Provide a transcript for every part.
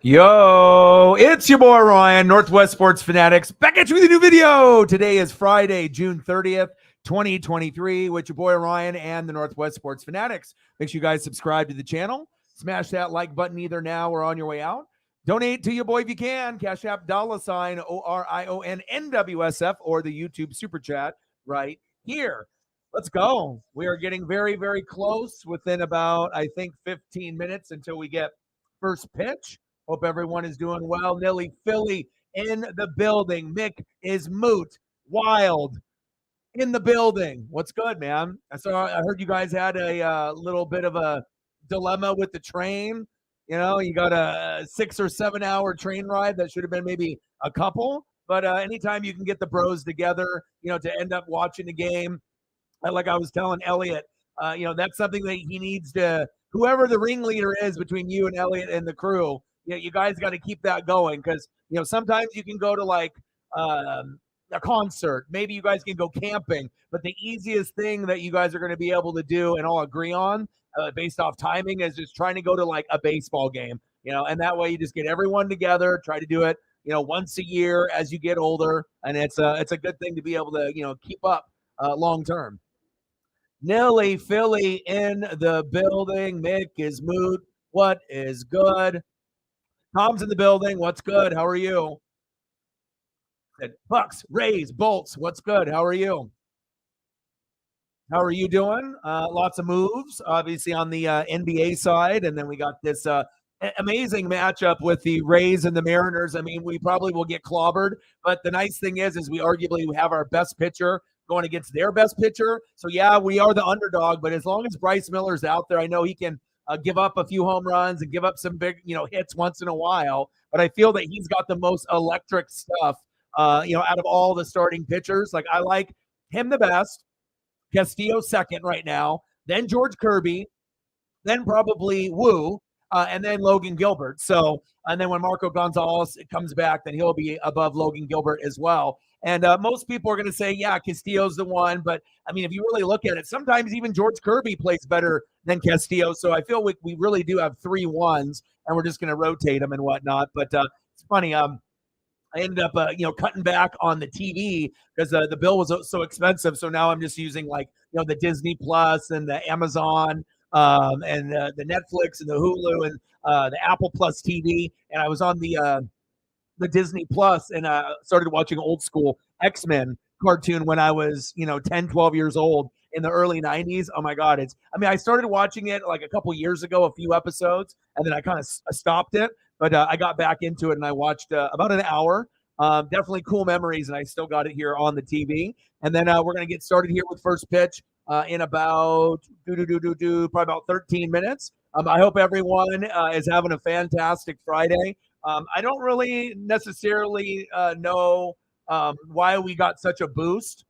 Yo, it's your boy Ryan, Northwest Sports Fanatics, back at you with a new video. Today is Friday, June 30th, 2023, with your boy Ryan and the Northwest Sports Fanatics. Make sure you guys subscribe to the channel. Smash that like button either now or on your way out. Donate to your boy if you can. Cash App $sign ORIONNWSF or the YouTube Super Chat right here. Let's go. We are getting very, very close within about, I think, 15 minutes until we get first pitch. Hope everyone is doing well. Nilly Philly in the building. Mick is moot. Wild in the building. What's good, man? I heard you guys had a little bit of a dilemma with the train. You know, you got a 6 or 7 hour train ride that should have been maybe a couple. But anytime you can get the bros together, to end up watching the game, like I was telling Elliot, that's something that he needs to. Whoever the ringleader is between you and Elliot and the crew, you guys got to keep that going because sometimes you can go to like a concert, maybe you guys can go camping, but the easiest thing that you guys are going to be able to do and all agree on based off timing is just trying to go to like a baseball game, and that way you just get everyone together, try to do it, once a year as you get older, and it's a good thing to be able to keep up long term. Nilly Philly in the building. Mick is moot. What is good? Tom's in the building. What's good? How are you? Bucks, Rays, Bolts. What's good? How are you? How are you doing? Lots of moves, obviously, on the NBA side. And then we got this amazing matchup with the Rays and the Mariners. I mean, we probably will get clobbered. But the nice thing is we arguably have our best pitcher going against their best pitcher. So, yeah, we are the underdog. But as long as Bryce Miller's out there, I know he can give up a few home runs and give up some big, hits once in a while. But I feel that he's got the most electric stuff, out of all the starting pitchers. Like, I like him the best. Castillo second right now. Then George Kirby. Then probably Wu. And then Logan Gilbert. So, and then when Marco Gonzalez comes back, then he'll be above Logan Gilbert as well. And most people are going to say, yeah, Castillo's the one. But, I mean, if you really look at it, sometimes even George Kirby plays better than Castillo. So I feel like we really do have 3 ones, and we're just going to rotate them and whatnot. But it's funny. I ended up, cutting back on the TV because the bill was so expensive. So now I'm just using, like, the Disney Plus and the Amazon and the Netflix and the Hulu and the Apple Plus TV. And I was on the Disney Plus and started watching old school X-Men cartoon when I was, 10, 12 years old in the early 90s. Oh my God. I started watching it like a couple years ago, a few episodes, and then I kind of stopped it, but I got back into it and I watched about an hour. Definitely cool memories, and I still got it here on the TV. And then we're going to get started here with first pitch in about probably about 13 minutes. I hope everyone is having a fantastic Friday. I don't really necessarily know why we got such a boost,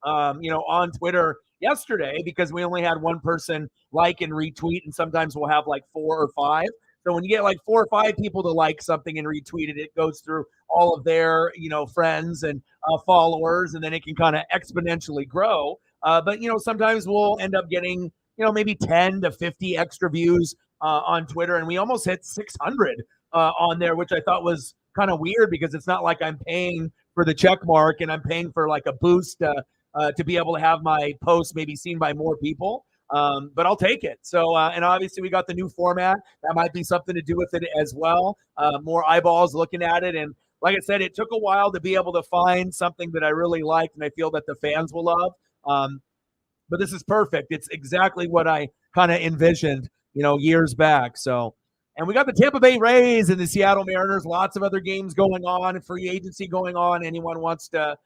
on Twitter yesterday, because we only had one person like and retweet, and sometimes we'll have like 4 or 5. So when you get like 4 or 5 people to like something and retweet it, it goes through all of their, friends and followers, and then it can kind of exponentially grow. But sometimes we'll end up getting, maybe 10 to 50 extra views on Twitter, and we almost hit 600 on there, which I thought was kind of weird because it's not like I'm paying for the check mark and I'm paying for like a boost to be able to have my post maybe seen by more people. But I'll take it. So, and obviously we got the new format. That might be something to do with it as well. More eyeballs looking at it. And like I said, it took a while to be able to find something that I really liked and I feel that the fans will love. But this is perfect. It's exactly what I kind of envisioned, years back. So, and we got the Tampa Bay Rays and the Seattle Mariners, lots of other games going on, free agency going on. Anyone wants to,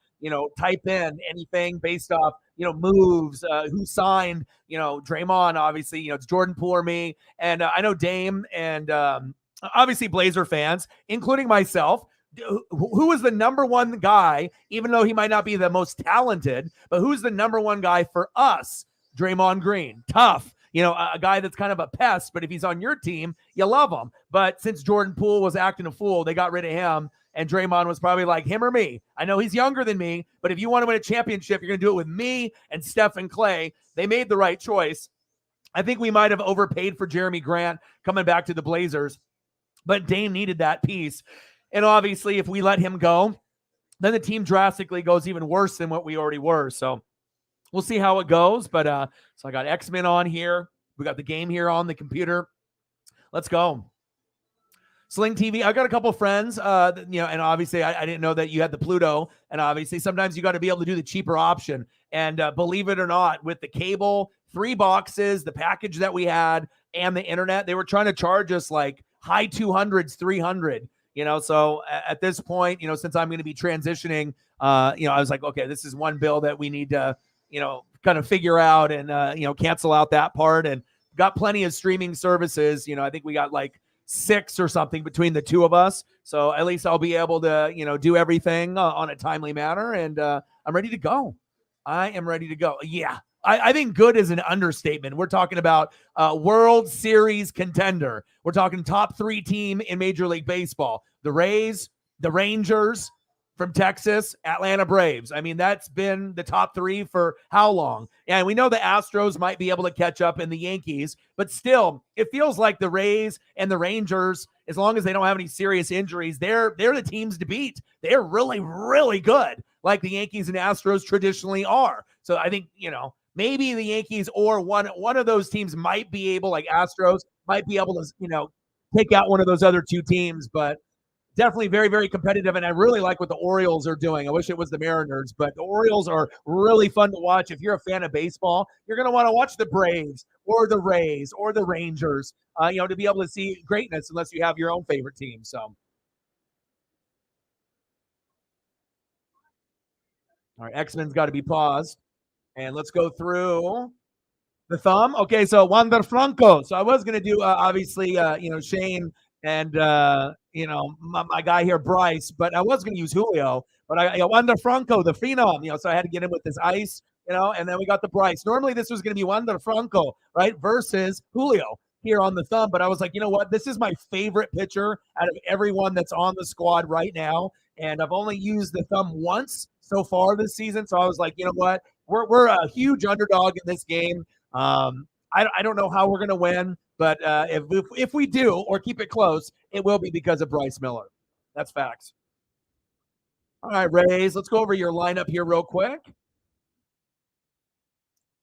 type in anything based off, moves, who signed, Draymond, obviously, it's Jordan Poole or me. And I know Dame and obviously Blazer fans, including myself, who is the number one guy, even though he might not be the most talented, but who's the number one guy for us? Draymond Green, tough. A guy that's kind of a pest, but if he's on your team, you love him. But since Jordan Poole was acting a fool, they got rid of him, and Draymond was probably like, him or me. I know he's younger than me, but if you want to win a championship, you're going to do it with me and Steph and Clay. They made the right choice. I think we might have overpaid for Jeremy Grant coming back to the Blazers. but Dame needed that piece. And obviously, if we let him go, then the team drastically goes even worse than what we already were. So we'll see how it goes. But so I got X-Men on here. We got the game here on the computer. Let's go. Sling TV. I got a couple friends, and obviously I didn't know that you had the Pluto, and obviously sometimes you got to be able to do the cheaper option. And believe it or not, with the cable, 3 boxes, the package that we had, and the internet, they were trying to charge us like high 200s, 300. So at this point, since I'm going to be transitioning, I was like, okay, this is one bill that we need to, kind of figure out and cancel out that part. And got plenty of streaming services. I think we got like 6 or something between the two of us. So at least I'll be able to, do everything on a timely manner. And I'm ready to go. I am ready to go. Yeah. I think good is an understatement. We're talking about World Series contender. We're talking top 3 team in Major League Baseball. The Rays, the Rangers from Texas, Atlanta Braves. I mean, that's been the top 3 for how long? And we know the Astros might be able to catch up in the Yankees, but still, it feels like the Rays and the Rangers, as long as they don't have any serious injuries, they're the teams to beat. They're really, really good, like the Yankees and Astros traditionally are. So I think, maybe the Yankees or one of those teams might be able, like Astros, might be able to, take out one of those other 2 teams, but definitely very, very competitive, and I really like what the Orioles are doing. I wish it was the Mariners, but the Orioles are really fun to watch. If you're a fan of baseball, you're going to want to watch the Braves or the Rays or the Rangers, to be able to see greatness unless you have your own favorite team. So, all right, X-Men's got to be paused, and let's go through the thumb. Okay, so Wander Franco. So I was going to do, obviously, Shane and, my guy here, Bryce, but I was going to use Julio. But I Wander Franco, the phenom, so I had to get in with this ice, and then we got the Bryce. Normally this was going to be Wander Franco, right, versus Julio here on the thumb. But I was like, you know what? This is my favorite pitcher out of everyone that's on the squad right now. And I've only used the thumb once so far this season. So I was like, you know what? We're a huge underdog in this game. I don't know how we're going to win, but if we do or keep it close, it will be because of Bryce Miller. That's facts. All right, Rays, let's go over your lineup here real quick.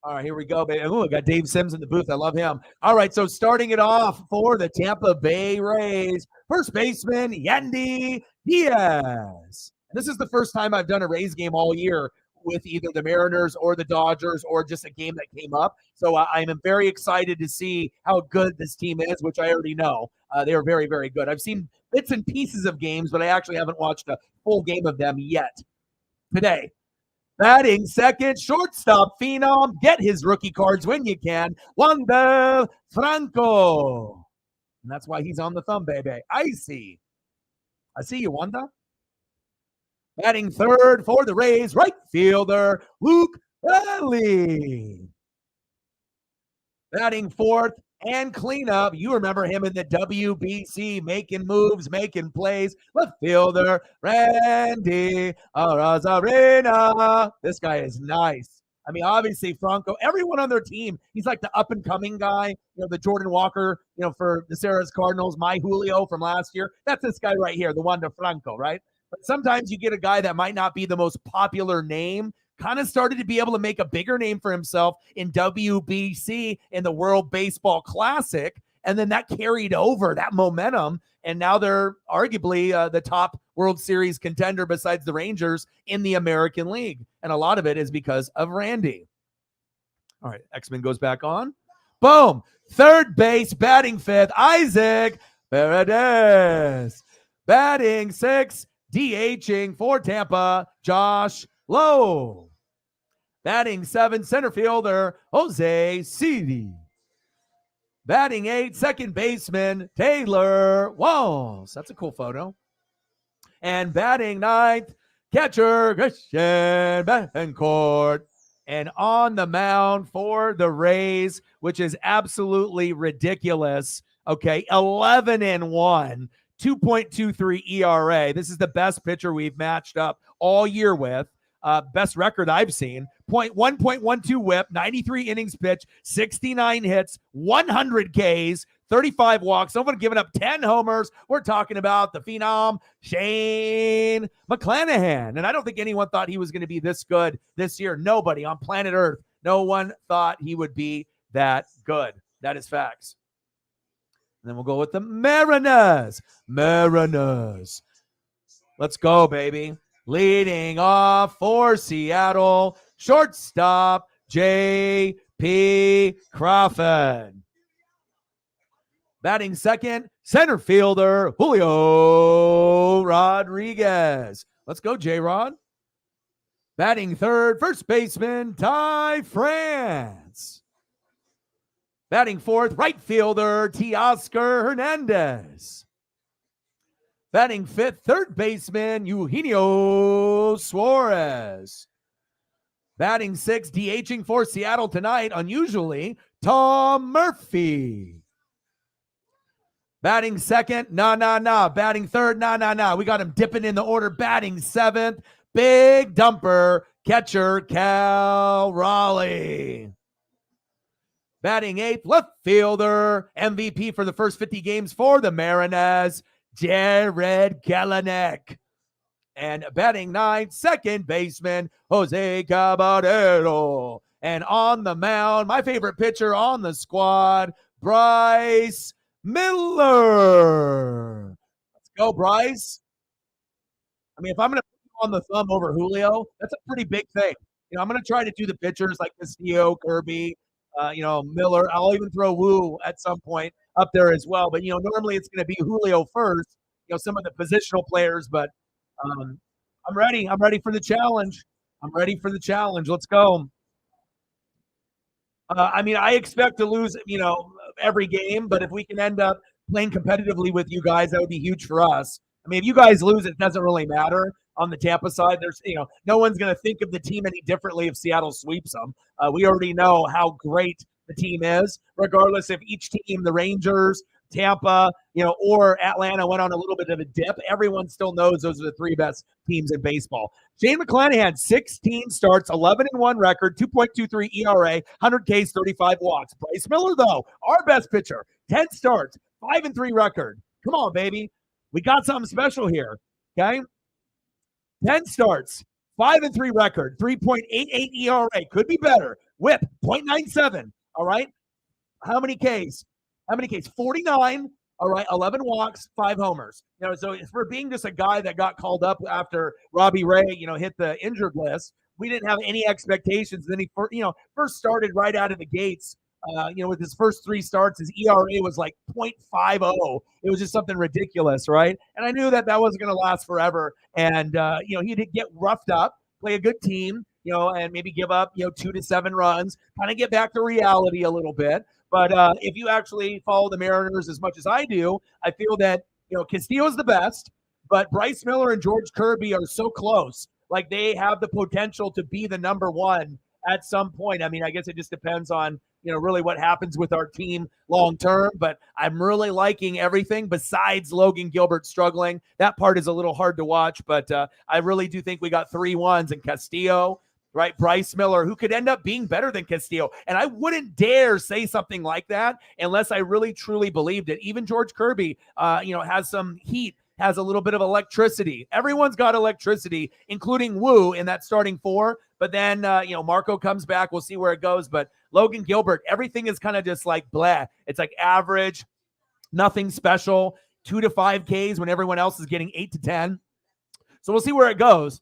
All right, here we go, baby. Oh, I got Dave Sims in the booth. I love him. All right, so starting it off for the Tampa Bay Rays, first baseman, Yandy Diaz. This is the first time I've done a Rays game all year with either the Mariners or the Dodgers or just a game that came up. So I am very excited to see how good this team is, which I already know. They are very, very good. I've seen bits and pieces of games, but I actually haven't watched a full game of them yet. Today, batting second, shortstop phenom. Get his rookie cards when you can. Wander Franco. And that's why he's on the thumb, baby. I see you, Wanda. Batting third for the Rays, right fielder, Luke Riley. Batting fourth and cleanup. You remember him in the WBC, making moves, making plays. Left fielder, Randy Arozarena. This guy is nice. I mean, obviously, Franco, everyone on their team, he's like the up-and-coming guy, the Jordan Walker, for the Sarah's Cardinals, my Julio from last year. That's this guy right here, the Wander Franco, right? But sometimes you get a guy that might not be the most popular name, kind of started to be able to make a bigger name for himself in WBC in the World Baseball Classic. And then that carried over that momentum. And now they're arguably the top World Series contender besides the Rangers in the American League. And a lot of it is because of Randy. All right, X-Men goes back on. Boom. Third base, batting fifth, Isaac Paredes. Batting sixth, DHing for Tampa, Josh Lowe. Batting seventh, center fielder, Jose Cedi. Batting eighth, second baseman, Taylor Walls. That's a cool photo. And batting ninth, catcher, Christian Betancourt. And on the mound for the Rays, which is absolutely ridiculous. Okay, 11-1. 2.23 ERA. This is the best pitcher we've matched up all year with. Best record I've seen. 1.12 whip, 93 innings pitched, 69 hits, 100 Ks, 35 walks. Someone giving up 10 homers. We're talking about the phenom, Shane McClanahan. And I don't think anyone thought he was going to be this good this year. Nobody on planet Earth. No one thought he would be that good. That is facts. And then we'll go with the Mariners. Mariners. Let's go, baby. Leading off for Seattle, shortstop J.P. Crawford. Batting second, center fielder Julio Rodriguez. Let's go, J-Rod. Batting third, first baseman Ty France. Batting fourth, right fielder Teoscar Hernandez. Batting fifth, third baseman Eugenio Suarez. Batting sixth, DHing for Seattle tonight, unusually, Tom Murphy. Batting second, nah. Batting third, nah. We got him dipping in the order. Batting seventh, big dumper, catcher Cal Raleigh. Batting eighth, left fielder, MVP for the first 50 games for the Mariners, Jared Kelenic. And batting ninth, second baseman, Jose Caballero. And on the mound, my favorite pitcher on the squad, Bryce Miller. Let's go, Bryce. I mean, if I'm going to put you on the thumb over Julio, that's a pretty big thing. You know, I'm going to try to do the pitchers like Castillo, Kirby, Miller. I'll even throw Wu at some point up there as well. But, normally it's going to be Julio first, some of the positional players. But I'm ready. I'm ready for the challenge. Let's go. I expect to lose, every game. But if we can end up playing competitively with you guys, that would be huge for us. I mean, if you guys lose, it doesn't really matter. On the Tampa side, there's, no one's going to think of the team any differently if Seattle sweeps them. We already know how great the team is, regardless if each team, the Rangers, Tampa, or Atlanta went on a little bit of a dip. Everyone still knows those are the three best teams in baseball. Shane McClanahan, 16 starts, 11-1 record, 2.23 ERA, 100 Ks, 35 walks. Bryce Miller, though, our best pitcher, 10 starts, 5-3 record. Come on, baby. We got something special here, okay? 10 starts, 5-3 record, 3.88 ERA. Could be better. Whip, 0.97. All right. How many Ks? 49. All right. 11 walks, 5 homers. So for being just a guy that got called up after Robbie Ray, hit the injured list, we didn't have any expectations. Then he, first started right out of the gates. With his first 3 starts, his ERA was like 0.50. It was just something ridiculous, right? And I knew that wasn't going to last forever. And, he did get roughed up, play a good team, and maybe give up, 2 to 7 runs, kind of get back to reality a little bit. But if you actually follow the Mariners as much as I do, I feel that, Castillo is the best, but Bryce Miller and George Kirby are so close. Like they have the potential to be the number one at some point. I mean, I guess it just depends on, really what happens with our team long term. But I'm really liking everything besides Logan Gilbert struggling. That part is a little hard to watch, but I really do think we got 3 1s in Castillo, right? Bryce Miller, who could end up being better than Castillo. And I wouldn't dare say something like that unless I really, truly believed it. Even George Kirby, has some heat, has a little bit of electricity. Everyone's got electricity, including Wu in that starting 4. But then, Marco comes back. We'll see where it goes. But Logan Gilbert, everything is kind of just like blah. It's like average, nothing special, 2 to 5 Ks when everyone else is getting 8 to 10. So we'll see where it goes.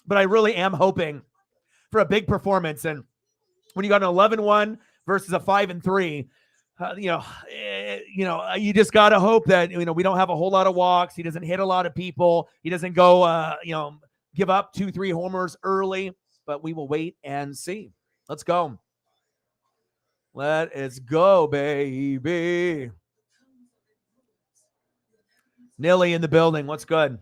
But I really am hoping for a big performance. And when you got an 11-1 versus a 5-3, you just got to hope that, we don't have a whole lot of walks. He doesn't hit a lot of people. He doesn't go, give up 2-3 homers early, but we will wait and see. Let's go. Let us go, baby. Nilly in the building. What's good?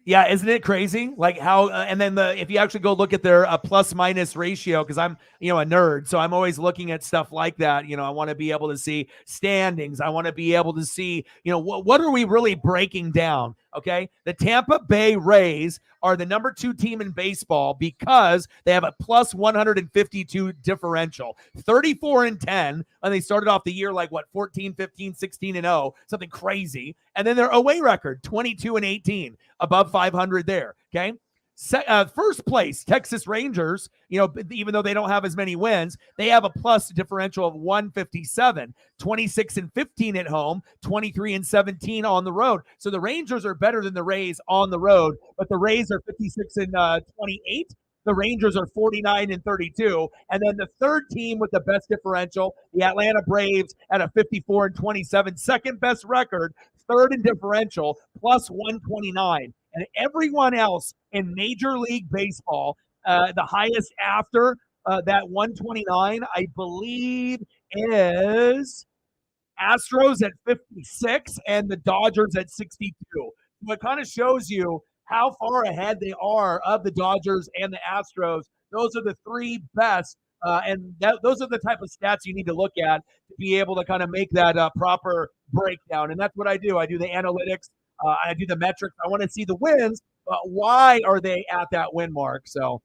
Yeah, isn't it crazy? Like how, and then if you actually go look at their plus minus ratio, because I'm, a nerd, so I'm always looking at stuff like that. I want to be able to see standings. I want to be able to see, what are we really breaking down? Okay. The Tampa Bay Rays are the number 2 team in baseball because they have a plus 152 differential, 34-10, and they started off the year like 14, 15, 16-0, something crazy. And then their away record, 22-18, above 500 there. Okay. First place, Texas Rangers, even though they don't have as many wins, they have a plus differential of 157, 26-15 at home, 23-17 on the road. So the Rangers are better than the Rays on the road, but the Rays are 56-28. The Rangers are 49-32. And then the third team with the best differential, the Atlanta Braves at a 54-27, second best record, third in differential, plus 129. And everyone else in Major League Baseball, the highest after that 129, I believe, is Astros at 56 and the Dodgers at 62. So it kind of shows you how far ahead they are of the Dodgers and the Astros. Those are the 3 best, and those are the type of stats you need to look at to be able to kind of make that proper breakdown. And that's what I do. I do the analytics. I do the metrics. I want to see the wins. Why are they at that win mark? So,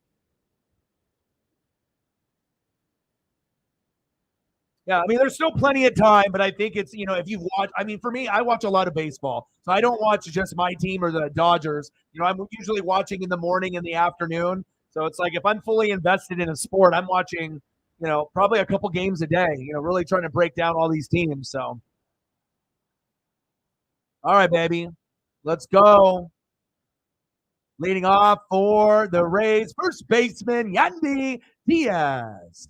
yeah, I mean, there's still plenty of time, but I think it's, if you watch, I mean, for me, I watch a lot of baseball. So I don't watch just my team or the Dodgers. I'm usually watching in the morning and the afternoon. So it's like if I'm fully invested in a sport, I'm watching, probably a couple games a day, really trying to break down all these teams. So, all right, baby. Let's go. Leading off for the Rays, first baseman Yandy Diaz.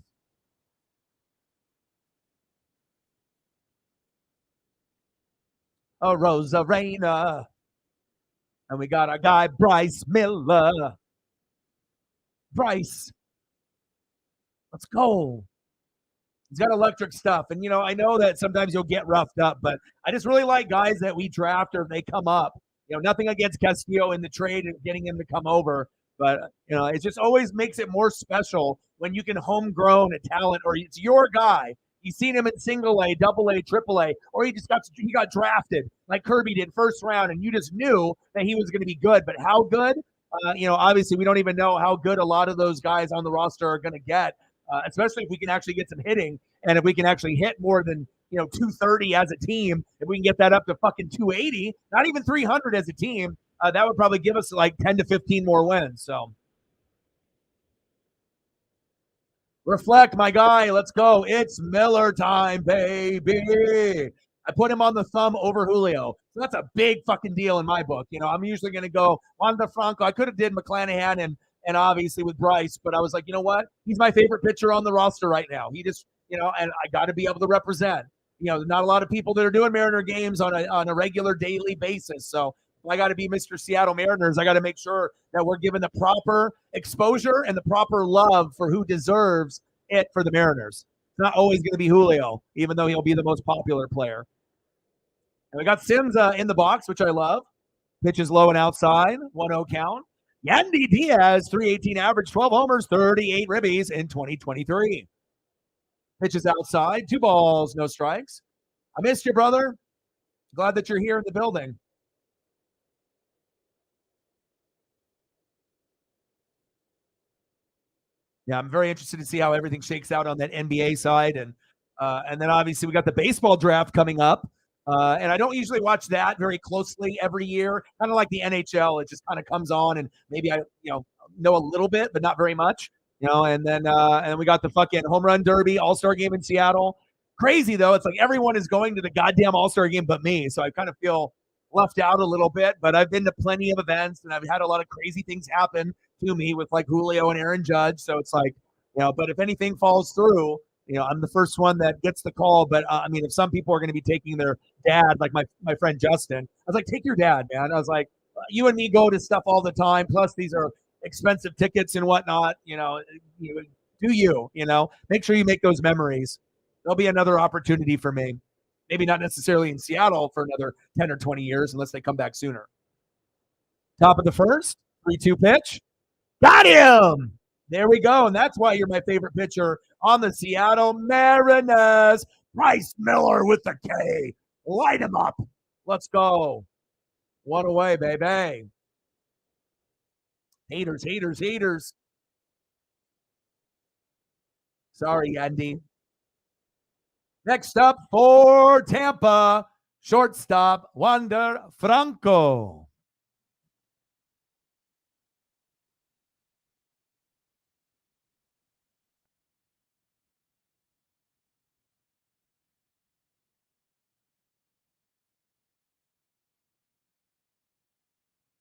Oh, Rosa Reyna. And we got our guy, Bryce Miller. Bryce. Let's go. He's got electric stuff. And, I know that sometimes you'll get roughed up, but I just really like guys that we draft or they come up. Nothing against Castillo in the trade and getting him to come over. But, it just always makes it more special when you can homegrown a talent or it's your guy. You've seen him in single A, double A, triple A, or he got drafted like Kirby did first round, and you just knew that he was going to be good. But how good? Obviously we don't even know how good a lot of those guys on the roster are going to get, especially if we can actually get some hitting and if we can actually hit more than 230 as a team. If we can get that up to fucking 280, not even 300 as a team, that would probably give us like 10 to 15 more wins. So. Reflect, my guy. Let's go. It's Miller time, baby. I put him on the thumb over Julio. So that's a big fucking deal in my book. I'm usually going to go on the Franco. I could have did McClanahan and obviously with Bryce, but I was like, you know what? He's my favorite pitcher on the roster right now. He just, and I got to be able to represent. Not a lot of people that are doing Mariner games on a regular daily basis. So I got to be Mr. Seattle Mariners. I got to make sure that we're given the proper exposure and the proper love for who deserves it for the Mariners. It's not always going to be Julio, even though he'll be the most popular player. And we got Sims in the box, which I love. Pitches low and outside, 1-0 count. Yandy Diaz, 318 average, 12 homers, 38 ribbies in 2023. Pitches outside, 2 balls, no strikes. I missed you, brother. Glad that you're here in the building. Yeah, I'm very interested to see how everything shakes out on that NBA side, and then obviously we got the baseball draft coming up, and I don't usually watch that very closely every year. Kind of like the NHL, it just kind of comes on, and maybe I know a little bit, but not very much. And then we got the fucking home run derby All-Star game in Seattle. Crazy though, it's like everyone is going to the goddamn All-Star game but me, so I kind of feel left out a little bit. But I've been to plenty of events, and I've had a lot of crazy things happen to me with like Julio and Aaron Judge. So it's like, but if anything falls through, I'm the first one that gets the call. But I mean, if some people are going to be taking their dad, like my friend Justin, I was like, take your dad, man. I was like, you and me go to stuff all the time. Plus, these are expensive tickets and whatnot. Do you make sure you make those memories. There'll be another opportunity for me. Maybe not necessarily in Seattle for another 10 or 20 years unless they come back sooner. Top of the first, 3-2 pitch. Got him! There we go. And that's why you're my favorite pitcher on the Seattle Mariners. Bryce Miller with the K. Light him up. Let's go. One away, baby. Haters, haters, haters. Sorry, Andy. Next up for Tampa, shortstop Wander Franco.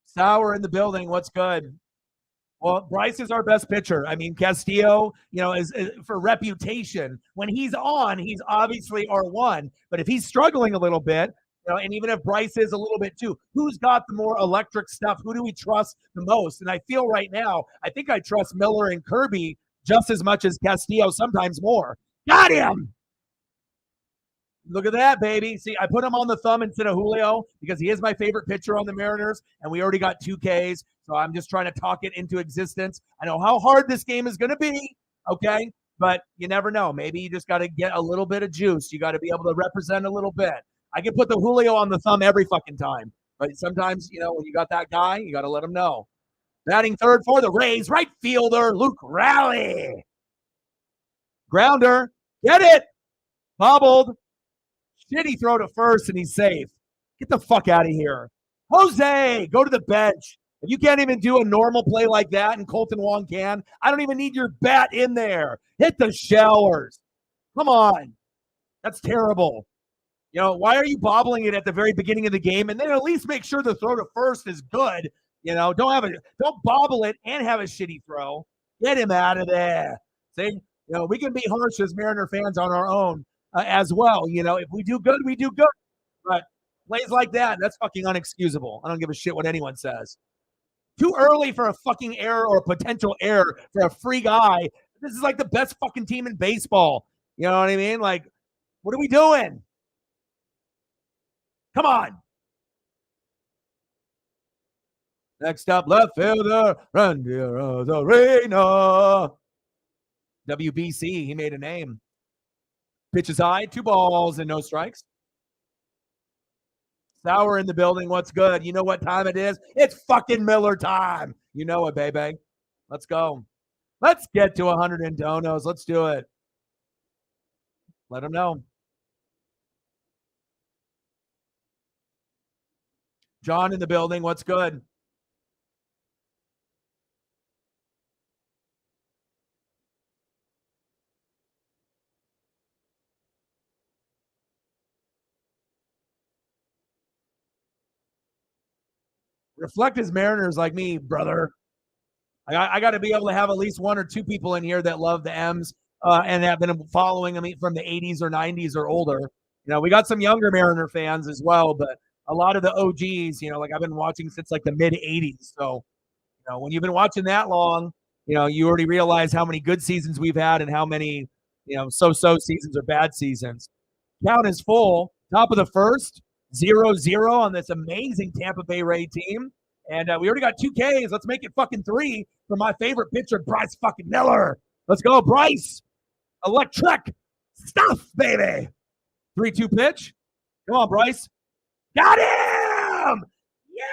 Sauer in the building. What's good? Well, Bryce is our best pitcher. I mean, Castillo, is for reputation. When he's on, he's obviously our one. But if he's struggling a little bit, and even if Bryce is a little bit too, who's got the more electric stuff? Who do we trust the most? And I feel right now, I think I trust Miller and Kirby just as much as Castillo, sometimes more. Got him. Look at that, baby. See, I put him on the thumb instead of Julio because he is my favorite pitcher on the Mariners, and we already got 2Ks. So I'm just trying to talk it into existence. I know how hard this game is going to be, okay? But you never know. Maybe you just got to get a little bit of juice. You got to be able to represent a little bit. I can put the Julio on the thumb every fucking time. But sometimes, when you got that guy, you got to let him know. Batting third for the Rays, right fielder, Luke Raleigh. Grounder, get it. Bobbled. Shitty throw to first, and he's safe. Get the fuck out of here. Jose, go to the bench. If you can't even do a normal play like that, and Colton Wong can, I don't even need your bat in there. Hit the showers. Come on. That's terrible. Why are you bobbling it at the very beginning of the game? And then at least make sure the throw to first is good. Don't bobble it and have a shitty throw. Get him out of there. See, we can be harsh as Mariner fans on our own. As well, if we do good, we do good. But plays like that, that's fucking unexcusable. I don't give a shit what anyone says. Too early for a fucking error or a potential error for a free guy. This is like the best fucking team in baseball. You know what I mean? Like, what are we doing? Come on. Next up, left fielder, Randy Arena. WBC, he made a name. Pitch is high, 2 balls and no strikes. Sauer in the building. What's good? You know what time it is? It's fucking Miller time. You know it, baby. Let's go. Let's get to 100 in donos. Let's do it. Let them know. John in the building. What's good? Reflect as Mariners like me, brother. I got to be able to have at least 1 or 2 people in here that love the M's and have been following them from the 80s or 90s or older. We got some younger Mariner fans as well, but a lot of the OGs, like I've been watching since like the mid 80s. So, when you've been watching that long, you already realize how many good seasons we've had and how many, so-so seasons or bad seasons. Count is full. Top of the first. 0-0 on this amazing Tampa Bay Ray team. And we already got 2Ks. Let's make it fucking 3 for my favorite pitcher, Bryce fucking Miller. Let's go, Bryce. Electric stuff, baby. 3-2 pitch. Come on, Bryce. Got him! Yeah!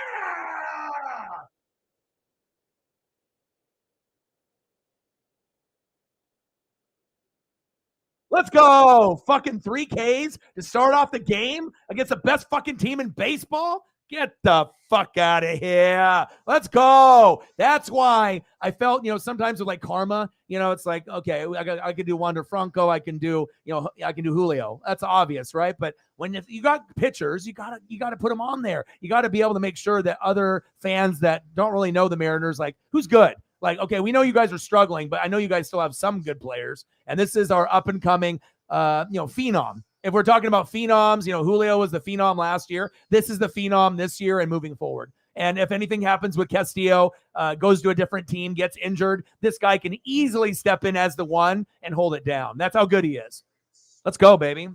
Let's go. Fucking 3Ks to start off the game against the best fucking team in baseball. Get the fuck out of here. Let's go. That's why I felt, sometimes with like karma, it's like, okay, I can do Wander Franco. I can do Julio. That's obvious, right? But when you got pitchers, you gotta put them on there. You got to be able to make sure that other fans that don't really know the Mariners, like, who's good? Like, okay, we know you guys are struggling, but I know you guys still have some good players. And this is our up and coming, phenom. If we're talking about phenoms, Julio was the phenom last year. This is the phenom this year and moving forward. And if anything happens with Castillo, goes to a different team, gets injured, this guy can easily step in as the one and hold it down. That's how good he is. Let's go, baby.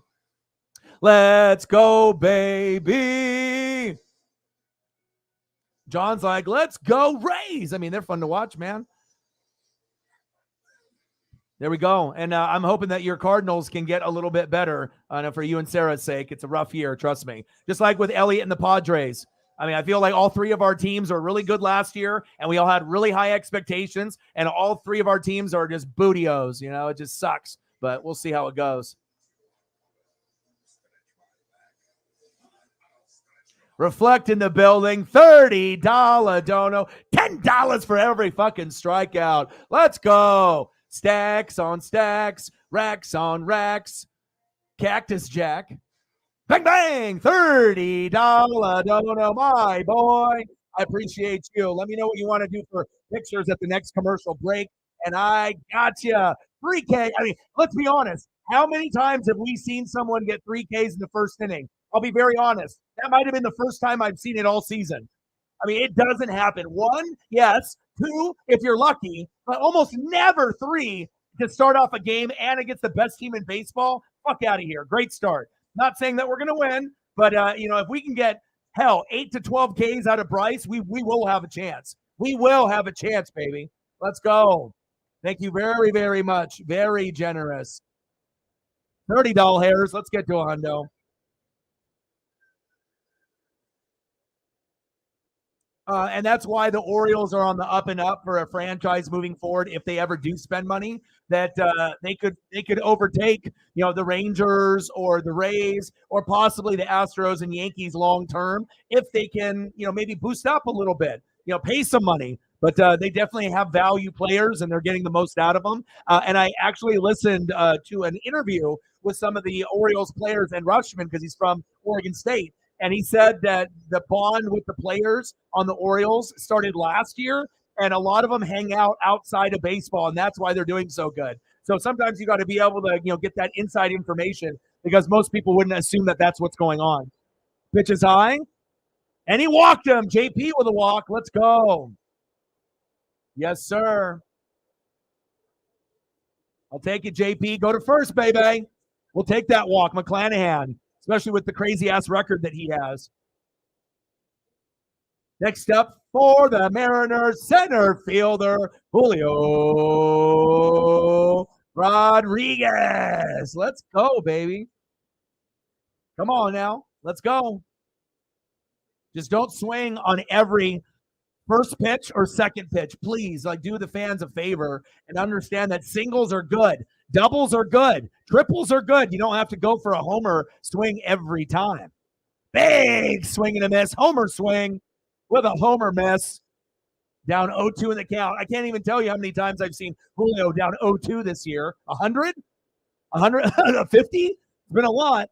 Let's go, baby. John's like, let's go Rays. I mean, they're fun to watch, man. There we go. And I'm hoping that your Cardinals can get a little bit better for you and Sarah's sake. It's a rough year, trust me. Just like with Elliott and the Padres. I mean, I feel like all three of our teams are really good last year, and we all had really high expectations, and all three of our teams are just bootios. It just sucks, but we'll see how it goes. Reflect in the building, $30 dono, $10 for every fucking strikeout. Let's go. Stacks on stacks, racks on racks. Cactus Jack. Bang, bang, $30 dono, my boy. I appreciate you. Let me know what you want to do for pictures at the next commercial break. And I got you. 3K. I mean, let's be honest. How many times have we seen someone get 3Ks in the first inning? I'll be very honest. That might have been the first time I've seen it all season. I mean, it doesn't happen. 1, yes. 2, if you're lucky, but almost never 3 to start off a game and against the best team in baseball. Fuck out of here. Great start. Not saying that we're going to win, but if we can get 8 to 12 Ks out of Bryce, we will have a chance. We will have a chance, baby. Let's go. Thank you very, very much. Very generous. $30 hairs. Let's get to a hundo. And that's why the Orioles are on the up and up for a franchise moving forward. If they ever do spend money, that they could overtake, the Rangers or the Rays or possibly the Astros and Yankees long term if they can, maybe boost up a little bit, pay some money. But they definitely have value players, and they're getting the most out of them. And I actually listened to an interview with some of the Orioles players and Rushman, because he's from Oregon State. And he said that the bond with the players on the Orioles started last year, and a lot of them hang out outside of baseball, and that's why they're doing so good. So sometimes you got to be able to, get that inside information, because most people wouldn't assume that that's what's going on. Pitch is high, and he walked him. JP with a walk. Let's go. Yes, sir. I'll take it, JP. Go to first, baby. We'll take that walk, McClanahan, especially with the crazy-ass record that he has. Next up for the Mariners, center fielder, Julio Rodriguez. Let's go, baby. Come on now. Let's go. Just don't swing on every first pitch or second pitch. Please, do the fans a favor and understand that singles are good. Doubles are good. Triples are good. You don't have to go for a homer swing every time. Big swing and a miss. Homer swing with a homer miss. Down 0-2 in the count. I can't even tell you how many times I've seen Julio down 0-2 this year. 100? 150? It's been a lot.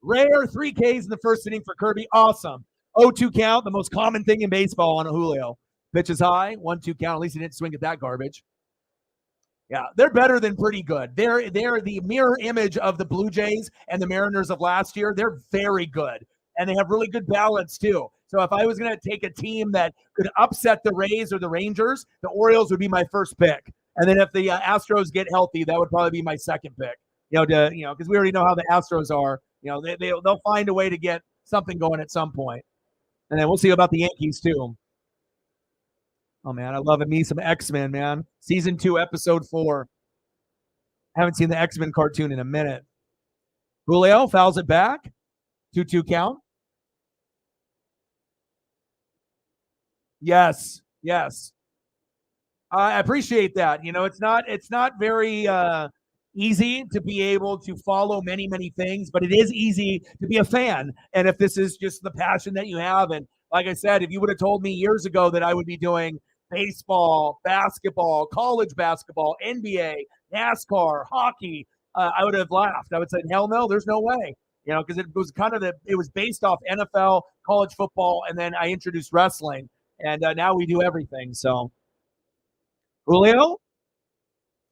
Rare 3 Ks in the first inning for Kirby. Awesome. 0-2 count, the most common thing in baseball on a Julio. Pitch is high. 1-2 count. At least he didn't swing at that garbage. Yeah, they're better than pretty good. They're the mirror image of the Blue Jays and the Mariners of last year. They're very good, and they have really good balance too. So if I was going to take a team that could upset the Rays or the Rangers, the Orioles would be my first pick. And then if the Astros get healthy, that would probably be my second pick. Because we already know how the Astros are. They'll find a way to get something going at some point. And then we'll see about the Yankees too. Oh, man, I love me some X-Men, man. Season 2, episode 4. I haven't seen the X-Men cartoon in a minute. Julio fouls it back. 2-2 count. Yes. I appreciate that. It's not very easy to be able to follow many, many things, but it is easy to be a fan. And if this is just the passion that you have, and like I said, if you would have told me years ago that I would be doing baseball, basketball, college basketball, NBA, NASCAR, hockey, I would have laughed. I would say, hell no, there's no way. Because it was it was based off NFL, college football, and then I introduced wrestling, and now we do everything. So, Julio.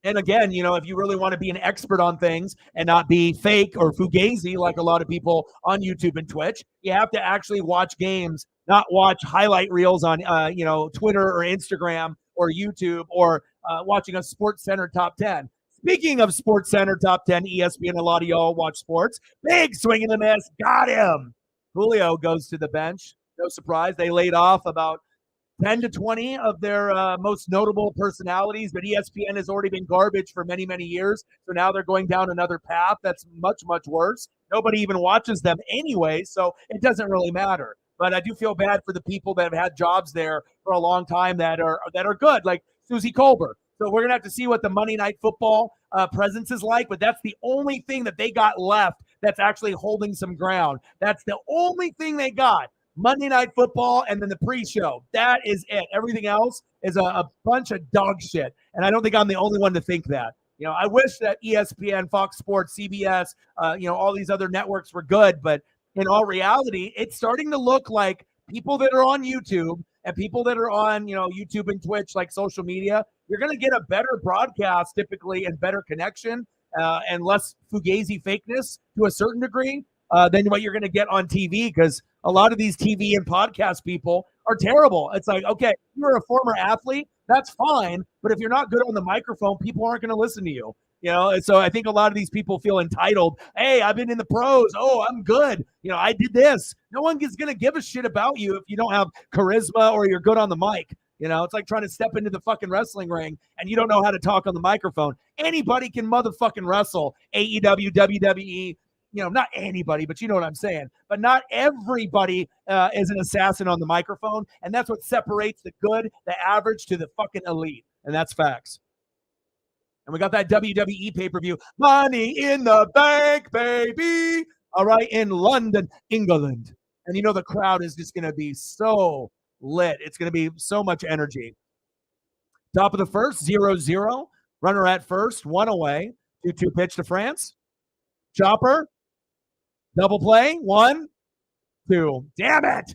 And again, if you really want to be an expert on things and not be fake or fugazi like a lot of people on YouTube and Twitch, you have to actually watch games, not watch highlight reels on, Twitter or Instagram or YouTube or watching a Sports Center Top 10. Speaking of Sports Center Top 10, ESPN, a lot of y'all watch sports. Big swing and a miss. Got him. Julio goes to the bench. No surprise. They laid off about 10 to 20 of their most notable personalities, but ESPN has already been garbage for many, many years. So now they're going down another path that's much, much worse. Nobody even watches them anyway, so it doesn't really matter. but I do feel bad for the people that have had jobs there for a long time that are good, like Susie Colbert. So we're gonna have to see what the Monday Night Football presence is like, but that's the only thing that they got left that's actually holding some ground. That's the only thing they got. Monday Night Football and then the pre-show. That is it. Everything else is a bunch of dog shit, and I don't think I'm the only one to think that. I wish that ESPN, Fox Sports, CBS, all these other networks were good, but in all reality, it's starting to look like people that are on YouTube and people that are on, YouTube and Twitch, like social media, you're going to get a better broadcast typically and better connection and less fugazi fakeness to a certain degree than what you're going to get on TV, because a lot of these TV and podcast people are terrible. It's like, okay, you're a former athlete, that's fine, but if you're not good on the microphone, people aren't going to listen to you. And so I think a lot of these people feel entitled. Hey, I've been in the pros. Oh, I'm good. I did this. No one is going to give a shit about you if you don't have charisma or you're good on the mic. It's like trying to step into the fucking wrestling ring and you don't know how to talk on the microphone. Anybody can motherfucking wrestle. AEW, WWE, not anybody, but you know what I'm saying. But not everybody is an assassin on the microphone, and that's what separates the good, the average, to the fucking elite, and that's facts. And we got that WWE pay-per-view, Money in the Bank, baby. All right, in London, England. And the crowd is just going to be so lit. It's going to be so much energy. Top of the first, 0-0. Runner at first, 1 away. 2-2 pitch to France. Chopper. Double play, 1, 2. Damn it.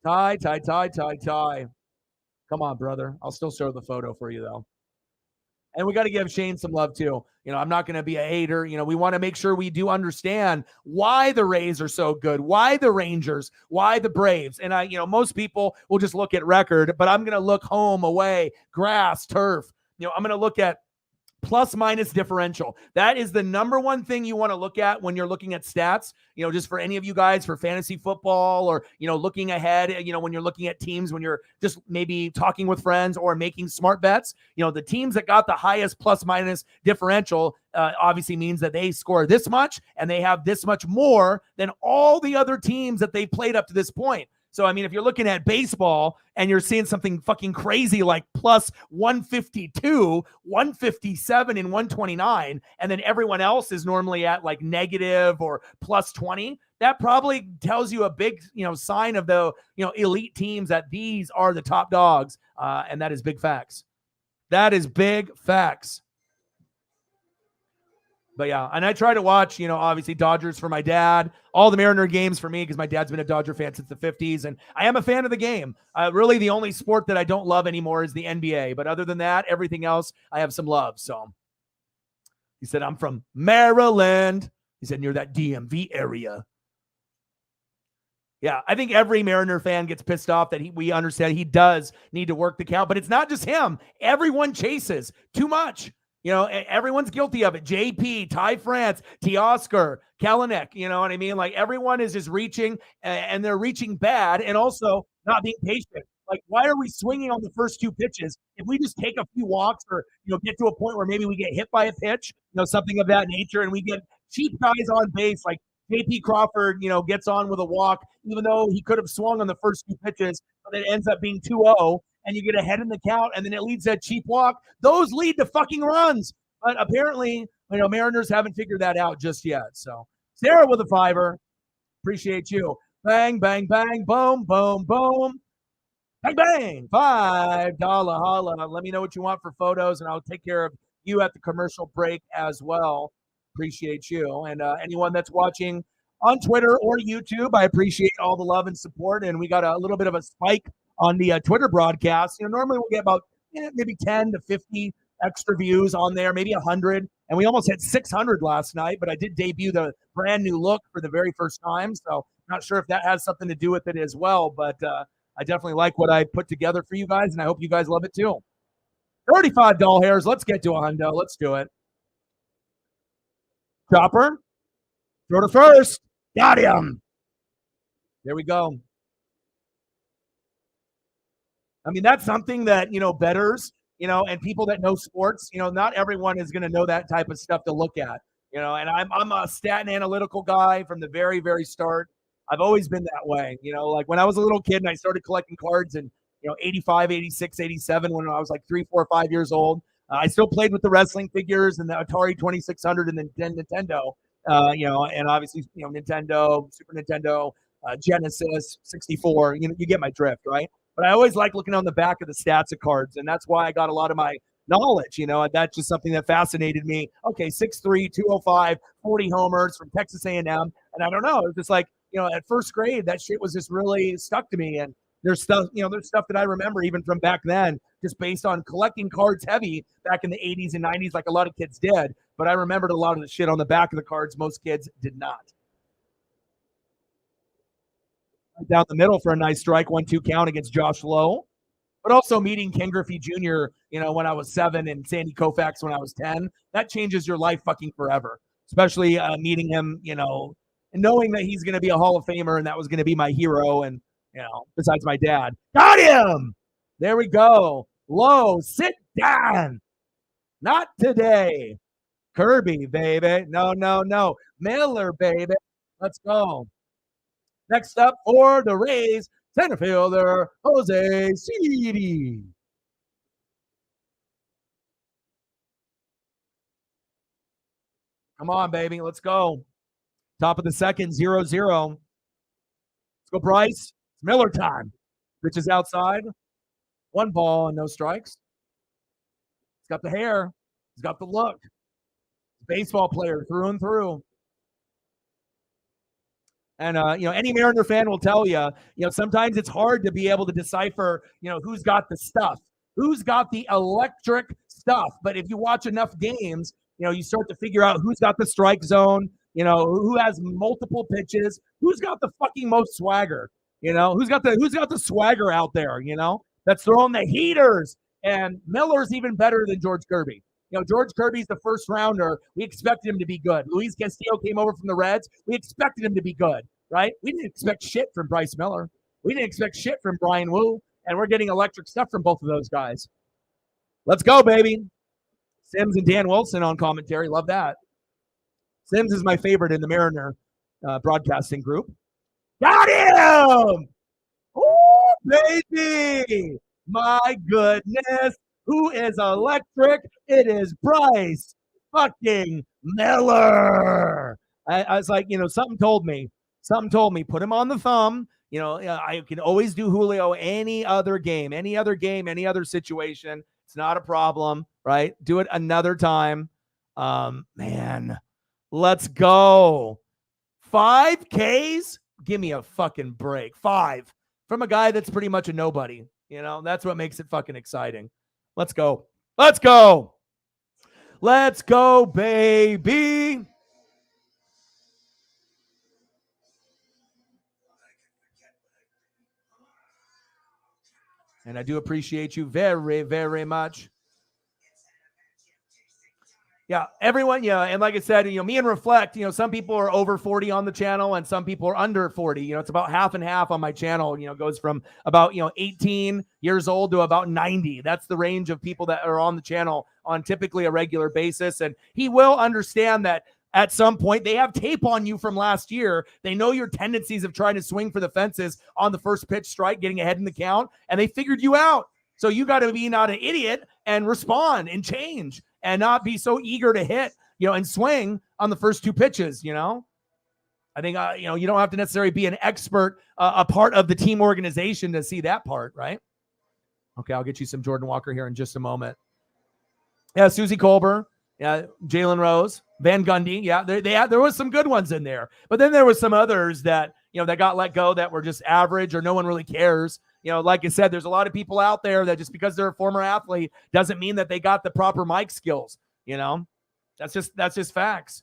Tie. Come on, brother. I'll still show the photo for you, though. And we got to give Shane some love, too. I'm not going to be a hater. We want to make sure we do understand why the Rays are so good, why the Rangers, why the Braves. And most people will just look at record, but I'm going to look home, away, grass, turf. I'm going to look at plus minus differential. That is the number one thing you want to look at when you're looking at stats, just for any of you guys for fantasy football or, looking ahead, when you're looking at teams, when you're just maybe talking with friends or making smart bets, the teams that got the highest plus minus differential obviously means that they score this much and they have this much more than all the other teams that they played up to this point. So, if you're looking at baseball and you're seeing something fucking crazy like plus 152, 157, and 129, and then everyone else is normally at like negative or plus 20, that probably tells you a big, sign of the, elite teams that these are the top dogs. And that is big facts. That is big facts. But yeah, and I try to watch, obviously Dodgers for my dad, all the Mariner games for me because my dad's been a Dodger fan since the 50s, and I am a fan of the game. Really, the only sport that I don't love anymore is the NBA. But other than that, everything else, I have some love. So he said, I'm from Maryland. He said, near that DMV area. Yeah, I think every Mariner fan gets pissed off that we understand he does need to work the count, but it's not just him. Everyone chases too much. Everyone's guilty of it. JP, Ty France, Teoscar, Kalanick, you know what I mean? Like everyone is just reaching and they're reaching bad and also not being patient. Like, why are we swinging on the first 2 pitches? If we just take a few walks or, get to a point where maybe we get hit by a pitch, something of that nature, and we get cheap guys on base, like JP Crawford, gets on with a walk, even though he could have swung on the first 2 pitches, but it ends up being 2-0. And you get ahead in the count, and then it leads that cheap walk. Those lead to fucking runs. But apparently, Mariners haven't figured that out just yet. So, Sarah with a 5. Appreciate you. Bang, bang, bang, boom, boom, boom. Bang, bang. $5 holla. Let me know what you want for photos, and I'll take care of you at the commercial break as well. Appreciate you. And anyone that's watching on Twitter or YouTube, I appreciate all the love and support. And we got a little bit of a spike on the Twitter broadcast. Normally we'll get about maybe 10 to 50 extra views on there, maybe 100. And we almost hit 600 last night, but I did debut the brand new look for the very first time. So not sure if that has something to do with it as well, but I definitely like what I put together for you guys, and I hope you guys love it too. 35 doll hairs. Let's get to a hundo. Let's do it. Chopper. Throw to first. Got him. There we go. I mean, that's something that, bettors, and people that know sports, not everyone is going to know that type of stuff to look at, and I'm a stat and analytical guy from the very, very start. I've always been that way. Like when I was a little kid and I started collecting cards in 85, 86, 87, when I was like 3, 4, 5 years old. I still played with the wrestling figures and the Atari 2600 and then Nintendo. And obviously, Nintendo, Super Nintendo, Genesis, 64. You get my drift, right? But I always like looking on the back of the stats of cards, and that's why I got a lot of my knowledge. That's just something that fascinated me. Okay, 6'3", 205, 40 homers from Texas A&M, and I don't know. It was just like at first grade, that shit was just really stuck to me. And there's stuff that I remember even from back then, just based on collecting cards heavy back in the 80s and 90s, like a lot of kids did. But I remembered a lot of the shit on the back of the cards most kids did not. Down the middle for a nice strike, 1-2 count against Josh Lowe. But also meeting Ken Griffey Jr., when I was 7 and Sandy Koufax when I was 10, that changes your life fucking forever. Especially meeting him, and knowing that he's going to be a Hall of Famer and that was going to be my hero. And, besides my dad. Got him! There we go. Lowe, sit down. Not today. Kirby, baby. No. Miller, baby. Let's go. Next up for the Rays, center fielder, Jose Cedi. Come on, baby. Let's go. Top of the second, 0-0. Let's go, Bryce. It's Miller time. Pitch is outside. 1 ball and no strikes. He's got the hair. He's got the look. Baseball player through and through. And, any Mariner fan will tell you, sometimes it's hard to be able to decipher, who's got the stuff, who's got the electric stuff. But if you watch enough games, you start to figure out who's got the strike zone, who has multiple pitches, who's got the fucking most swagger, who's got the swagger out there, that's throwing the heaters. And Miller's even better than George Kirby. George Kirby's the first rounder. We expected him to be good. Luis Castillo came over from the Reds. We expected him to be good, right? We didn't expect shit from Bryce Miller. We didn't expect shit from Brian Wu. And we're getting electric stuff from both of those guys. Let's go, baby. Sims and Dan Wilson on commentary. Love that. Sims is my favorite in the Mariner broadcasting group. Got him! Oh, baby! My goodness. Who is electric? It is Bryce fucking Miller. I was like, something told me, put him on the thumb. I can always do Julio any other game, any other situation. It's not a problem, right? Do it another time. Man, let's go. 5 Ks? Give me a fucking break. 5 from a guy that's pretty much a nobody. That's what makes it fucking exciting. Let's go. Let's go. Let's go, baby. And I do appreciate you very, very much. Yeah, everyone, and like I said, me and Reflect, some people are over 40 on the channel and some people are under 40. It's about half and half on my channel. Goes from about 18 years old to about 90. That's the range of people that are on the channel on typically a regular basis. And he will understand that at some point they have tape on you from last year. They know your tendencies of trying to swing for the fences on the first pitch strike, getting ahead in the count, and they figured you out. So you got to be not an idiot and respond and change. And not be so eager to hit, and swing on the first 2 pitches, I think, you don't have to necessarily be an expert, a part of the team organization to see that part, right? Okay, I'll get you some Jordan Walker here in just a moment. Yeah, Susie Colbert, yeah, Jalen Rose, Van Gundy, yeah, there was some good ones in there. But then there was some others that, that got let go that were just average or no one really cares. Like I said, there's a lot of people out there that just because they're a former athlete doesn't mean that they got the proper mic skills. That's just facts.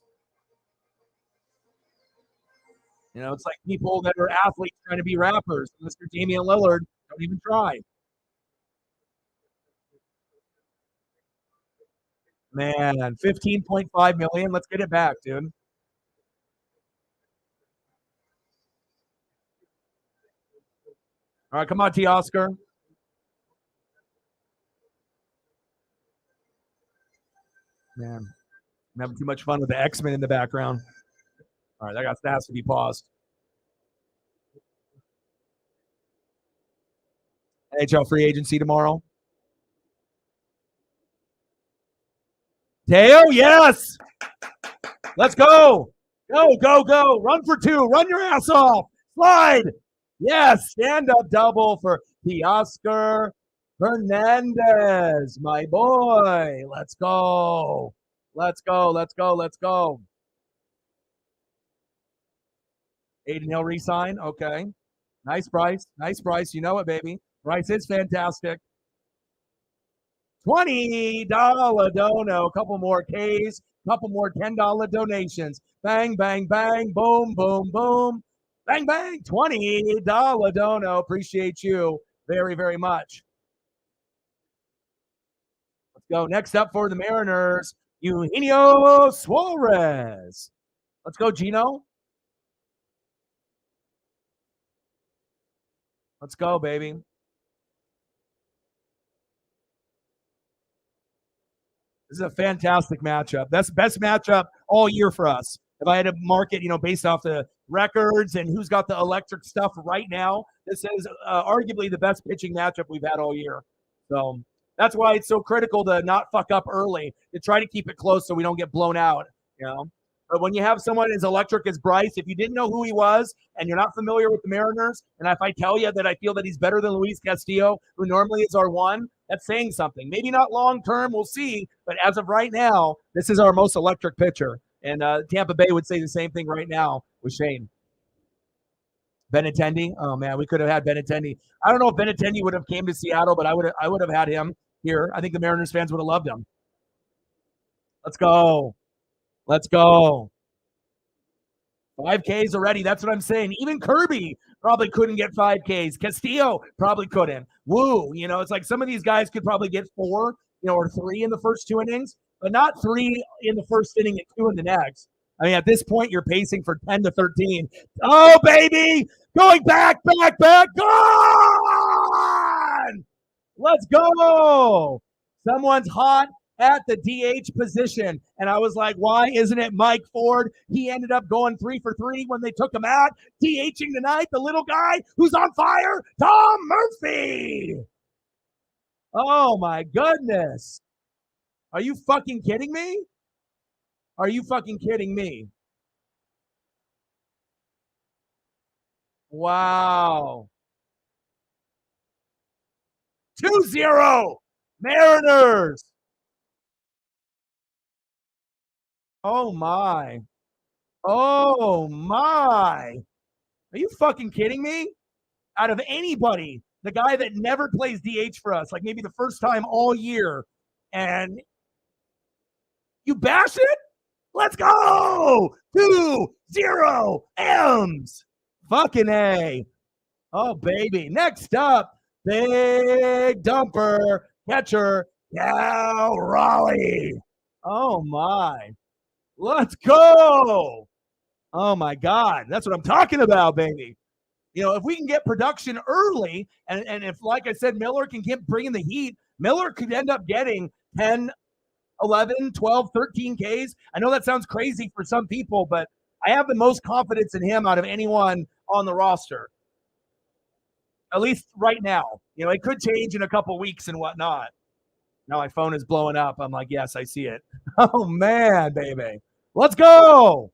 It's like people that are athletes trying to be rappers. Mr. Damian Lillard, don't even try. Man, 15.5 million. Let's get it back, dude. All right, come on, T. Oscar. Man, I'm having too much fun with the X-Men in the background. All right, that has to be paused. NHL free agency tomorrow. Teo, yes. Let's go. Go, go, go. Run for two. Run your ass off. Slide. Yes. Stand up double for Teoscar Hernandez, my boy. Let's go. Let's go. Let's go. Let's go. Aiden Hill resign. Okay. Nice Bryce. Nice Bryce. You know it, baby. Bryce is fantastic. $20 dono. A couple more Ks. Couple more $10 donations. Bang, bang, bang. Boom, boom, boom. Bang, bang. $20 dono. Appreciate you very, very much. Let's go. Next up for the Mariners, Eugenio Suarez. Let's go, Gino. Let's go, baby. This is a fantastic matchup. That's best matchup all year for us. If I had to mark it, based off the records and who's got the electric stuff right now, this is arguably the best pitching matchup we've had all year. So that's why it's so critical to not fuck up early, to try to keep it close so we don't get blown out, But when you have someone as electric as Bryce, if you didn't know who he was and you're not familiar with the Mariners, and if I tell you that I feel that he's better than Luis Castillo, who normally is our one, that's saying something. Maybe not long term, we'll see. But as of right now, this is our most electric pitcher. And Tampa Bay would say the same thing right now with Shane. Benintendi. Oh man, we could have had Benintendi. I don't know if Benintendi would have came to Seattle, but I would have had him here. I think the Mariners fans would have loved him. Let's go. Let's go. 5Ks already. That's what I'm saying. Even Kirby probably couldn't get 5Ks. Castillo probably couldn't. Woo. It's like some of these guys could probably get 4, or 3 in the first 2 innings, but not 3 in the first inning and 2 in the next. I mean, at this point, you're pacing for 10 to 13. Oh, baby. Going back. Gone. Let's go. Someone's hot at the DH position. And I was like, why isn't it Mike Ford? He ended up going 3 for 3 when they took him out. DHing tonight, the little guy who's on fire, Tom Murphy. Oh, my goodness. Are you fucking kidding me? Are you fucking kidding me? Wow. 2-0 Mariners. Oh, my. Oh, my. Are you fucking kidding me? Out of anybody, the guy that never plays DH for us, like maybe the first time all year, and you bash it? Let's go! 2-0 M's. Fucking A. Oh, baby. Next up, big dumper catcher, Cal Raleigh. Oh, my. Let's go. Oh, my God. That's what I'm talking about, baby. If we can get production early, and if, like I said, Miller can keep bringing the heat, Miller could end up getting 10, 11, 12, 13 Ks. I know that sounds crazy for some people, but I have the most confidence in him out of anyone on the roster. At least right now. It could change in a couple weeks and whatnot. Now my phone is blowing up. I'm like, yes, I see it. Oh, man, baby. Let's go.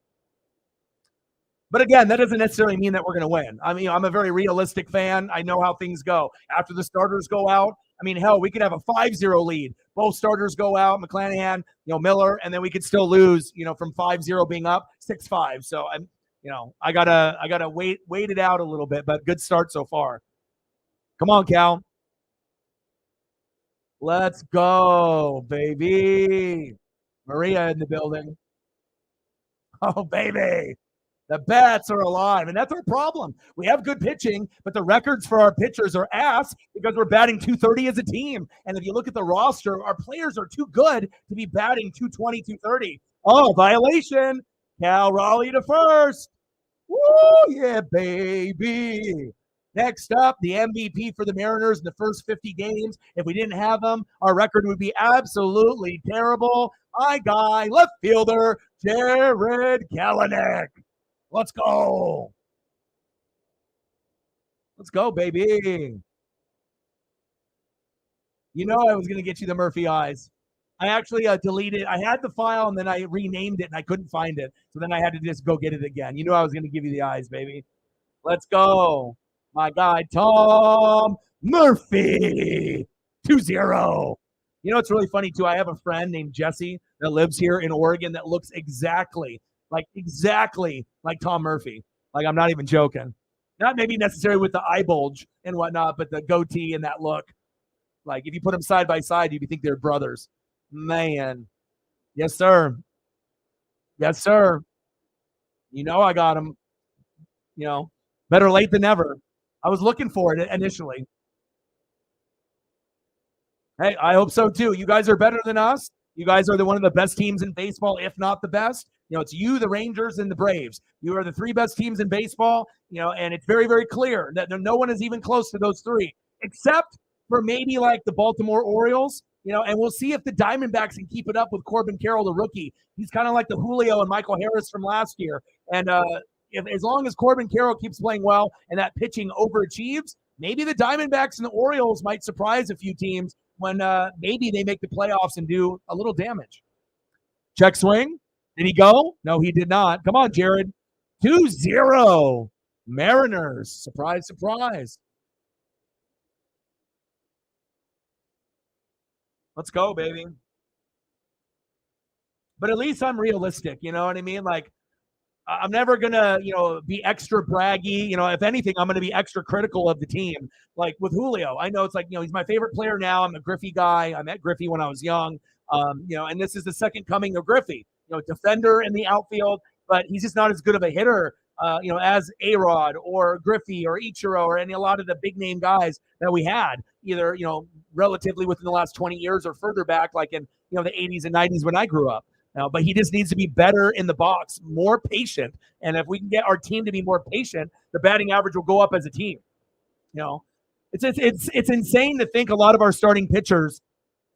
But again, that doesn't necessarily mean that we're going to win. I mean, I'm a very realistic fan. I know how things go. After the starters go out, I mean, hell, we could have a 5-0 lead. Both starters go out, McClanahan, Miller, and then we could still lose, from 5-0 being up 6-5. So I gotta wait it out a little bit, but good start so far. Come on, Cal. Let's go, baby. Maria in the building. Oh, baby. The bats are alive, and that's our problem. We have good pitching, but the records for our pitchers are ass because we're batting 230 as a team. And if you look at the roster, our players are too good to be batting 220, 230. Oh, violation. Cal Raleigh to first. Woo, yeah, baby. Next up, the MVP for the Mariners in the first 50 games. If we didn't have him, our record would be absolutely terrible. My guy, left fielder, Jared Kelenic. Let's go. Let's go, baby. You know I was going to get you the Murphy eyes. I actually deleted. I had the file and then I renamed it and I couldn't find it. So then I had to just go get it again. You know I was going to give you the eyes, baby. Let's go. My guy, Tom Murphy. 2-0. You know, it's really funny, too. I have a friend named Jesse that lives here in Oregon that looks exactly like Tom Murphy. Like, I'm not even joking. Not maybe necessarily with the eye bulge and whatnot, but the goatee and that look. Like, if you put them side by side, you'd think they're brothers. Man. Yes, sir. Yes, sir. You know I got him. You know, better late than never. I was looking for it initially. Hey, I hope so too. You guys are better than us. You guys are one of the best teams in baseball, if not the best. You know, it's you, the Rangers, and the Braves. You are the three best teams in baseball, you know, and it's very, very clear that no one is even close to those three, except for maybe like the Baltimore Orioles, you know, and we'll see if the Diamondbacks can keep it up with Corbin Carroll, the rookie. He's kind of like the Julio and Michael Harris from last year. And as long as Corbin Carroll keeps playing well and that pitching overachieves, maybe the Diamondbacks and the Orioles might surprise a few teams when maybe they make the playoffs and do a little damage. Check swing. Did he go? No, he did not. Come on, Jared. 2-0. Mariners. Surprise, surprise. Let's go, baby. But at least I'm realistic. You know what I mean? Like, I'm never gonna, be extra braggy. You know, if anything, I'm gonna be extra critical of the team. Like with Julio, I know it's like, he's my favorite player now. I'm a Griffey guy. I met Griffey when I was young. And this is the second coming of Griffey. Defender in the outfield, but he's just not as good of a hitter, as A-Rod or Griffey or Ichiro or a lot of the big name guys that we had, either relatively within the last 20 years or further back, like in the 80s and 90s when I grew up. Now, but he just needs to be better in the box, more patient. And if we can get our team to be more patient, the batting average will go up as a team. It's insane to think a lot of our starting pitchers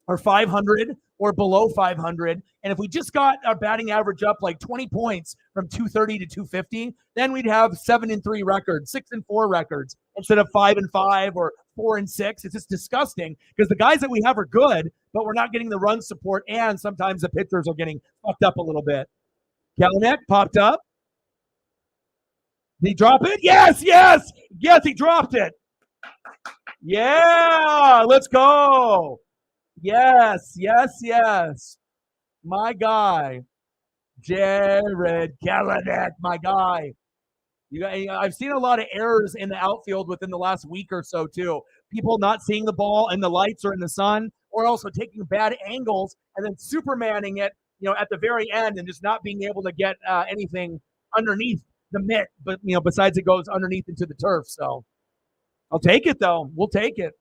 are 500 or below 500. And if we just got our batting average up like 20 points from 230 to 250, then we'd have 7-3 records, 6-4 records instead of 5-5 or 4-6. It's just disgusting because the guys that we have are good, but we're not getting the run support. And sometimes the pitchers are getting fucked up a little bit. Kelenic popped up. Did he drop it? Yes, he dropped it. Yeah, let's go. Yes. My guy, Jared Kelenic, my guy. I've seen a lot of errors in the outfield within the last week or so, too. People not seeing the ball in the lights or in the sun, or also taking bad angles and then supermaning it, at the very end and just not being able to get anything underneath the mitt, but, besides it goes underneath into the turf. So I'll take it, though. We'll take it.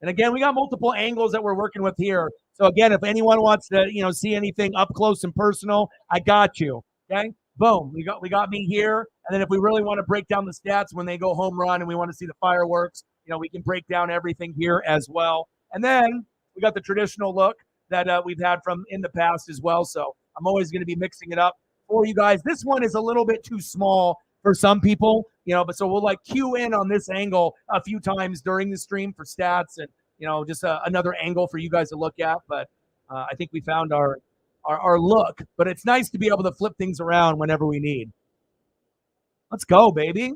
And again, we got multiple angles that we're working with here. So again, if anyone wants to, see anything up close and personal, I got you. Okay. Boom. We got me here. And then if we really want to break down the stats when they go home run and we want to see the fireworks, we can break down everything here as well. And then we got the traditional look that we've had from in the past as well. So I'm always going to be mixing it up for you guys. This one is a little bit too small for some people, but so we'll cue in on this angle a few times during the stream for stats and, just another angle for you guys to look at. But I think we found our look, but it's nice to be able to flip things around whenever we need. Let's go, baby.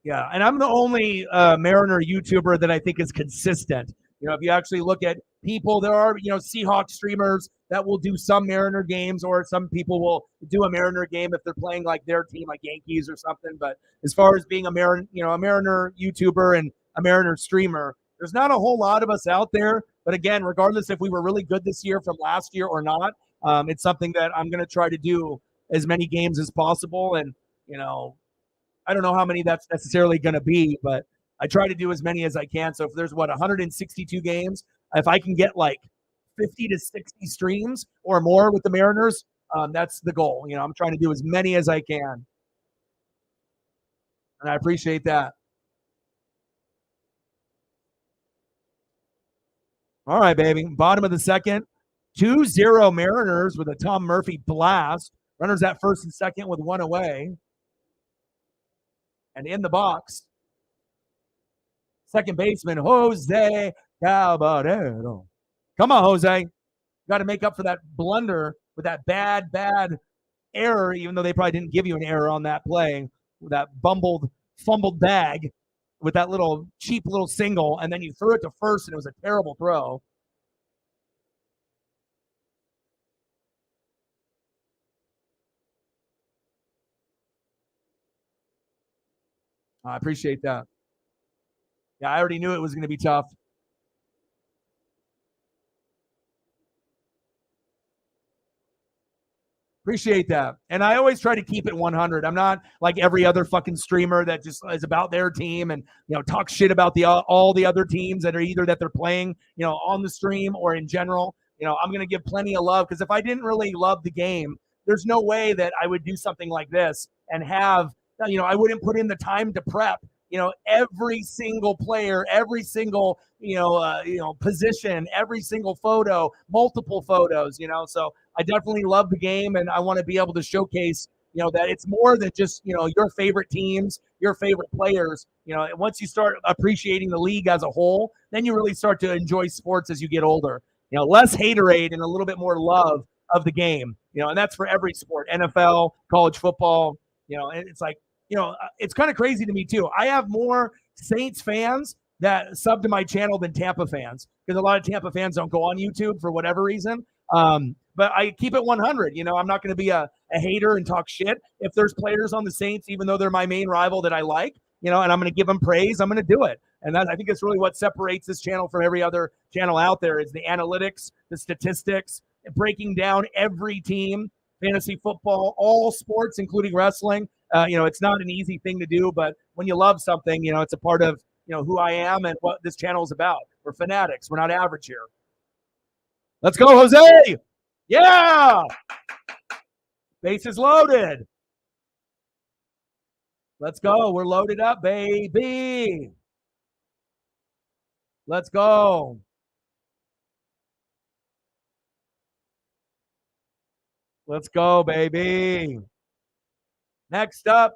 Yeah, and I'm the only Mariner YouTuber that I think is consistent. If you actually look at people, there are, Seahawks streamers that will do some Mariner games, or some people will do a Mariner game if they're playing like their team, like Yankees or something. But as far as being a Mariner YouTuber and a Mariner streamer, there's not a whole lot of us out there. But again, regardless if we were really good this year from last year or not, it's something that I'm going to try to do as many games as possible. And, I don't know how many that's necessarily going to be, but I try to do as many as I can. So if there's 162 games, if I can get like 50 to 60 streams or more with the Mariners, that's the goal. I'm trying to do as many as I can. And I appreciate that. All right, baby. Bottom of the second. 2-0 Mariners with a Tom Murphy blast. Runners at first and second with one away. And in the box, second baseman Jose Caballero. Come on, Jose. Got to make up for that blunder with that bad error, even though they probably didn't give you an error on that play, with that fumbled bag with that little cheap little single, and then you threw it to first, and it was a terrible throw. I appreciate that. Yeah, I already knew it was going to be tough. Appreciate that. And I always try to keep it 100. I'm not like every other fucking streamer that just is about their team and, talk shit about all the other teams that are either that they're playing, on the stream or in general. I'm going to give plenty of love because if I didn't really love the game, there's no way that I would do something like this and have, I wouldn't put in the time to prep, every single player, every single, position, every single photo, multiple photos, so I definitely love the game, and I want to be able to showcase, that it's more than just, your favorite teams, your favorite players. Once you start appreciating the league as a whole, then you really start to enjoy sports as you get older. Less haterade and a little bit more love of the game. And that's for every sport, NFL, college football. And it's like, it's kind of crazy to me too. I have more Saints fans that sub to my channel than Tampa fans because a lot of Tampa fans don't go on YouTube for whatever reason. But I keep it 100. I'm not going to be a hater and talk shit. If there's players on the Saints, even though they're my main rival that I like, and I'm going to give them praise, I'm going to do it. And I think it's really what separates this channel from every other channel out there is the analytics, the statistics, breaking down every team, fantasy football, all sports, including wrestling. It's not an easy thing to do, but when you love something, it's a part of, who I am and what this channel is about. We're fanatics. We're not average here. Let's go, Jose. Yeah. Bases loaded. Let's go. We're loaded up, baby. Let's go. Let's go, baby. Next up,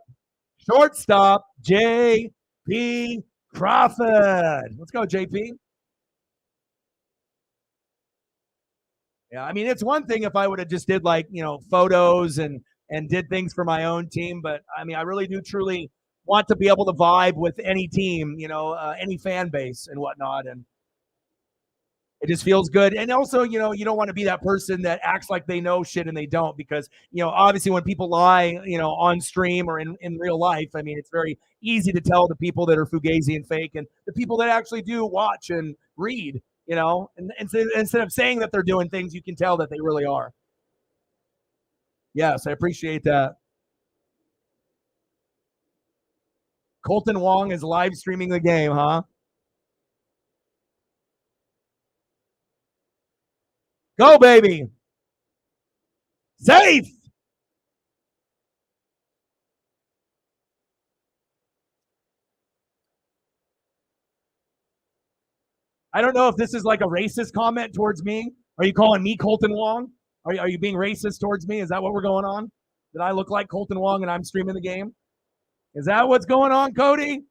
shortstop, J.P. Crawford. Let's go, JP. Yeah, I mean, it's one thing if I would have just did like, photos and did things for my own team, but I mean, I really do truly want to be able to vibe with any team, any fan base and whatnot, and it just feels good. And also, you don't want to be that person that acts like they know shit and they don't, because, obviously when people lie, on stream or in real life, I mean, it's very easy to tell the people that are fugazi and fake and the people that actually do watch and read, and instead of saying that they're doing things, you can tell that they really are. Yes, I appreciate that. Colton Wong is live streaming the game, huh? Go, baby. Safe. I don't know if this is like a racist comment towards me. Are you calling me Colton Wong? Are you being racist towards me? Is that what we're going on? Did I look like Colton Wong and I'm streaming the game? Is that what's going on, Cody?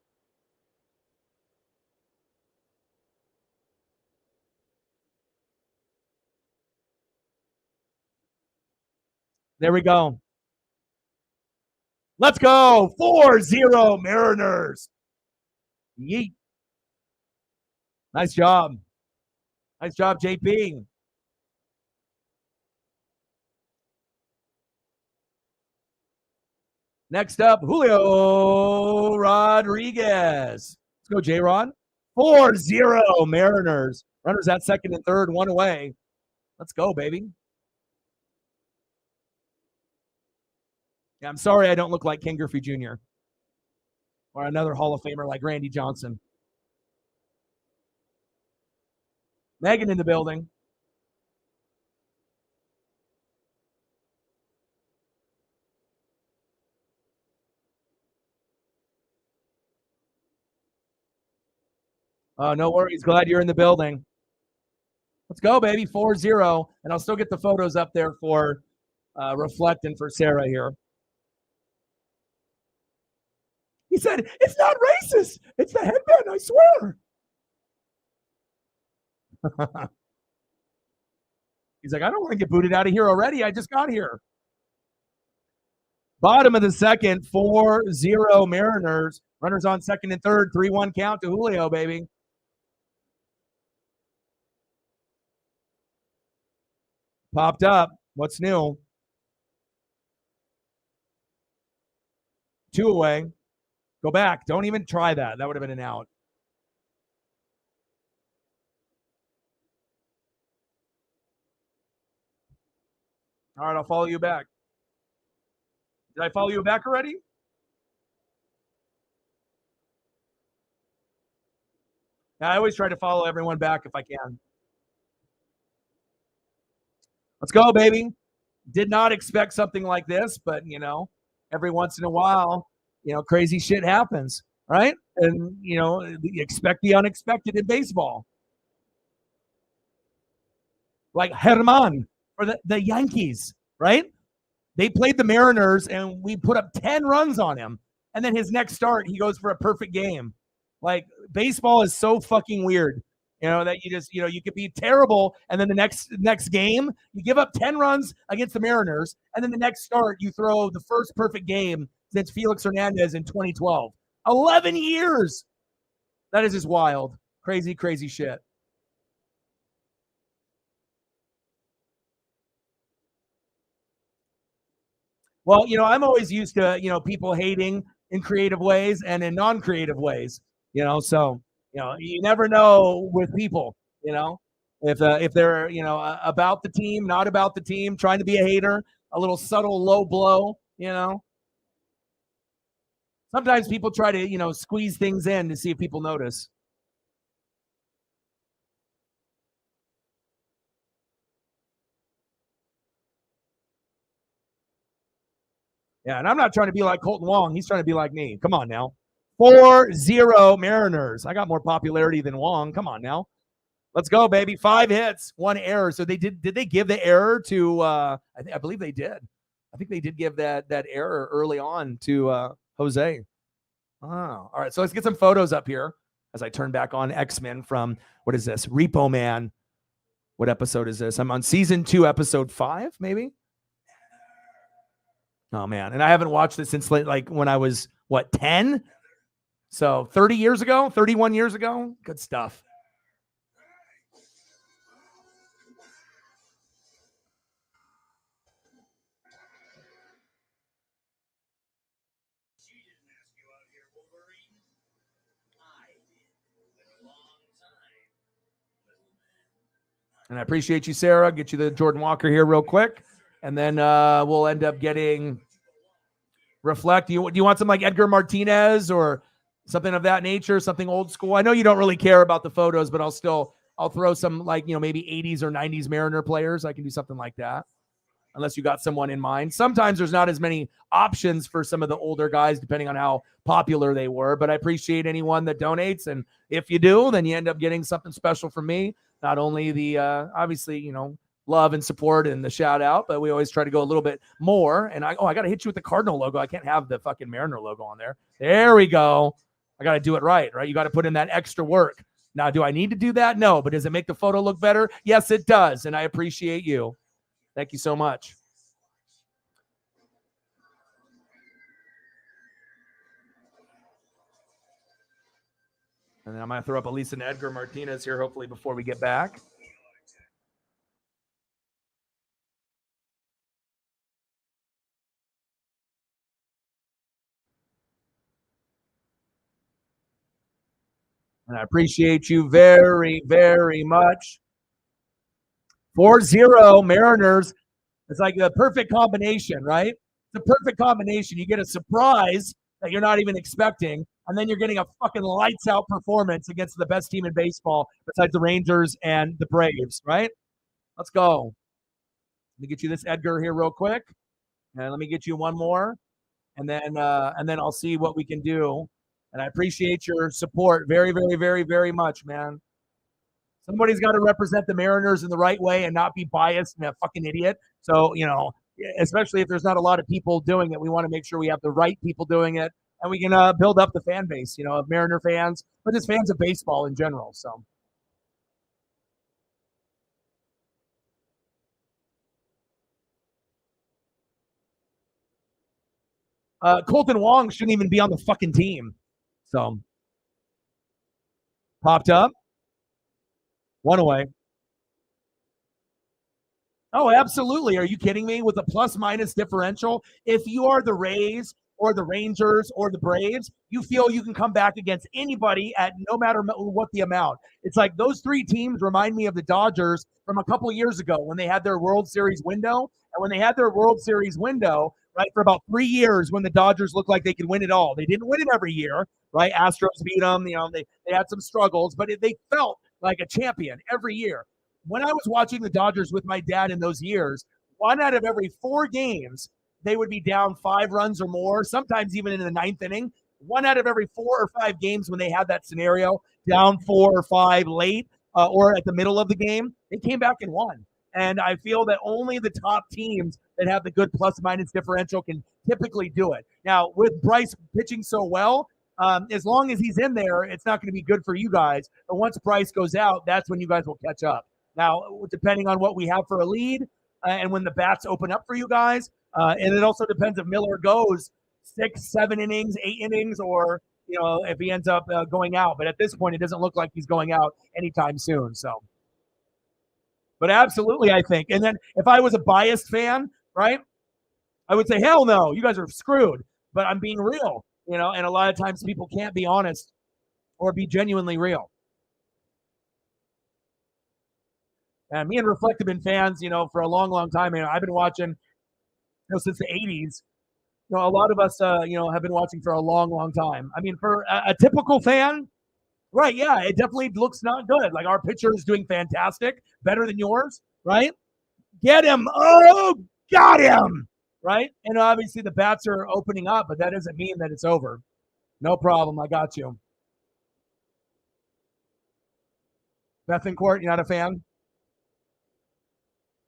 There we go. Let's go. 4-0 Mariners. Yeet. Nice job. Nice job, JP. Next up, Julio Rodriguez. Let's go, J-Rod. 4-0 Mariners. Runners at second and third, one away. Let's go, baby. Yeah, I'm sorry I don't look like Ken Griffey Jr. or another Hall of Famer like Randy Johnson. Megan in the building. Oh, no worries. Glad you're in the building. Let's go, baby. 4-0. And I'll still get the photos up there for Reflect and for Sarah here. He said, it's not racist. It's the headband, I swear. He's like, I don't want to get booted out of here already. I just got here. Bottom of the second, 4-0 Mariners. Runners on second and third, 3-1 count to Julio, baby. Popped up. What's new? 2 away. Go back. Don't even try that. That would have been an out. All right, I'll follow you back. Did I follow you back already? Yeah, I always try to follow everyone back if I can. Let's go, baby. Did not expect something like this, but every once in a while, crazy shit happens, right? And expect the unexpected in baseball. Like Herman for the Yankees, right? They played the Mariners and we put up 10 runs on him. And then his next start, he goes for a perfect game. Like, baseball is so fucking weird, that you just, you could be terrible. And then the next game, you give up 10 runs against the Mariners. And then the next start, you throw the first perfect game since Felix Hernandez in 2012. 11 years. That is just wild. Crazy, crazy shit. Well, I'm always used to, people hating in creative ways and in non-creative ways, so, you never know with people, if they're, about the team, not about the team, trying to be a hater, a little subtle low blow, Sometimes people try to, squeeze things in to see if people notice. Yeah, and I'm not trying to be like Colton Wong. He's trying to be like me. Come on now. 4-0 Mariners. I got more popularity than Wong. Come on now. Let's go, baby. 5 hits, 1 error. So did they give the error to I believe they did. I think they did give that error early on to Jose. Oh, all right. So let's get some photos up here as I turn back on X-Men from, what is this? Repo Man. What episode is this? I'm on season 2, episode 5, maybe. Oh man, and I haven't watched it since like when I was 10? So 30 years ago, 31 years ago. Good stuff. And I appreciate you, Sarah. Get you the Jordan Walker here real quick. And then we'll end up getting Reflect. Do you want some like Edgar Martinez or something of that nature, something old school? I know you don't really care about the photos, but I'll throw some like, maybe 80s or 90s Mariner players. I can do something like that. Unless you got someone in mind. Sometimes there's not as many options for some of the older guys, depending on how popular they were. But I appreciate anyone that donates. And if you do, then you end up getting something special from me. Not only the, obviously, love and support and the shout out, but we always try to go a little bit more. And I got to hit you with the Cardinal logo. I can't have the fucking Mariner logo on there. There we go. I got to do it right? You got to put in that extra work. Now, do I need to do that? No. But does it make the photo look better? Yes, it does. And I appreciate you. Thank you so much. And then I'm going to throw up Elisa and Edgar Martinez here, hopefully, before we get back. And I appreciate you very, very much. 4-0 Mariners. It's like a perfect combination, right? It's a perfect combination. You get a surprise that you're not even expecting, and then you're getting a fucking lights out performance against the best team in baseball besides the Rangers and the Braves, right? Let's go. Let me get you this Edgar here real quick, and let me get you one more, and then I'll see what we can do. And I appreciate your support very, very, very, very much, man. Somebody's got to represent the Mariners in the right way and not be biased and a fucking idiot. So, especially if there's not a lot of people doing it, we want to make sure we have the right people doing it. and we can build up the fan base, of Mariner fans, but just fans of baseball in general. So, Colton Wong shouldn't even be on the fucking team. So, popped up, one away. Oh, absolutely. Are you kidding me? With a plus minus differential, if you are the Rays or the Rangers or the Braves, you feel you can come back against anybody at no matter what the amount. It's like those three teams remind me of the Dodgers from a couple of years ago when they had their World Series window. And when they had their World Series window, right, for about 3 years when the Dodgers looked like they could win it all. They didn't win it every year, right? Astros beat them. They had some struggles, but they felt like a champion every year. When I was watching the Dodgers with my dad in those years, one out of every 4 games, they would be down 5 runs or more, sometimes even in the ninth inning. One out of every 4 or 5 games when they had that scenario, down 4 or 5 late or at the middle of the game, they came back and won. And I feel that only the top teams that have the good plus minus differential can typically do it. Now, with Bryce pitching so well, as long as he's in there, it's not going to be good for you guys. But once Bryce goes out, that's when you guys will catch up. Now, depending on what we have for a lead and when the bats open up for you guys, and it also depends if Miller goes 6, 7 innings, 8 innings, or if he ends up going out. But at this point, it doesn't look like he's going out anytime soon. So, but absolutely, I think. And then if I was a biased fan, right, I would say, hell no, you guys are screwed. But I'm being real, and a lot of times people can't be honest or be genuinely real. And me and Reflect have been fans, for a long, long time. I've been watching, since the '80s. A lot of us, have been watching for a long, long time. I mean, for a typical fan, right? Yeah, it definitely looks not good. Like our pitcher is doing fantastic, better than yours, right? Get him! Oh, got him! Right? And obviously the bats are opening up, but that doesn't mean that it's over. No problem. I got you. Bethencourt, you're not a fan?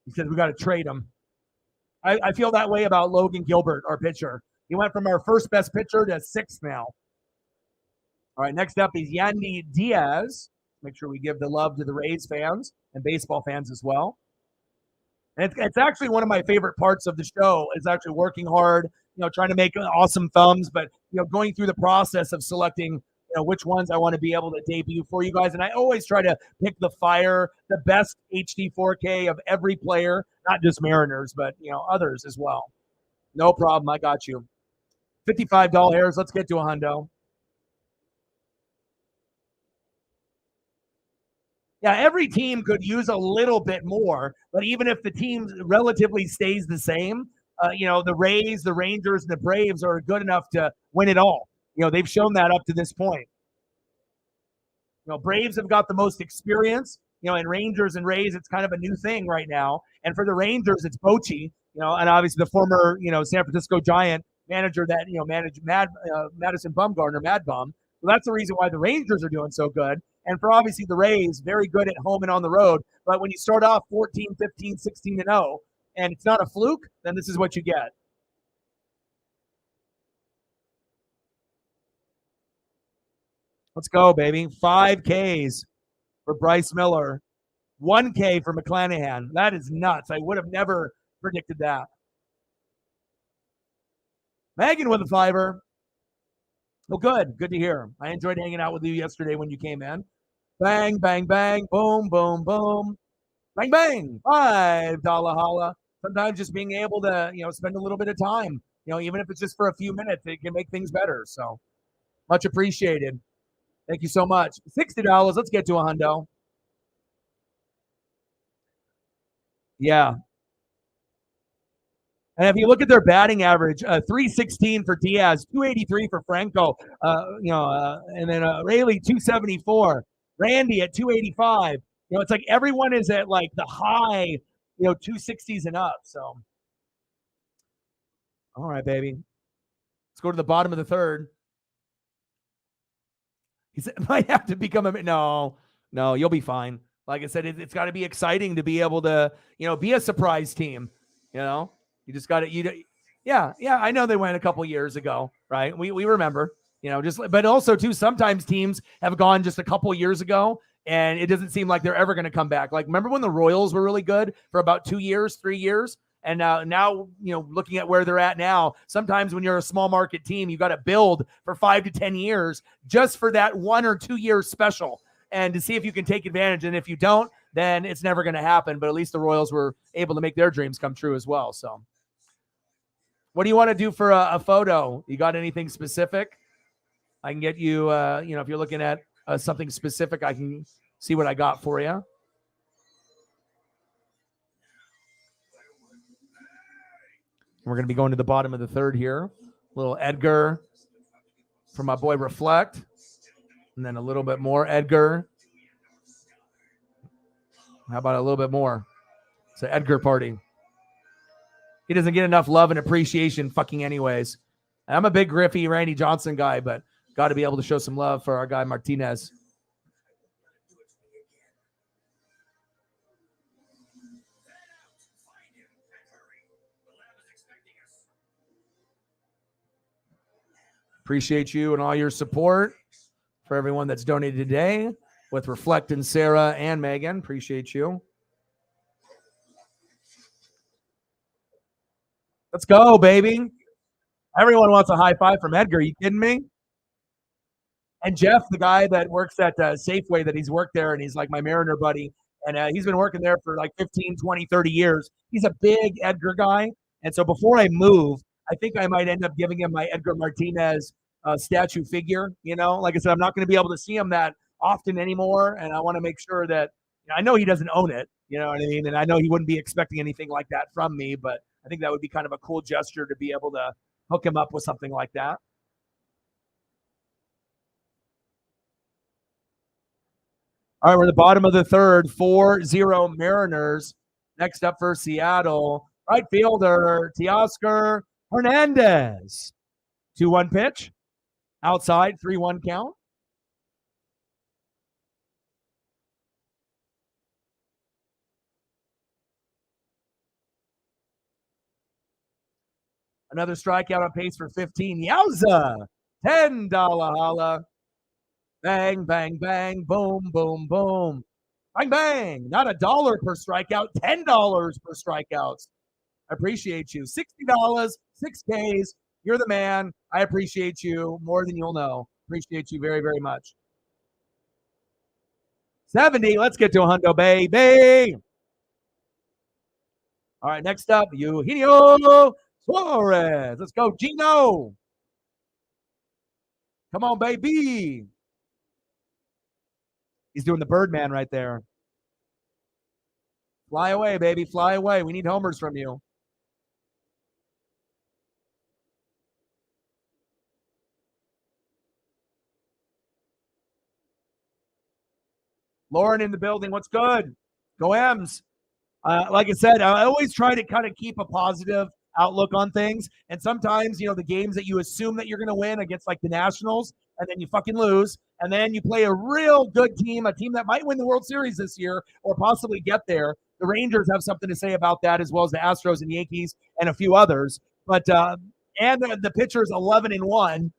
He said we got to trade him. I feel that way about Logan Gilbert, our pitcher. He went from our first best pitcher to 6th now. All right, next up is Yandy Diaz. Make sure we give the love to the Rays fans and baseball fans as well. And it's actually one of my favorite parts of the show is actually working hard, trying to make awesome thumbs, but, going through the process of selecting, which ones I want to be able to debut for you guys. And I always try to pick the best HD 4K of every player, not just Mariners, but, others as well. No problem. I got you. $55. Let's get to a hundo. Yeah, every team could use a little bit more, but even if the team relatively stays the same, the Rays, the Rangers, and the Braves are good enough to win it all. They've shown that up to this point. Braves have got the most experience, and Rangers and Rays, it's kind of a new thing right now. And for the Rangers, it's Bochy, and obviously the former, San Francisco Giant manager that, managed Madison Bumgarner, Mad Bum. So that's the reason why the Rangers are doing so good. And for obviously the Rays, very good at home and on the road. But when you start off 14, 15, 16 and 0, and it's not a fluke, then this is what you get. Let's go, baby. 5 Ks for Bryce Miller, 1 K for McClanahan. That is nuts. I would have never predicted that. Megan with a 5er. Well, good. Good to hear. I enjoyed hanging out with you yesterday when you came in. Bang, bang, bang, boom, boom, boom. Bang, bang, $5 holla. Sometimes just being able to, spend a little bit of time, even if it's just for a few minutes, it can make things better. So much appreciated. Thank you so much. $60. Let's get to a hundo. Yeah. And if you look at their batting average, 316 for Diaz, 283 for Franco, and then Rayleigh 274, Randy at 285. It's like everyone is at like the high, 260s and up. So, all right, baby. Let's go to the bottom of the third. He said, might have to become a no, you'll be fine. Like I said, it's got to be exciting to be able to, be a surprise team. You just got to, yeah. I know they went a couple years ago, right? We remember, but also too, sometimes teams have gone just a couple years ago and it doesn't seem like they're ever going to come back. Like, remember when the Royals were really good for about 2 years, 3 years? And now, looking at where they're at now, sometimes when you're a small market team, you got to build for 5 to 10 years just for that 1 or 2 years special, and to see if you can take advantage. And if you don't, then it's never going to happen. But at least the Royals were able to make their dreams come true as well. So what do you want to do for a photo? You got anything specific? I can get you, if you're looking at something specific, I can see what I got for you. We're going to be going to the bottom of the third here. Little Edgar from my boy Reflect. And then a little bit more Edgar. How about a little bit more? It's an Edgar party. He doesn't get enough love and appreciation fucking anyways. I'm a big Griffey, Randy Johnson guy, but got to be able to show some love for our guy Martinez. Appreciate you and all your support for everyone that's donated today with Reflect and Sarah and Megan. Appreciate you. Let's go, baby. Everyone wants a high five from Edgar. Are you kidding me? And Jeff, the guy that works at Safeway, that he's worked there, and he's like my Mariner buddy, and he's been working there for like 15, 20, 30 years. He's a big Edgar guy. And so before I move, I think I might end up giving him my Edgar Martinez statue figure. Like I said, I'm not going to be able to see him that often anymore, and I want to make sure that I know he doesn't own it. You know what I mean? And I know he wouldn't be expecting anything like that from me, but I think that would be kind of a cool gesture to be able to hook him up with something like that. All right, we're at the bottom of the third, 4-0 Mariners. Next up for Seattle, right fielder Teoscar Hernandez. 2-1 pitch. Outside, 3-1 count. Another strikeout on pace for 15. Yowza! $10 holla. Bang, bang, bang, boom, boom, boom. Bang, bang. Not $1 per strikeout, $10 per strikeouts. I appreciate you. $60, 6Ks. You're the man. I appreciate you more than you'll know. Appreciate you very, very much. 70. Let's get to a hundo, baby. All right, next up, Eugenio Suarez. Let's go, Gino. Come on, baby. He's doing the Birdman right there. Fly away, baby. Fly away. We need homers from you. Lauren in the building. What's good? Go M's. Like I said, I always try to kind of keep a positive outlook on things. And sometimes, the games that you assume that you're going to win against like the Nationals, and then you fucking lose. And then you play a real good team, a team that might win the World Series this year or possibly get there. The Rangers have something to say about that, as well as the Astros and Yankees and a few others. But and the pitcher's 11-1,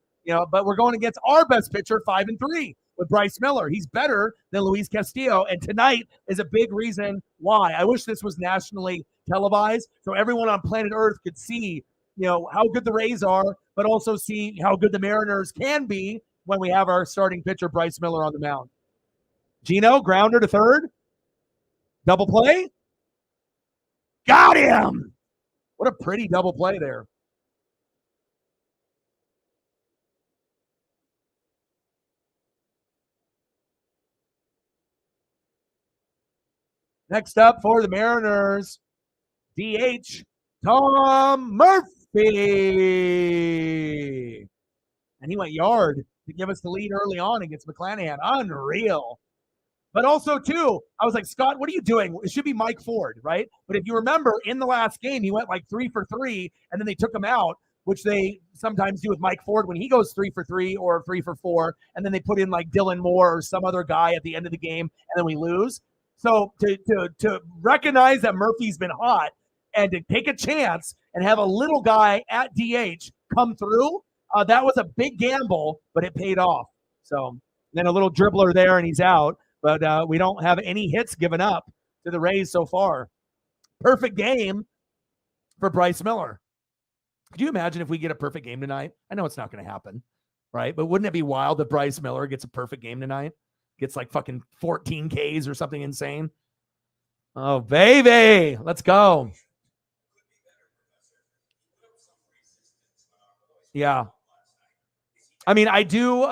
but we're going against our best pitcher, 5-3. With Bryce Miller. He's better than Luis Castillo, and tonight is a big reason why. I wish this was nationally televised so everyone on planet Earth could see, how good the Rays are, but also see how good the Mariners can be when we have our starting pitcher, Bryce Miller, on the mound. Gino, grounder to third. Double play. Got him! What a pretty double play there. Next up for the Mariners, DH, Tom Murphy. And he went yard to give us the lead early on against McClanahan. Unreal. But also, too, I was like, Scott, what are you doing? It should be Mike Ford, right? But if you remember, in the last game, he went like 3 for 3, and then they took him out, which they sometimes do with Mike Ford when he goes 3 for 3 or 3 for 4, and then they put in like Dylan Moore or some other guy at the end of the game, and then we lose. So to recognize that Murphy's been hot and to take a chance and have a little guy at DH come through, That was a big gamble, but it paid off. So then a little dribbler there, and he's out. But we don't have any hits given up to the Rays so far. Perfect game for Bryce Miller. Could you imagine if we get a perfect game tonight? I know it's not going to happen, right? But wouldn't it be wild if Bryce Miller gets a perfect game tonight? Gets like fucking 14 Ks or something insane. Oh, baby. Let's go. Yeah. I mean, I do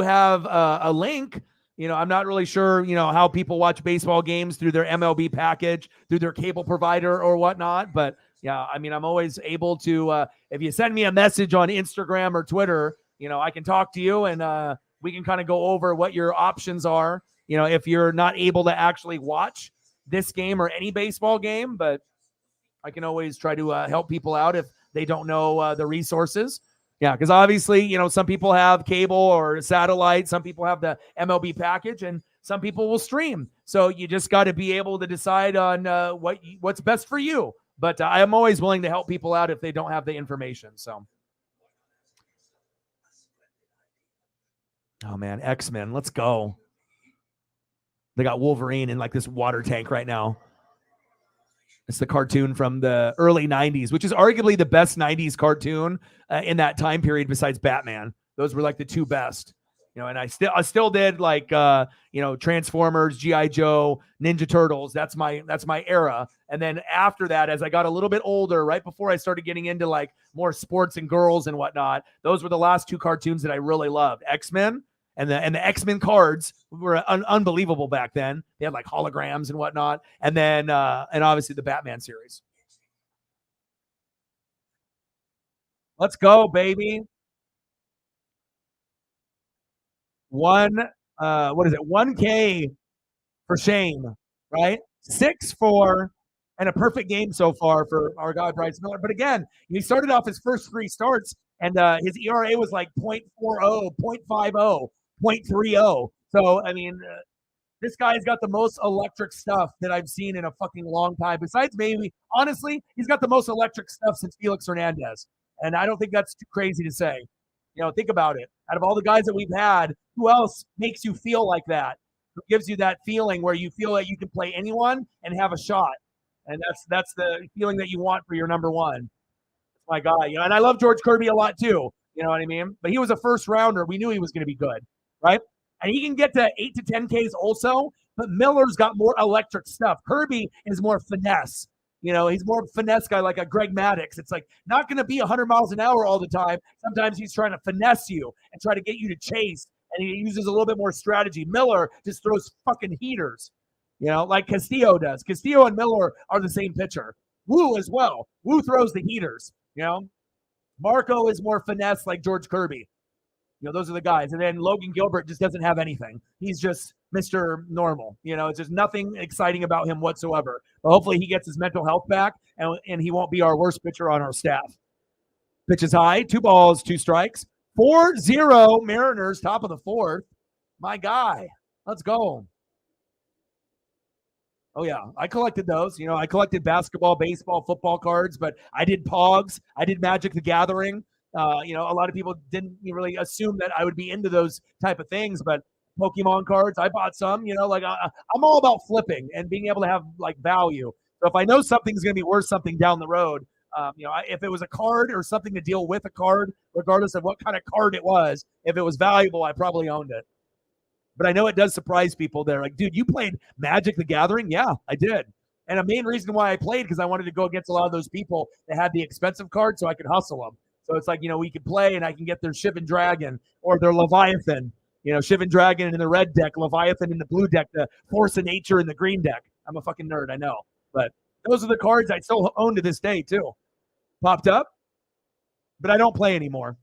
have a link. I'm not really sure, how people watch baseball games through their MLB package, through their cable provider or whatnot. But yeah, I mean, I'm always able to, if you send me a message on Instagram or Twitter, I can talk to you and we can kind of go over what your options are, if you're not able to actually watch this game or any baseball game. But I can always try to help people out if they don't know the resources. Yeah, because obviously, some people have cable or satellite. Some people have the MLB package, and some people will stream. So you just got to be able to decide on what's best for you. But I am always willing to help people out if they don't have the information. So, oh man, X-Men, let's go. They got Wolverine in like this water tank right now. It's the cartoon from the early 90s, which is arguably the best 90s cartoon in that time period besides Batman. Those were like the two best. And I still did like Transformers, G.I. Joe, Ninja Turtles. That's my era. And then after that, as I got a little bit older, right before I started getting into like more sports and girls and whatnot, those were the last two cartoons that I really loved. X-Men and the X-Men cards were unbelievable back then. They had like holograms and whatnot. And then and obviously the Batman series. Let's go, baby. What is it? 1K for Shane, right? 6-4 and a perfect game so far for our guy Bryce Miller. But again, he started off his first three starts and his ERA was like 0.40, 0.50, 0.30. So, I mean, this guy's got the most electric stuff that I've seen in a fucking long time. Besides maybe, honestly, he's got the most electric stuff since Felix Hernandez. And I don't think that's too crazy to say. Think about it. Out of all the guys that we've had, who else makes you feel like that? Who gives you that feeling where you feel like you can play anyone and have a shot? And that's the feeling that you want for your number one. That's my guy. And I love George Kirby a lot too. You know what I mean? But he was a first rounder. We knew he was going to be good, right? And he can get to 8 to 10 Ks also. But Miller's got more electric stuff. Kirby is more finesse. He's more finesse guy like a Greg Maddux. It's like not going to be 100 miles an hour all the time. Sometimes he's trying to finesse you and try to get you to chase, and he uses a little bit more strategy. Miller just throws fucking heaters, like Castillo does. Castillo and Miller are the same pitcher. Wu as well. Wu throws the heaters, Marco is more finesse like George Kirby. Those are the guys. And then Logan Gilbert just doesn't have anything. He's just Mr. Normal. It's just nothing exciting about him whatsoever. But hopefully he gets his mental health back and he won't be our worst pitcher on our staff. Pitch is high. 2 balls, 2 strikes. 4-0 Mariners, top of the 4th. My guy. Let's go. Oh, yeah. I collected those. I collected basketball, baseball, football cards, but I did Pogs. I did Magic the Gathering. A lot of people didn't really assume that I would be into those type of things, but Pokemon cards, I bought some, I'm all about flipping and being able to have like value. So if I know something's going to be worth something down the road, if it was a card or something to deal with a card, regardless of what kind of card it was, if it was valuable, I probably owned it. But I know it does surprise people. They're like, dude, you played Magic the Gathering? Yeah, I did. And a main reason why I played because I wanted to go against a lot of those people that had the expensive cards so I could hustle them. So it's like, we can play and I can get their Shivan Dragon or their Leviathan, Shivan Dragon in the red deck, Leviathan in the blue deck, the Force of Nature in the green deck. I'm a fucking nerd, I know. But those are the cards I still own to this day, too. Popped up, but I don't play anymore.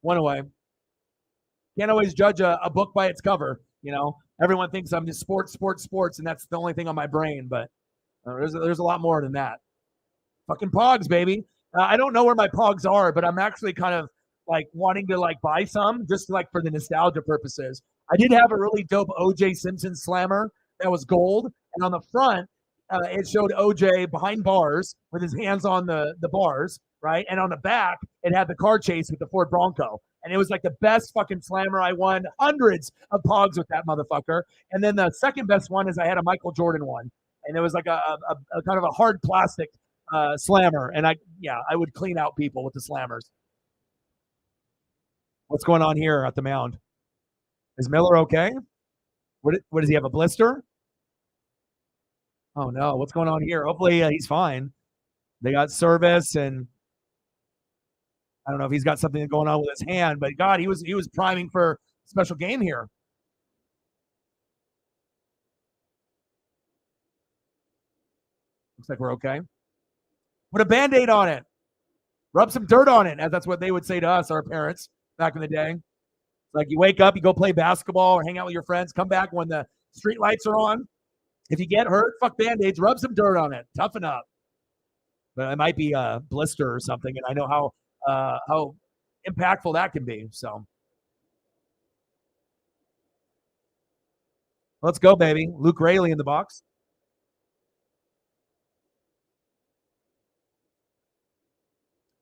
One away. Can't always judge a book by its cover, Everyone thinks I'm just sports, and that's the only thing on my brain. But there's a lot more than that. Fucking Pogs, baby. I don't know where my Pogs are, but I'm actually kind of like wanting to like buy some just like for the nostalgia purposes. I did have a really dope OJ Simpson slammer that was gold, and on the front it showed OJ behind bars with his hands on the bars, right? And on the back, it had the car chase with the Ford Bronco. And it was like the best fucking slammer. I won hundreds of pogs with that motherfucker. And then the second best one is I had a Michael Jordan one. And it was like a kind of a hard plastic slammer. And I would clean out people with the slammers. What's going on here at the mound? Is Miller okay? What does he have? A blister? Oh no, what's going on here? Hopefully he's fine. They got service, and I don't know if he's got something going on with his hand, but God, he was priming for a special game here. Looks like we're okay. Put a band-aid on it. Rub some dirt on it. As that's what they would say to us, our parents, back in the day. Like you wake up, you go play basketball or hang out with your friends, come back when the street lights are on. If you get hurt, fuck band-aids, rub some dirt on it. Toughen up. But it might be a blister or something, and I know how impactful that can be. So let's go, baby. Luke Rayleigh in the box.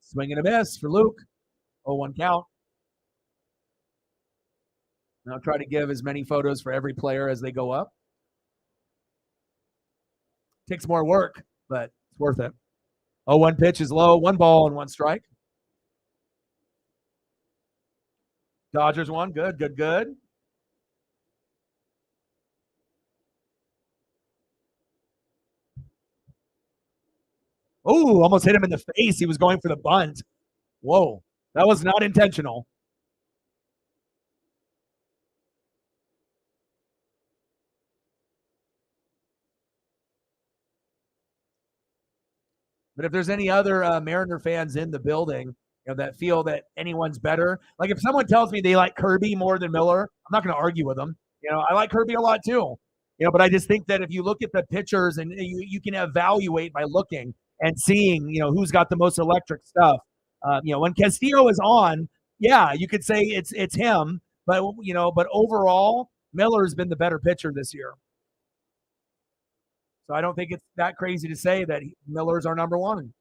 Swing and a miss for Luke. 0-1 count. Now try to give as many photos for every player as they go up. Takes more work, but it's worth it. 0-1 pitch is low. 1 ball and 1 strike. Dodgers won. Good, good, good. Oh, almost hit him in the face. He was going for the bunt. Whoa, that was not intentional. But if there's any other Mariner fans in the building, that feel that anyone's better, like if someone tells me they like Kirby more than Miller, I'm not going to argue with them. I like Kirby a lot too. But I just think that if you look at the pitchers and you can evaluate by looking and seeing, who's got the most electric stuff. When Castillo is on, yeah, you could say it's him, but overall, Miller's been the better pitcher this year. So I don't think it's that crazy to say that Miller's our number one.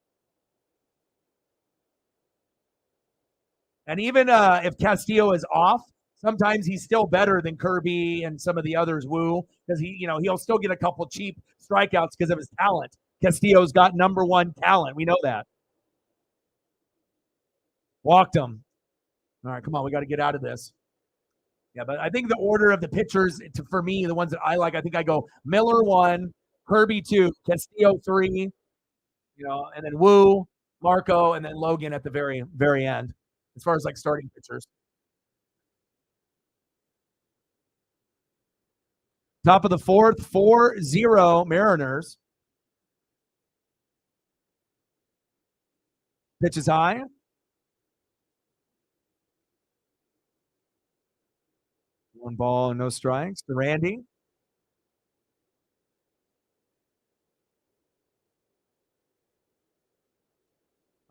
And even if Castillo is off, sometimes he's still better than Kirby and some of the others. Woo, because he'll still get a couple cheap strikeouts because of his talent. Castillo's got number one talent. We know that. Walked him. All right, come on, we got to get out of this. Yeah, but I think the order of the pitchers, for me, the ones that I like, I think I go Miller 1, Kirby 2, Castillo 3, and then Woo, Marco, and then Logan at the very, very end, as far as like starting pitchers. Top of the fourth, 4-0 Mariners. Pitch is high. One ball and no strikes to Randy.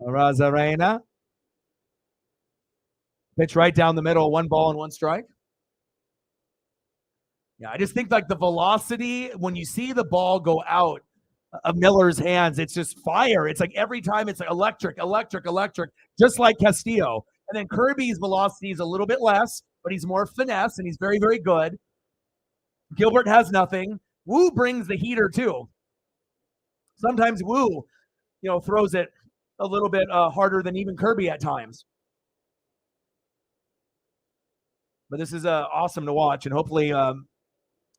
Arozarena. Pitch right down the middle, 1 ball and 1 strike. Yeah, I just think like the velocity when you see the ball go out of Miller's hands, it's just fire. It's like every time it's like electric, electric, electric, just like Castillo. And then Kirby's velocity is a little bit less, but he's more finesse and he's very, very good. Gilbert has nothing. Woo brings the heater too. Sometimes Woo, throws it a little bit harder than even Kirby at times. But this is awesome to watch, and hopefully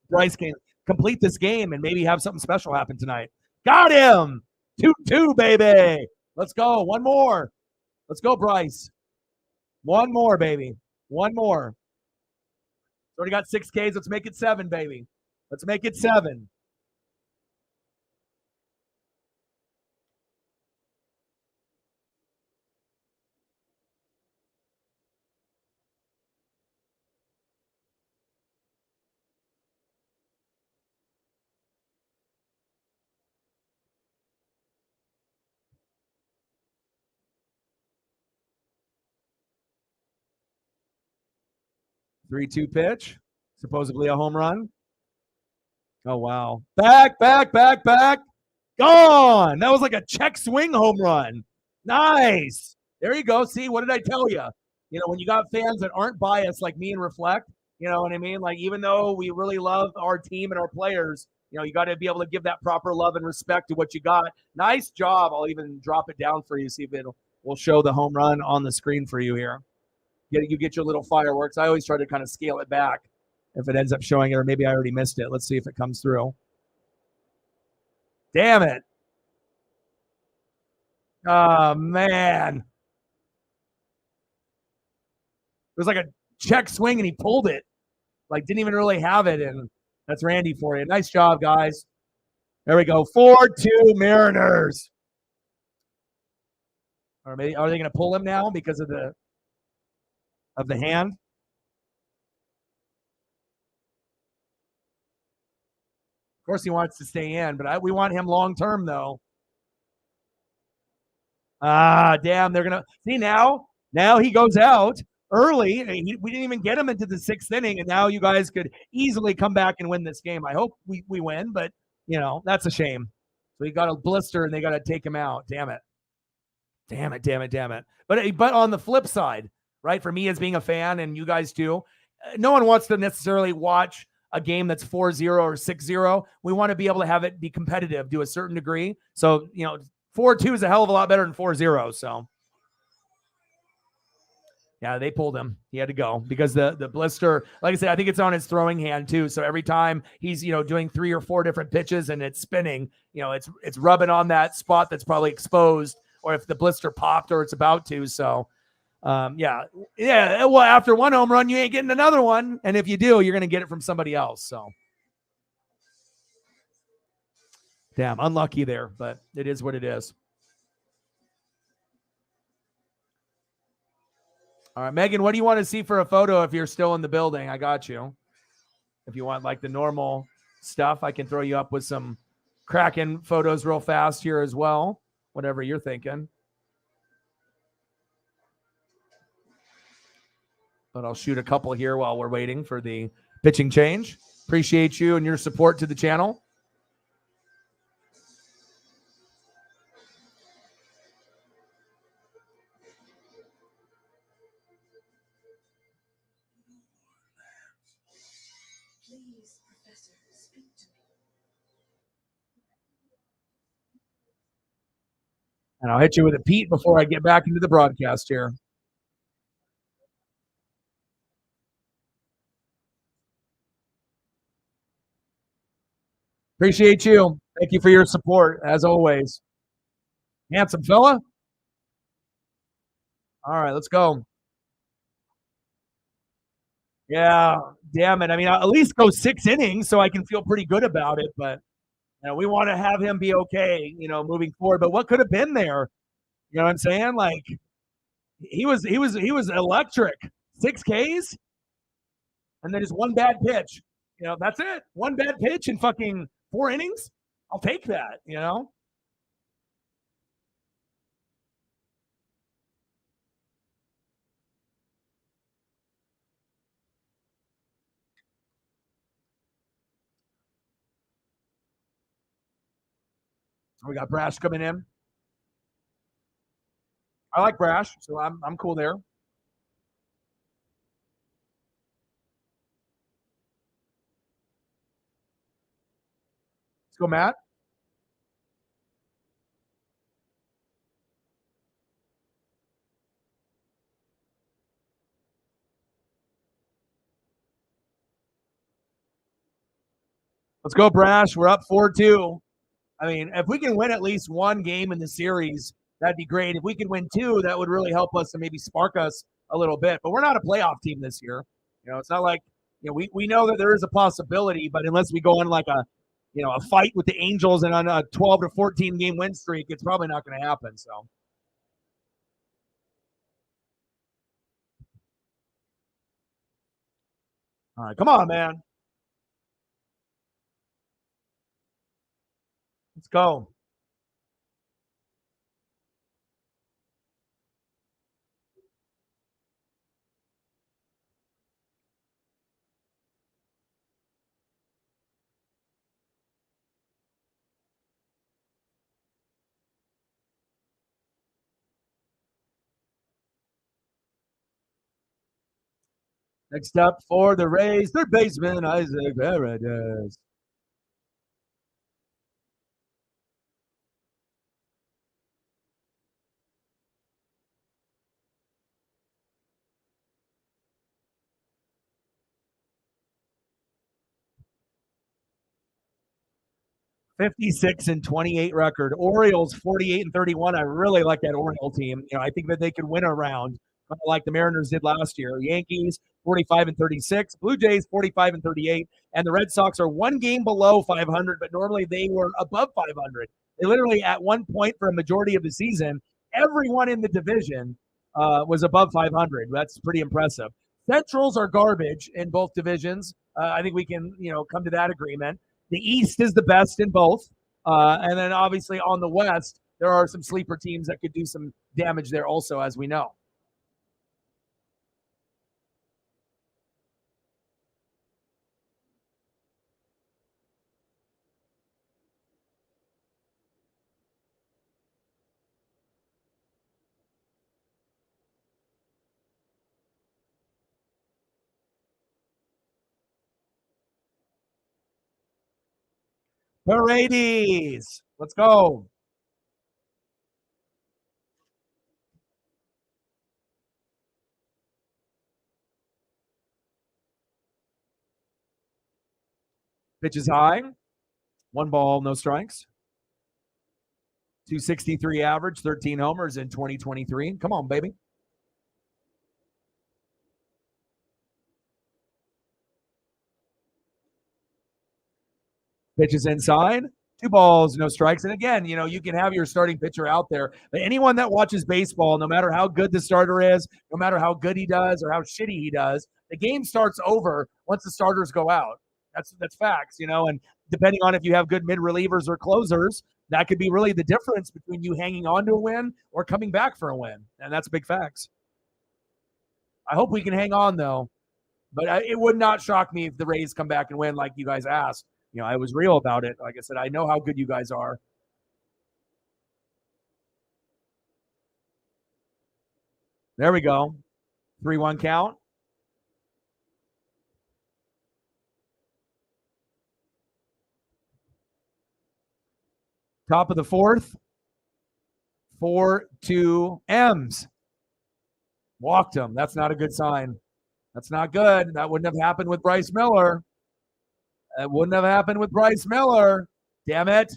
Bryce can complete this game and maybe have something special happen tonight. Got him! 2-2, baby. Let's go. One more. Let's go, Bryce. One more, baby. One more. Already got 6 Ks. Let's make it 7, baby. Let's make it 7. Three-two pitch. Supposedly a home run. Oh, wow. Back, back, back, back. Gone. That was like a check swing home run. Nice. There you go. See, what did I tell you? You know, when you got fans that aren't biased like me and Reflect, you know what I mean? Like, even though we really love our team and our players, you know, you got to be able to give that proper love and respect to what you got. Nice job. I'll even drop it down for you, see if it will show the home run on the screen for you here. You get your little fireworks. I always try to kind of scale it back if it ends up showing it, or maybe I already missed it. Let's see if it comes through. Damn it. Oh, man. It was like a check swing and he pulled it. Like, didn't even really have it. And that's Randy for you. Nice job, guys. There we go. 4-2 Mariners. Or maybe are they going to pull him now because of the hand? Of course, he wants to stay in, but we want him long term though. Ah, damn! They're gonna see now. Now he goes out early. We didn't even get him into the sixth inning, and now you guys could easily come back and win this game. I hope we win, but you know that's a shame. So he got a blister, and they got to take him out. Damn it! Damn it! Damn it! Damn it! But on the flip side, right? For me as being a fan, and you guys too, no one wants to necessarily watch a game that's 4-0 or 6-0. We want to be able to have it be competitive to a certain degree. So, you know, 4-2 is a hell of a lot better than 4-0. So, yeah, they pulled him. He had to go because the blister, like I said, I think it's on his throwing hand too. So every time he's, you know, doing 3 or 4 different pitches and it's spinning, you know, it's rubbing on that spot that's probably exposed, or if the blister popped or it's about to. So, yeah. Well, after one home run, you ain't getting another one, and if you do, you're going to get it from somebody else. So, damn, unlucky there, but it is what it is. All right, Megan, what do you want to see for a photo if you're still in the building? I got you. If you want like the normal stuff, I can throw you up with some Kraken photos real fast here as well, whatever you're thinking. But I'll shoot a couple here while we're waiting for the pitching change. Appreciate you and your support to the channel. And I'll hit you with a Pete before I get back into the broadcast here. Appreciate you. Thank you for your support, as always. Handsome fella. All right, let's go. Yeah, damn it. I mean, I'll at least go 6 innings so I can feel pretty good about it. But you know, we want to have him be okay, you know, moving forward. But what could have been there? You know what I'm saying? Like he was electric. 6 Ks and then just one bad pitch. You know, that's it. One bad pitch in fucking 4 innings. I'll take that, you know? We got Brash coming in. I like Brash, so I'm cool there. Let's go, Matt. Let's go, Brash. We're up 4-2. I mean, if we can win at least one game in the series, that'd be great. If we could win two, that would really help us and maybe spark us a little bit. But we're not a playoff team this year. You know, it's not like, you know, we know that there is a possibility, but unless we go on like a, you know, a fight with the Angels and on a 12 to 14 game win streak, it's probably not going to happen. So, all right, come on, man. Let's go. Next up for the Rays, third baseman Isaac Paredes. $56-28 record. Orioles 48-31. I really like that Oriole team. I think that they could win a round, like the Mariners did last year. Yankees 45-36. Blue Jays 45-38. And the Red Sox are one game below 500, but normally they were above 500. They literally, at one point for a majority of the season, everyone in the division was above 500. That's pretty impressive. Centrals are garbage in both divisions. I think we can, come to that agreement. The East is the best in both. And then obviously on the West, there are some sleeper teams that could do some damage there also, as we know. Paredes. Let's go. Pitch is high. 1 ball, no strikes. 263 average, 13 homers in 2023. Come on, baby. Pitches inside. 2 balls, no strikes. And again, you can have your starting pitcher out there, but anyone that watches baseball, no matter how good the starter is, no matter how good he does or how shitty he does, the game starts over once the starters go out. That's facts, and depending on if you have good mid relievers or closers, that could be really the difference between you hanging on to a win or coming back for a win. And that's big facts. I hope we can hang on, though. But it would not shock me if the Rays come back and win like you guys asked. I was real about it. Like I said, I know how good you guys are. There we go. 3-1 count. Top of the fourth. 4-2 M's. Walked him. That's not a good sign. That's not good. That wouldn't have happened with Bryce Miller. That wouldn't have happened with Bryce Miller. Damn it.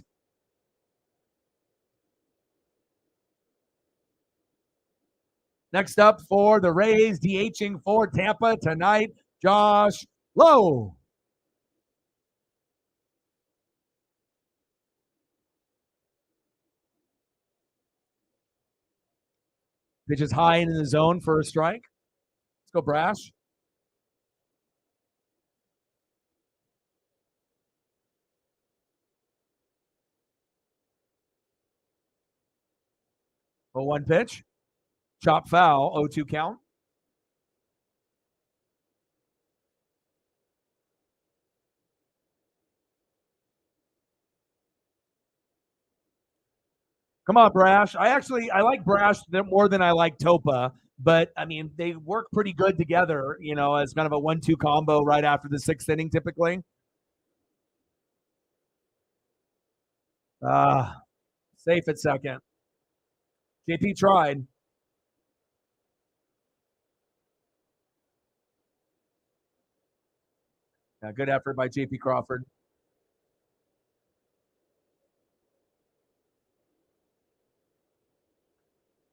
Next up for the Rays, DHing for Tampa tonight, Josh Lowe. Pitches high in the zone for a strike. Let's go, Brash. A 1 pitch. Chop foul, 0-2 count. Come on, Brash. I like Brash more than I like Topa, but I mean they work pretty good together, as kind of a 1-2 combo right after the 6th inning typically. Safe at second. JP tried. Yeah, good effort by JP Crawford.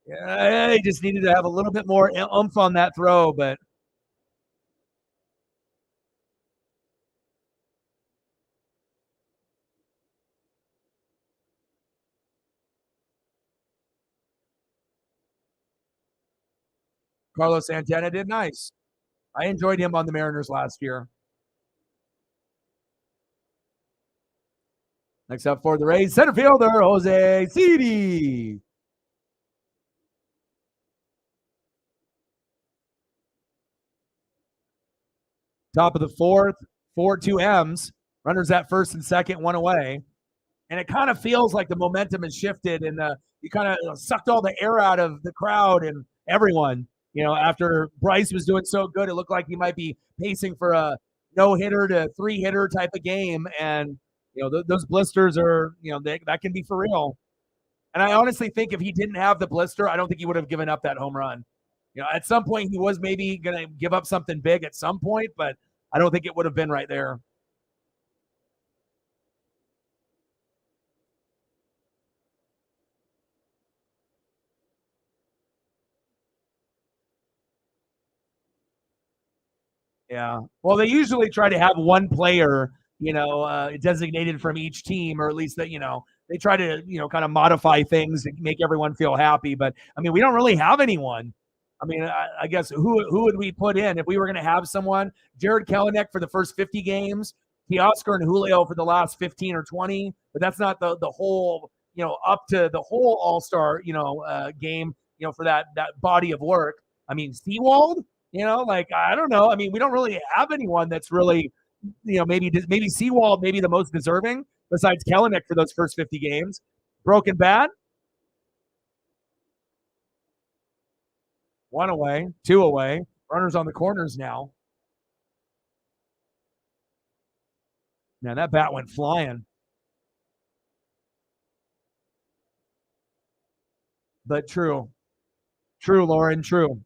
Yeah, he just needed to have a little bit more oomph on that throw, but Carlos Santana did nice. I enjoyed him on the Mariners last year. Next up for the Rays, center fielder Jose Cidi. Top of the fourth, 4-2 M's. Runners at first and second, 1 away. And it kind of feels like the momentum has shifted and you kind of sucked all the air out of the crowd and everyone. After Bryce was doing so good, it looked like he might be pacing for a no-hitter to three-hitter type of game. And, those blisters are, that can be for real. And I honestly think if he didn't have the blister, I don't think he would have given up that home run. At some point he was maybe going to give up something big at some point, but I don't think it would have been right there. Yeah. Well, they usually try to have one player, designated from each team, or at least that, they try to, kind of modify things and make everyone feel happy. But I mean, we don't really have anyone. I mean, I guess who would we put in if we were going to have someone? Jared Kelenic for the first 50 games, Teoscar and Julio for the last 15 or 20. But that's not the whole, up to the whole All-Star, game, for that body of work. I mean, Seawald, I don't know. I mean, we don't really have anyone that's really, maybe Seawald, maybe the most deserving besides Kelenic for those first 50 games. Broken bat. One away, two away. Runners on the corners now. Man, that bat went flying. But true. True, Lauren, true.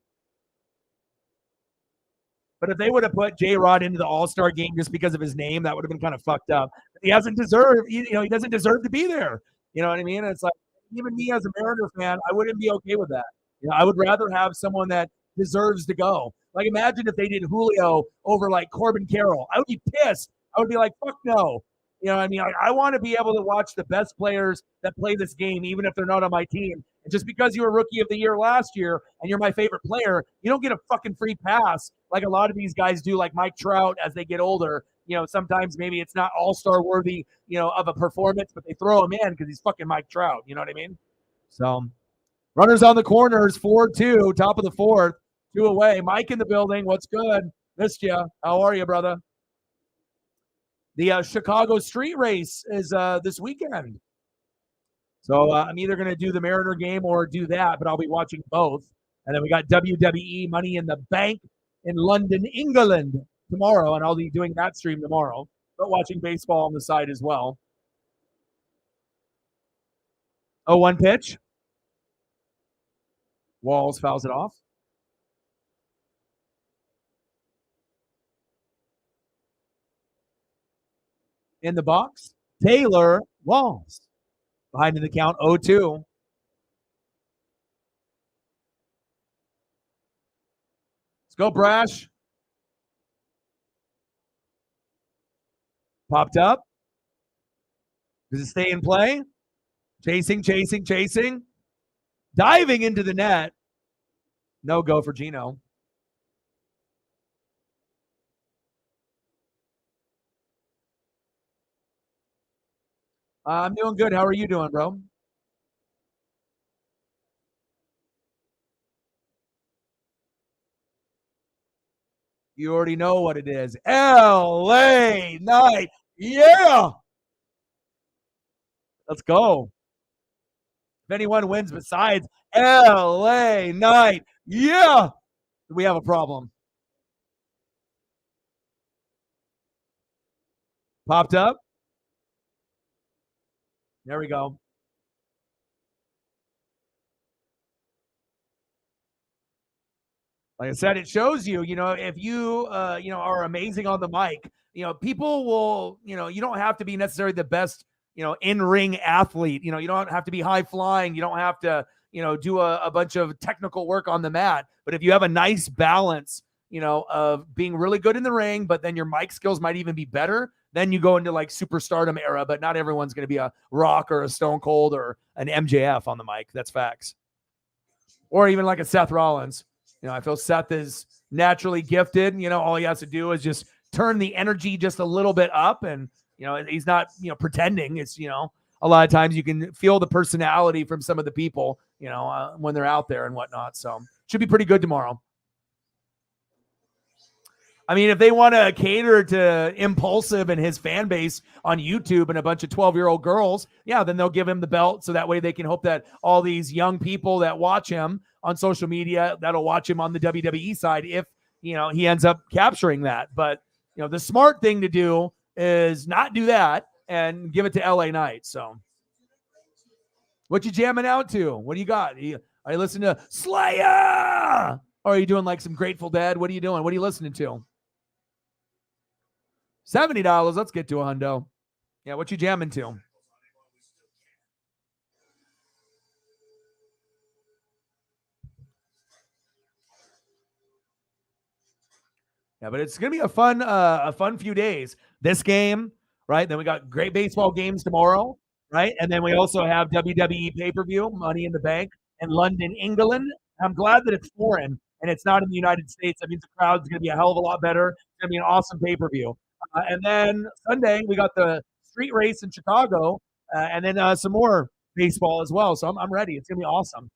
But if they would have put J-Rod into the All-Star game just because of his name, that would have been kind of fucked up. He doesn't deserve to be there. You know what I mean? It's like, even me as a Mariner fan, I wouldn't be okay with that. I would rather have someone that deserves to go. Like, imagine if they did Julio over like Corbin Carroll. I would be pissed. I would be like, fuck no. You know what I mean? I want to be able to watch the best players that play this game, even if they're not on my team. And just because you were Rookie of the Year last year and you're my favorite player, you don't get a fucking free pass like a lot of these guys do, like Mike Trout as they get older. Sometimes maybe it's not all-star worthy, of a performance, but they throw him in because he's fucking Mike Trout. You know what I mean? So, runners on the corners, 4-2, top of the fourth, two away. Mike in the building. What's good? Missed you. How are you, brother? The Chicago street race is this weekend. So I'm either going to do the Mariner game or do that, but I'll be watching both. And then we got WWE Money in the Bank in London, England tomorrow, and I'll be doing that stream tomorrow, but watching baseball on the side as well. 0-1 pitch. Walls fouls it off. In the box, Taylor Walls. Behind in the count, 0-2. Let's go, Brash. Popped up. Does it stay in play? Chasing. Diving into the net. No go for Gino. I'm doing good. How are you doing, bro? You already know what it is. LA Knight. Yeah. Let's go. If anyone wins besides LA Knight, yeah, we have a problem. Popped up. There we go. Like I said, it shows you, if you, are amazing on the mic, people will, you don't have to be necessarily the best, in-ring athlete. You don't have to be high flying. You don't have to, do a bunch of technical work on the mat. But if you have a nice balance, of being really good in the ring, but then your mic skills might even be better, then you go into like superstardom era. But not everyone's going to be a Rock or a Stone Cold or an MJF on the mic. That's facts. Or even like a Seth Rollins. I feel Seth is naturally gifted. All he has to do is just turn the energy just a little bit up, and he's not pretending. It's a lot of times you can feel the personality from some of the people when they're out there and whatnot. So should be pretty good tomorrow. I mean, if they want to cater to Impulsive and his fan base on YouTube and a bunch of 12-year-old girls, yeah, then they'll give him the belt so that way they can hope that all these young people that watch him on social media, that'll watch him on the WWE side if, he ends up capturing that. But, the smart thing to do is not do that and give it to LA Knight. So what you jamming out to? What do you got? Are you listening to Slayer? Or are you doing like some Grateful Dead? What are you doing? What are you listening to? $70. Let's get to a hundo. Yeah, what you jamming to? Yeah, but it's gonna be a fun few days. This game, right? Then we got great baseball games tomorrow, right? And then we also have WWE pay-per-view, Money in the Bank, in London, England. I'm glad that it's foreign and it's not in the United States. That means the crowd's gonna be a hell of a lot better. It's gonna be an awesome pay-per-view. And then Sunday we got the street race in Chicago, and then some more baseball as well. So I'm ready. It's gonna be awesome.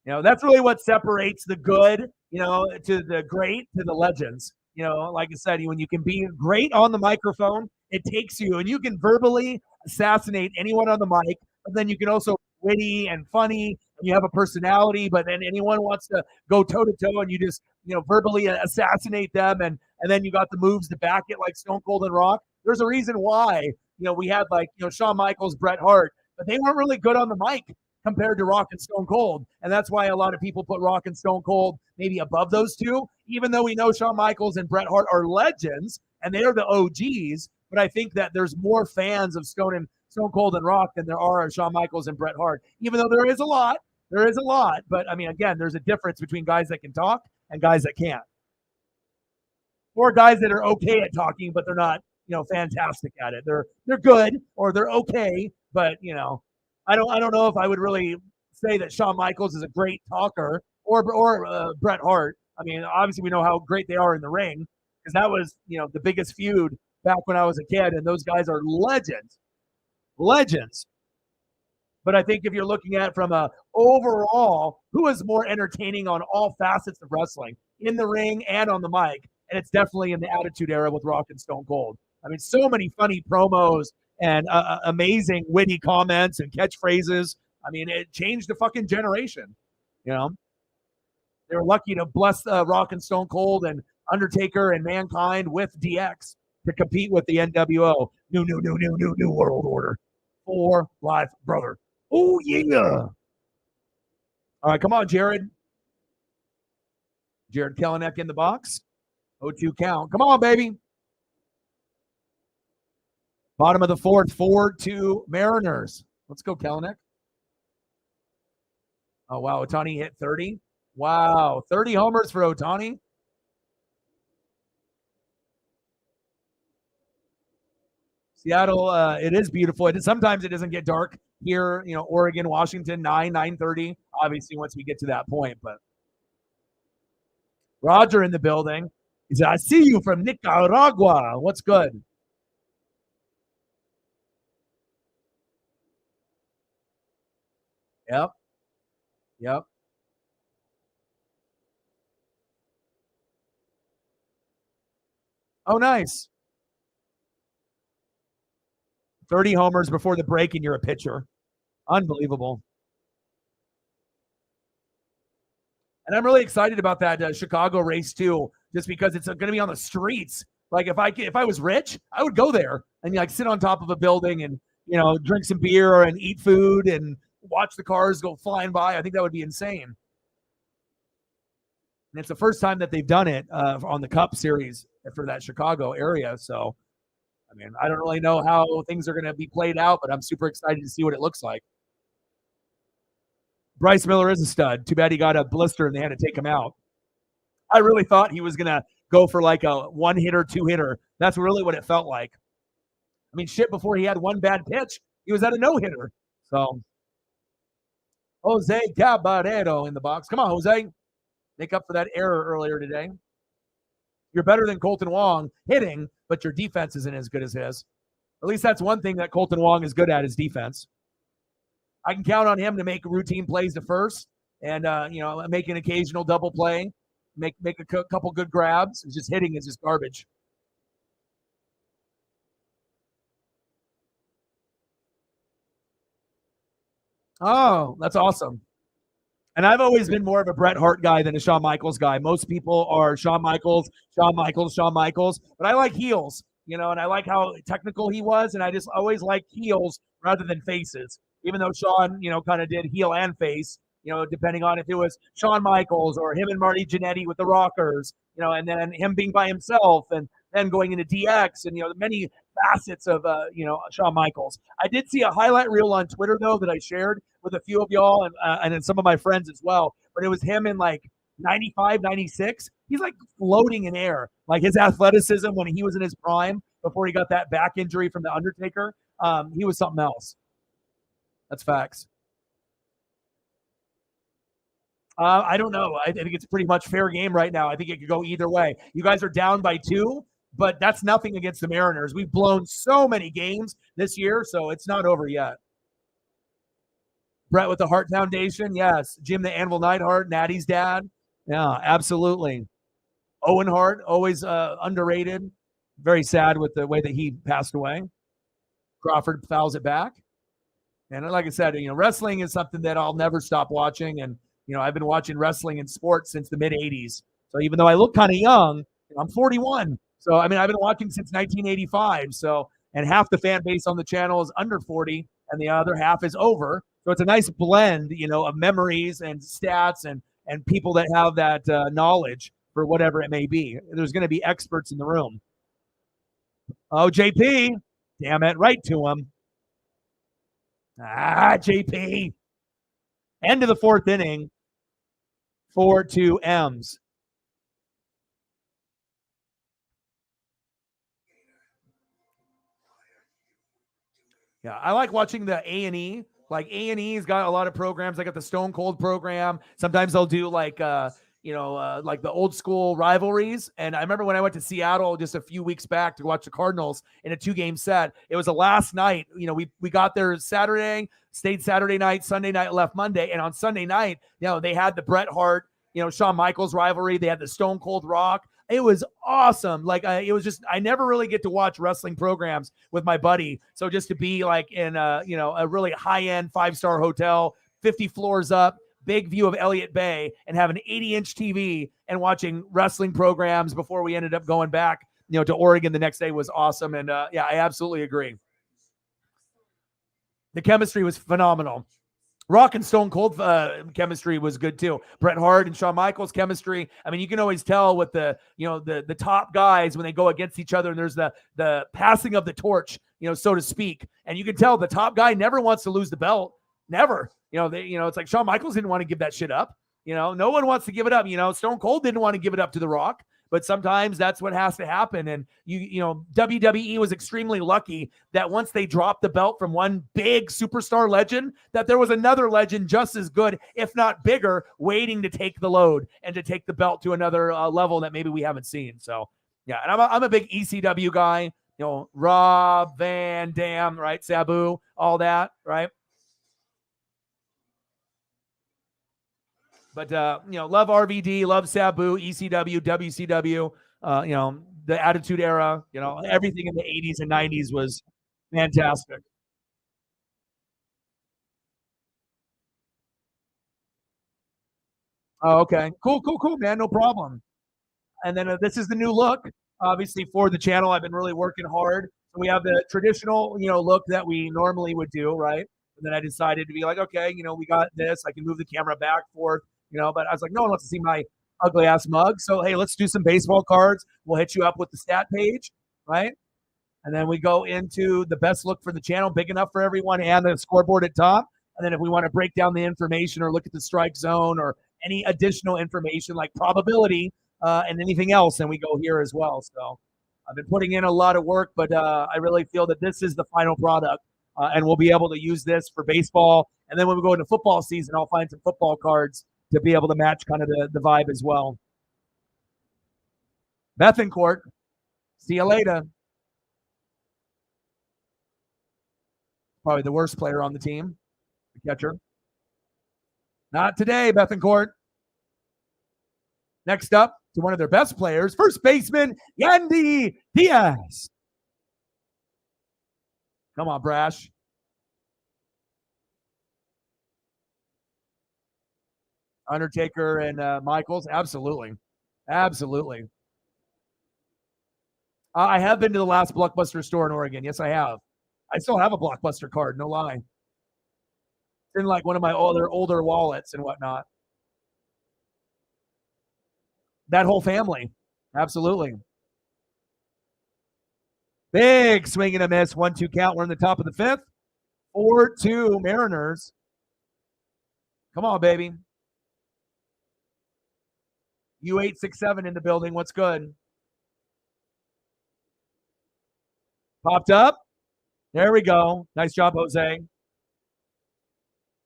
That's really what separates the good, to the great, to the legends. Like I said, when you can be great on the microphone, it takes you, and you can verbally assassinate anyone on the mic, but then you can also be witty and funny, and you have a personality, but then anyone wants to go toe to toe, and you just, verbally assassinate them, and then you got the moves to back it like Stone Cold and Rock. There's a reason why, we had like, Shawn Michaels, Bret Hart, but they weren't really good on the mic compared to Rock and Stone Cold. And that's why a lot of people put Rock and Stone Cold maybe above those two, even though we know Shawn Michaels and Bret Hart are legends and they're the OGs. But I think that there's more fans of Stone Cold and Rock than there are of Shawn Michaels and Bret Hart, even though there is a lot. There is a lot. But I mean, again, there's a difference between guys that can talk and guys that can't. Or guys that are okay at talking, but they're not, fantastic at it. They're good or they're okay, but I don't know if I would really say that Shawn Michaels is a great talker or Bret Hart. I mean, obviously we know how great they are in the ring because that was the biggest feud back when I was a kid, and those guys are legends. But I think if you're looking at it from a overall, who is more entertaining on all facets of wrestling, in the ring and on the mic, and it's definitely in the Attitude Era with Rock and Stone Cold. I mean, so many funny promos and amazing witty comments and catchphrases. I mean, it changed the fucking generation. They were lucky to bless Rock and Stone Cold and Undertaker and Mankind with DX to compete with the NWO. New world order. For life, brother. Oh, yeah. All right, come on, Jared. Jared Kelenic in the box. 0-2 count. Come on, baby. Bottom of the fourth, 4-2 Mariners. Let's go, Kelenic. Oh, wow. Ohtani hit 30. Wow. 30 homers for Ohtani. Seattle, it is beautiful. Sometimes it doesn't get dark here, Oregon, Washington, 9:30. Obviously, once we get to that point, but Roger in the building. He said, I see you from Nicaragua. What's good? Yep. Oh, nice. 30 homers before the break, and you're a pitcher. Unbelievable. And I'm really excited about that Chicago race too, just because it's going to be on the streets. Like if I was rich, I would go there and like sit on top of a building and drink some beer and eat food and watch the cars go flying by. I think that would be insane. And it's the first time that they've done it on the Cup Series for that Chicago area. So, I mean, I don't really know how things are going to be played out, but I'm super excited to see what it looks like. Bryce Miller is a stud. Too bad he got a blister and they had to take him out. I really thought he was going to go for like a one-hitter, two-hitter. That's really what it felt like. I mean, shit, before he had one bad pitch, he was at a no-hitter. So, Jose Caballero in the box. Come on, Jose. Make up for that error earlier today. You're better than Colton Wong hitting, but your defense isn't as good as his. At least that's one thing that Colton Wong is good at, is defense. I can count on him to make routine plays to first and make an occasional double play, make a couple good grabs. It's just hitting is just garbage. Oh, that's awesome. And I've always been more of a Bret Hart guy than a Shawn Michaels guy. Most people are Shawn Michaels, Shawn Michaels, Shawn Michaels, but I like heels, and I like how technical he was, and I just always like heels rather than faces. Even though Shawn, kind of did heel and face, depending on if it was Shawn Michaels or him and Marty Jannetty with the Rockers, and then him being by himself, and then going into DX, and many facets of Shawn Michaels. I did see a highlight reel on Twitter though that I shared with a few of y'all and then some of my friends as well. But it was him in like 95, 96. He's like floating in air. Like his athleticism when he was in his prime before he got that back injury from the Undertaker, he was something else. That's facts. I don't know. I think it's pretty much fair game right now. I think it could go either way. You guys are down by 2, but that's nothing against the Mariners. We've blown so many games this year, so it's not over yet. Brett with the Hart Foundation, yes. Jim the Anvil Neidhart, Natty's dad. Yeah, absolutely. Owen Hart, always underrated. Very sad with the way that he passed away. Crawford fouls it back. And like I said, wrestling is something that I'll never stop watching. And, I've been watching wrestling and sports since the mid 80s. So even though I look kind of young, I'm 41. So, I mean, I've been watching since 1985. So, and half the fan base on the channel is under 40 and the other half is over. So it's a nice blend, of memories and stats and people that have that knowledge for whatever it may be. There's going to be experts in the room. Oh, JP. Damn it. Right to him. JP. End of the 4th inning. 4-2 M's. Yeah, I like watching the A&E. Like A&E's got a lot of programs. I got the Stone Cold program. Sometimes they'll do like like the old school rivalries. And I remember when I went to Seattle just a few weeks back to watch the Cardinals in a 2-game set. It was the last night. We got there Saturday, stayed Saturday night, Sunday night, left Monday. And on Sunday night, they had the Bret Hart, Shawn Michaels rivalry. They had the Stone Cold Rock. It was awesome. Like it was just, I never really get to watch wrestling programs with my buddy. So just to be like in a really high end 5-star hotel, 50 floors up, big view of Elliott Bay, and have an 80-inch TV and watching wrestling programs before we ended up going back, to Oregon the next day was awesome. And yeah, I absolutely agree. The chemistry was phenomenal. Rock and Stone Cold chemistry was good too. Bret Hart and Shawn Michaels chemistry. I mean, you can always tell with the top guys when they go against each other, and there's the passing of the torch, so to speak. And you can tell the top guy never wants to lose the belt. Never. It's like Shawn Michaels didn't want to give that shit up. No one wants to give it up. Stone Cold didn't want to give it up to The Rock. But sometimes that's what has to happen. And WWE was extremely lucky that once they dropped the belt from one big superstar legend, that there was another legend just as good, if not bigger, waiting to take the load and to take the belt to another level that maybe we haven't seen. So yeah, and I'm a big ECW guy. Rob Van Dam, right? Sabu, all that, right? But love RVD, love Sabu, ECW, WCW. The Attitude Era. Everything in the 80s and 90s was fantastic. Oh, okay, cool, man, no problem. And then this is the new look, obviously for the channel. I've been really working hard. So we have the traditional, look that we normally would do, right? And then I decided to be like, okay, we got this. I can move the camera back, forth, but I was like, no one wants to see my ugly ass mug. So hey, let's do some baseball cards. We'll hit you up with the stat page, right? And then we go into the best look for the channel, big enough for everyone, and the scoreboard at top. And then if we want to break down the information or look at the strike zone or any additional information like probability and anything else, then we go here as well. So I've been putting in a lot of work, but I really feel that this is the final product, and we'll be able to use this for baseball. And then when we go into football season, I'll find some football cards to be able to match kind of the vibe as well. Bethencourt, see you later. Probably the worst player on the team, the catcher. Not today, Bethencourt. Next up to one of their best players, first baseman, Yandy Diaz. Come on, Brash. Undertaker and Michaels. Absolutely. Absolutely. I have been to the last Blockbuster store in Oregon. Yes, I have. I still have a Blockbuster card, no lie. It's in like one of my older wallets and whatnot. That whole family. Absolutely. Big swing and a miss. 1-2 count. We're in the top of the fifth. 4-2 Mariners. Come on, baby. U867 in the building. What's good? Popped up. There we go. Nice job, Jose.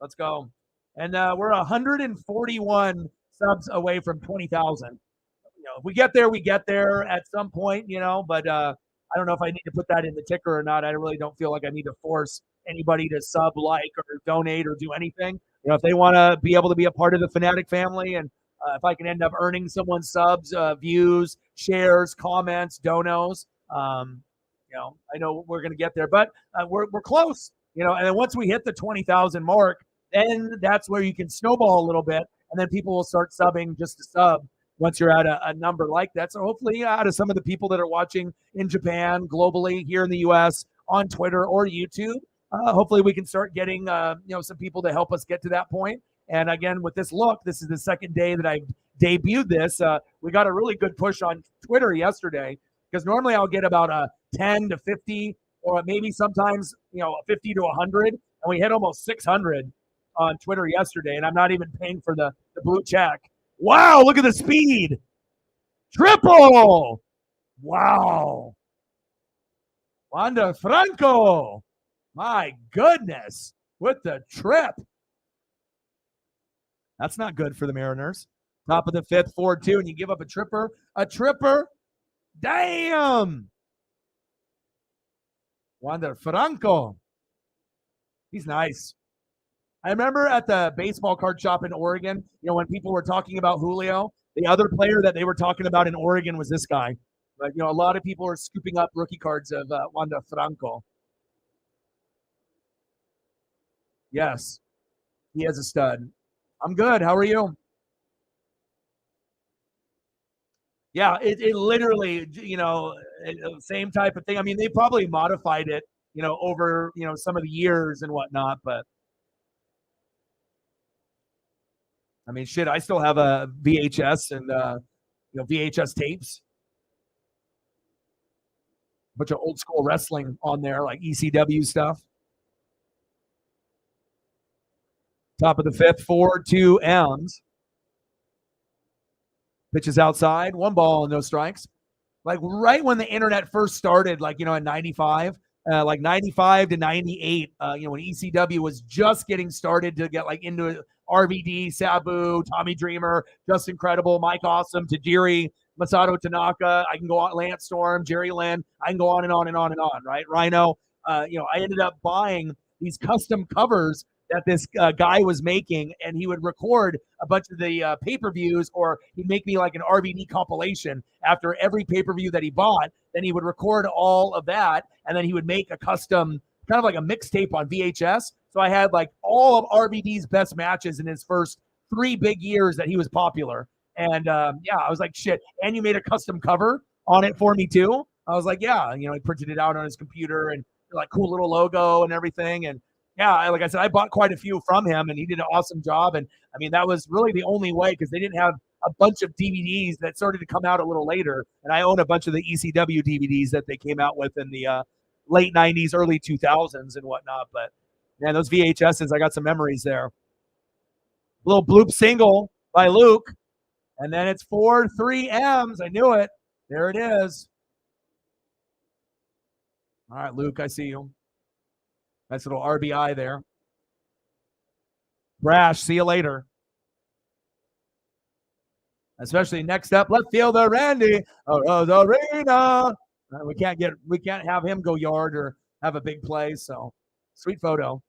Let's go. And we're 141 subs away from 20,000. If we get there, we get there at some point, but I don't know if I need to put that in the ticker or not. I really don't feel like I need to force anybody to sub, like, or donate or do anything. If they want to be able to be a part of the Fanatic family, and if I can end up earning someone's subs, views, shares, comments, donos, I know we're going to get there, but we're close, and then once we hit the 20,000 mark, then that's where you can snowball a little bit, and then people will start subbing just to sub once you're at a number like that. So hopefully out of some of the people that are watching in Japan, globally, here in the US, on Twitter or YouTube, hopefully we can start getting, some people to help us get to that point. And again, with this look, this is the second day that I've debuted this. We got a really good push on Twitter yesterday, because normally I'll get about a 10 to 50, or maybe sometimes, 50 to 100. And we hit almost 600 on Twitter yesterday, and I'm not even paying for the blue check. Wow, look at the speed. Triple. Wow. Wander Franco. My goodness. With the trip. That's not good for the Mariners. Top of the fifth, 4-2, and you give up a tripper. A tripper. Damn. Wander Franco. He's nice. I remember at the baseball card shop in Oregon, when people were talking about Julio, the other player that they were talking about in Oregon was this guy. But, a lot of people are scooping up rookie cards of Wander Franco. Yes, he is a stud. I'm good. How are you? Yeah, it literally, same type of thing. I mean, they probably modified it, over, some of the years and whatnot, but I mean, shit, I still have a VHS and, VHS tapes. A bunch of old school wrestling on there, like ECW stuff. Top of the fifth, 4-2 M's. Pitches outside, 1 ball and no strikes. Like right when the internet first started, like, in 95, like 95 to 98, when ECW was just getting started to get like into RVD, Sabu, Tommy Dreamer, Just Incredible, Mike Awesome, Tajiri, Masato Tanaka. I can go on, Lance Storm, Jerry Lynn. I can go on and on and on and on, right? Rhino. I ended up buying these custom covers that this guy was making, and he would record a bunch of the pay-per-views, or he'd make me like an RVD compilation after every pay-per-view that he bought. Then he would record all of that, and then he would make a custom, kind of like a mixtape on VHS. So I had like all of RVD's best matches in his first 3 big years that he was popular. And I was like, shit. And you made a custom cover on it for me too. I was like, yeah, he printed it out on his computer, and like cool little logo and everything. And yeah, like I said, I bought quite a few from him, and he did an awesome job. And I mean, that was really the only way, because they didn't have a bunch of DVDs that started to come out a little later. And I own a bunch of the ECW DVDs that they came out with in the late 90s, early 2000s and whatnot. But man, those VHSs, I got some memories there. A little bloop single by Luke. And then it's 4-3 M's. I knew it. There it is. All right, Luke, I see you. Nice little RBI there. Brash, see you later. Especially next up, left fielder Randy Arena. We can't have him go yard or have a big play. So sweet photo.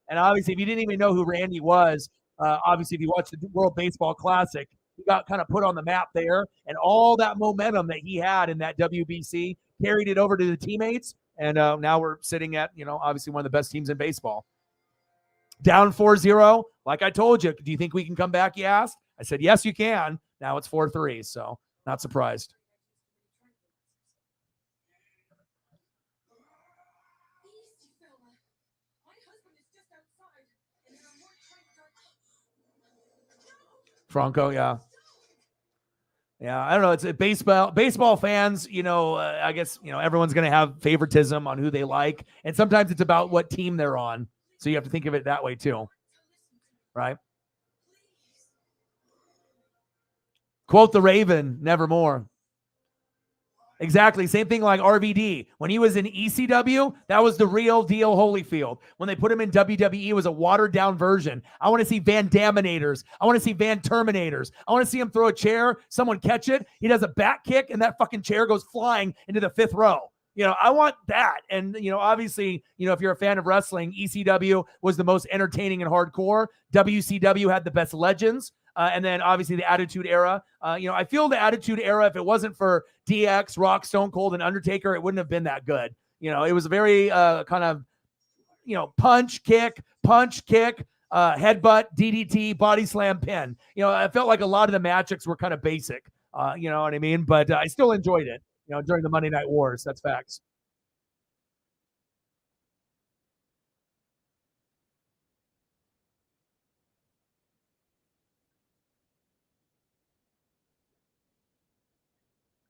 And obviously, if you didn't even know who Randy was, Obviously, if you watch the World Baseball Classic, he got kind of put on the map there, and all that momentum that he had in that WBC carried it over to the teammates, and now we're sitting at, obviously one of the best teams in baseball. Down 4-0, like I told you. Do you think we can come back, you asked? I said, yes, you can. Now it's 4-3, so not surprised. Franco, yeah. Yeah, I don't know. It's a baseball fans, I guess, everyone's going to have favoritism on who they like. And sometimes it's about what team they're on. So you have to think of it that way too. Right? Quote the Raven, nevermore. Exactly. Same thing like RVD. When he was in ECW, that was the real deal Holyfield. When they put him in WWE, it was a watered down version. I want to see Van Daminators. I want to see Van Terminators. I want to see him throw a chair, someone catch it. He does a back kick, and that fucking chair goes flying into the fifth row. I want that. And, obviously, if you're a fan of wrestling, ECW was the most entertaining and hardcore. WCW had the best legends. And then obviously the Attitude Era. I feel the Attitude Era, if it wasn't for DX, Rock, Stone Cold, and Undertaker, it wouldn't have been that good. It was a very kind of, punch, kick, headbutt, DDT, body slam, pin. I felt like a lot of the matchups were kind of basic. You know what I mean? But I still enjoyed it, during the Monday Night Wars. That's facts.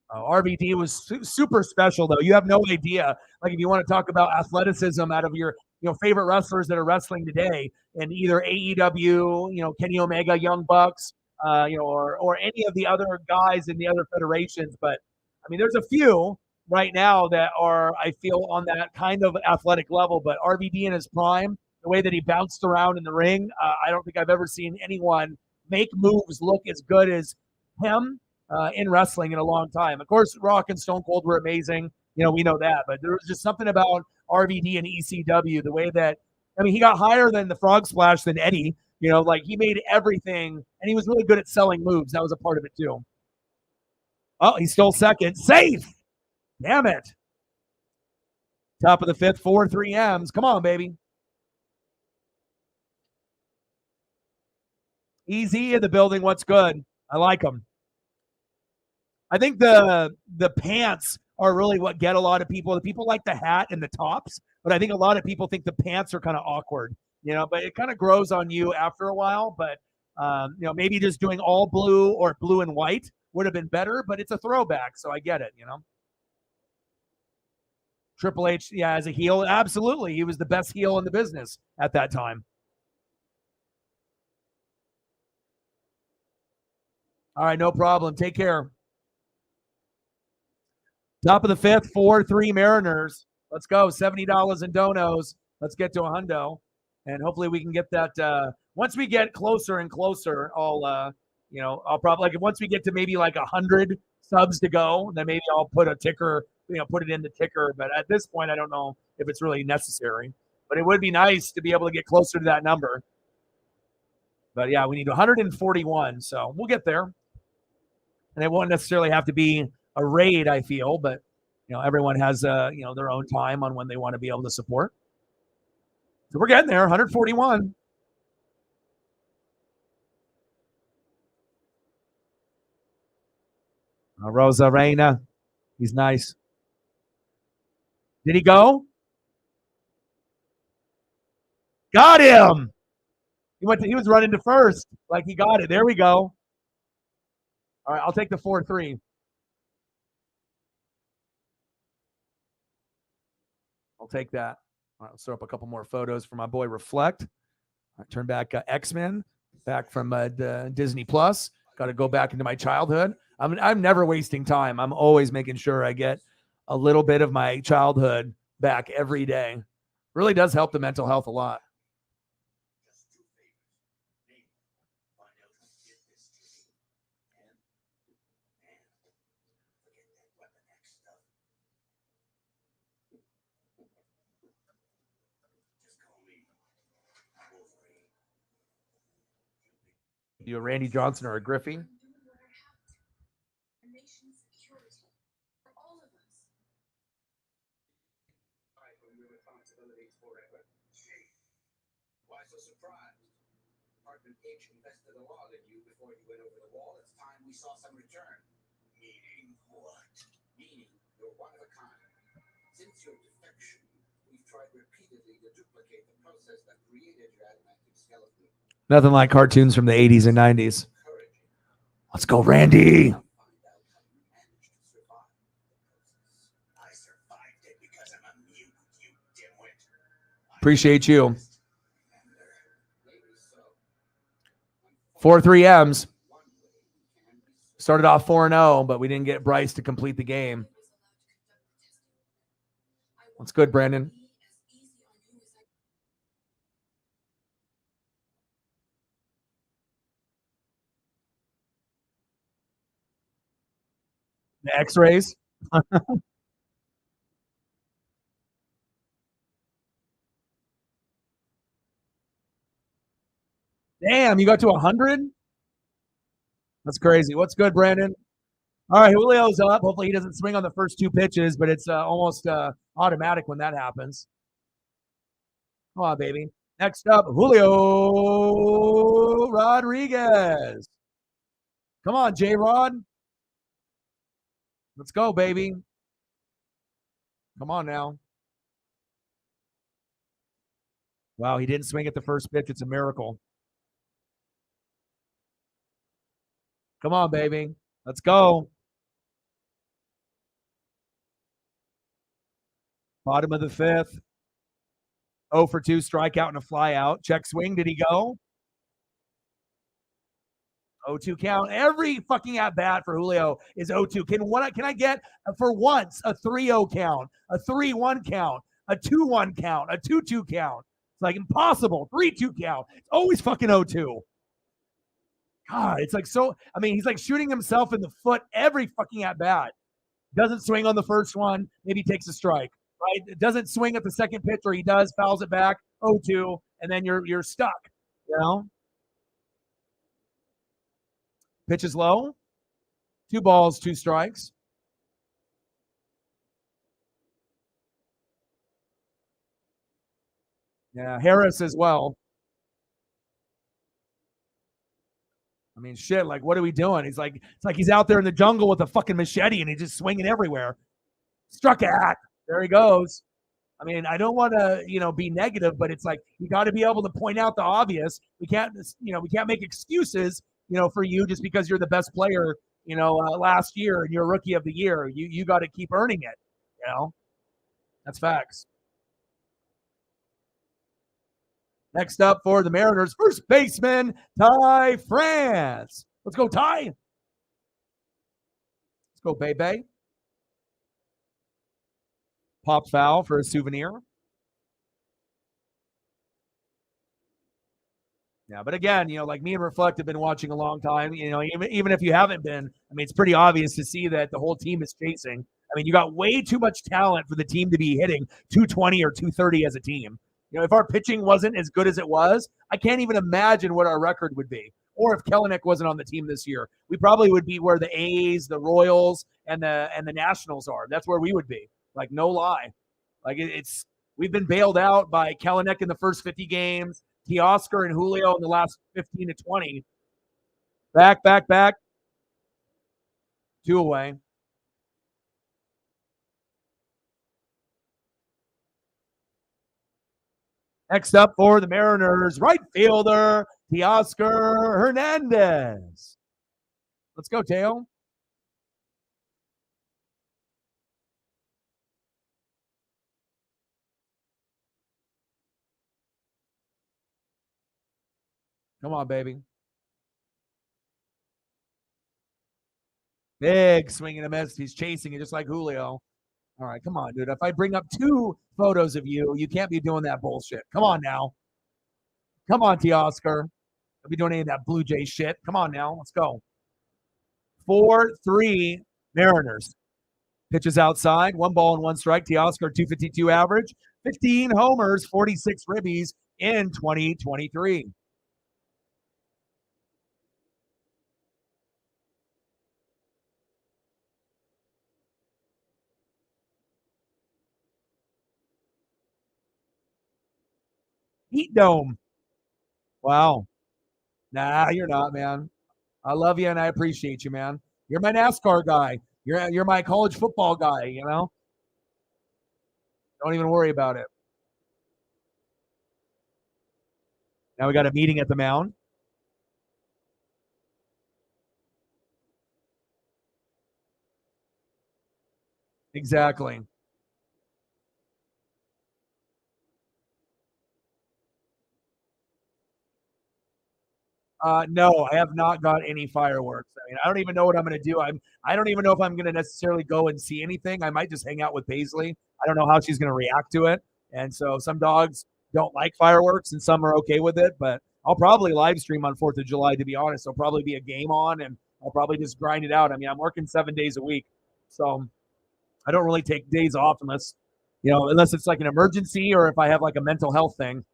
RVD was super special, though. You have no idea. Like, if you want to talk about athleticism out of your favorite wrestlers that are wrestling today, and either AEW, Kenny Omega, Young Bucks, or any of the other guys in the other federations. But I mean, there's a few right now that are, I feel, on that kind of athletic level. But RVD in his prime, the way that he bounced around in the ring, I don't think I've ever seen anyone make moves look as good as him in wrestling in a long time. Of course, Rock and Stone Cold were amazing. We know that. But there was just something about RVD and ECW, the way that, I mean, he got higher than the Frog Splash than Eddie. Like, he made everything, and he was really good at selling moves. That was a part of it, too. Oh, he stole second. Safe. Damn it. Top of the fifth, 4-3 M's. Come on, baby. Easy in the building. What's good? I like him. I think the pants are really what get a lot of people. The people like the hat and the tops, but I think a lot of people think the pants are kind of awkward, but it kind of grows on you after a while. But, maybe just doing all blue or blue and white would have been better, but it's a throwback. So I get it, Triple H, yeah, as a heel, absolutely. He was the best heel in the business at that time. All right, no problem. Take care. Top of the fifth, 4-3 Mariners. Let's go. $70 in donos. Let's get to a hundo. And hopefully we can get that. Once we get closer and closer, I'll probably, like, once we get to maybe like 100 subs to go, then maybe I'll put a ticker, put it in the ticker. But at this point, I don't know if it's really necessary. But it would be nice to be able to get closer to that number. But yeah, we need 141. So we'll get there. And it won't necessarily have to be a raid, I feel, but everyone has their own time on when they want to be able to support. So we're getting there, 141. Rosa Reina, he's nice. Did he go? Got him. He was running to first, like he got it. There we go. All right, I'll take the 4-3. I'll take that. All right, let's throw up a couple more photos for my boy Reflect. All right, turn back X-Men, back from Disney Plus. Got to go back into my childhood. I'm never wasting time. I'm always making sure I get a little bit of my childhood back every day. Really does help the mental health a lot. You a Randy Johnson or a Griffey? Nothing like cartoons from the 80s and 90s. Let's go, Randy. Appreciate you. 4-3 M's. Started off 4-0, but we didn't get Bryce to complete the game. What's good, Brandon? The X-rays. Damn, you got to 100? That's crazy. What's good, Brandon? All right, Julio's up. Hopefully he doesn't swing on the first 2 pitches, but it's almost automatic when that happens. Come on, baby. Next up, Julio Rodriguez. Come on, J-Rod. Let's go, baby. Come on now. Wow, he didn't swing at the first pitch. It's a miracle. Come on, baby. Let's go. Bottom of the 5th. 0 for 2, strikeout and a flyout. Check swing. Did he go? 0-2 count. Every fucking at bat for Julio is 0-2. Can I get for once a 3-0 count, a 3-1 count, a 2-1 count, a 2-2 count? It's like impossible. 3-2 count. It's always fucking 0-2. God, it's like so. I mean, he's like shooting himself in the foot every fucking at bat. Doesn't swing on the first one. Maybe takes a strike. Right? Doesn't swing at the second pitch, or he does, fouls it back. 0-2, and then you're stuck. You know. Pitch is low. 2 balls, 2 strikes. Yeah, Harris as well. I mean, shit, like, what are we doing? It's like he's out there in the jungle with a fucking machete and he's just swinging everywhere. Struck at. There he goes. I mean, I don't want to, be negative, but it's like you got to be able to point out the obvious. We can't make excuses, for you just because you're the best player, last year and you're rookie of the year. You got to keep earning it. That's facts. Next up for the Mariners, first baseman, Ty France. Let's go, Ty. Let's go, Bebe. Pop foul for a souvenir. Yeah, but again, like me and Reflect have been watching a long time. Even if you haven't been, I mean, it's pretty obvious to see that the whole team is chasing. I mean, you got way too much talent for the team to be hitting 220 or 230 as a team. If our pitching wasn't as good as it was, I can't even imagine what our record would be. Or if Kelenic wasn't on the team this year, we probably would be where the A's, the Royals, and the Nationals are. That's where we would be. Like, no lie. Like, we've been bailed out by Kelenic in the first 50 games, Teoscar and Julio in the last 15 to 20. Back. 2 away. Next up for the Mariners, right fielder, Teoscar Hernandez. Let's go, Teo. Come on, baby. Big swing and a miss. He's chasing it just like Julio. All right, come on, dude. If I bring up 2 photos of you, you can't be doing that bullshit. Come on now. Come on, Teoscar. Don't be doing any of that Blue Jay shit. Come on now. Let's go. 4-3 Mariners. Pitches outside. 1 ball and 1 strike. Teoscar, 252 average. 15 homers, 46 ribbies in 2023. Heat dome. Wow. Nah, you're not, man. I love you and I appreciate you, man. You're my NASCAR guy. You're my college football guy, you know? Don't even worry about it. Now we got a meeting at the mound. Exactly. No, I have not got any fireworks. I mean, I don't even know what I'm going to do. I don't even know if I'm going to necessarily go and see anything. I might just hang out with Paisley. I don't know how she's going to react to it. And so some dogs don't like fireworks and some are okay with it, but I'll probably live stream on 4th of July, to be honest. There'll probably be a game on and I'll probably just grind it out. I mean, I'm working 7 days a week. So I don't really take days off unless it's like an emergency or if I have like a mental health thing.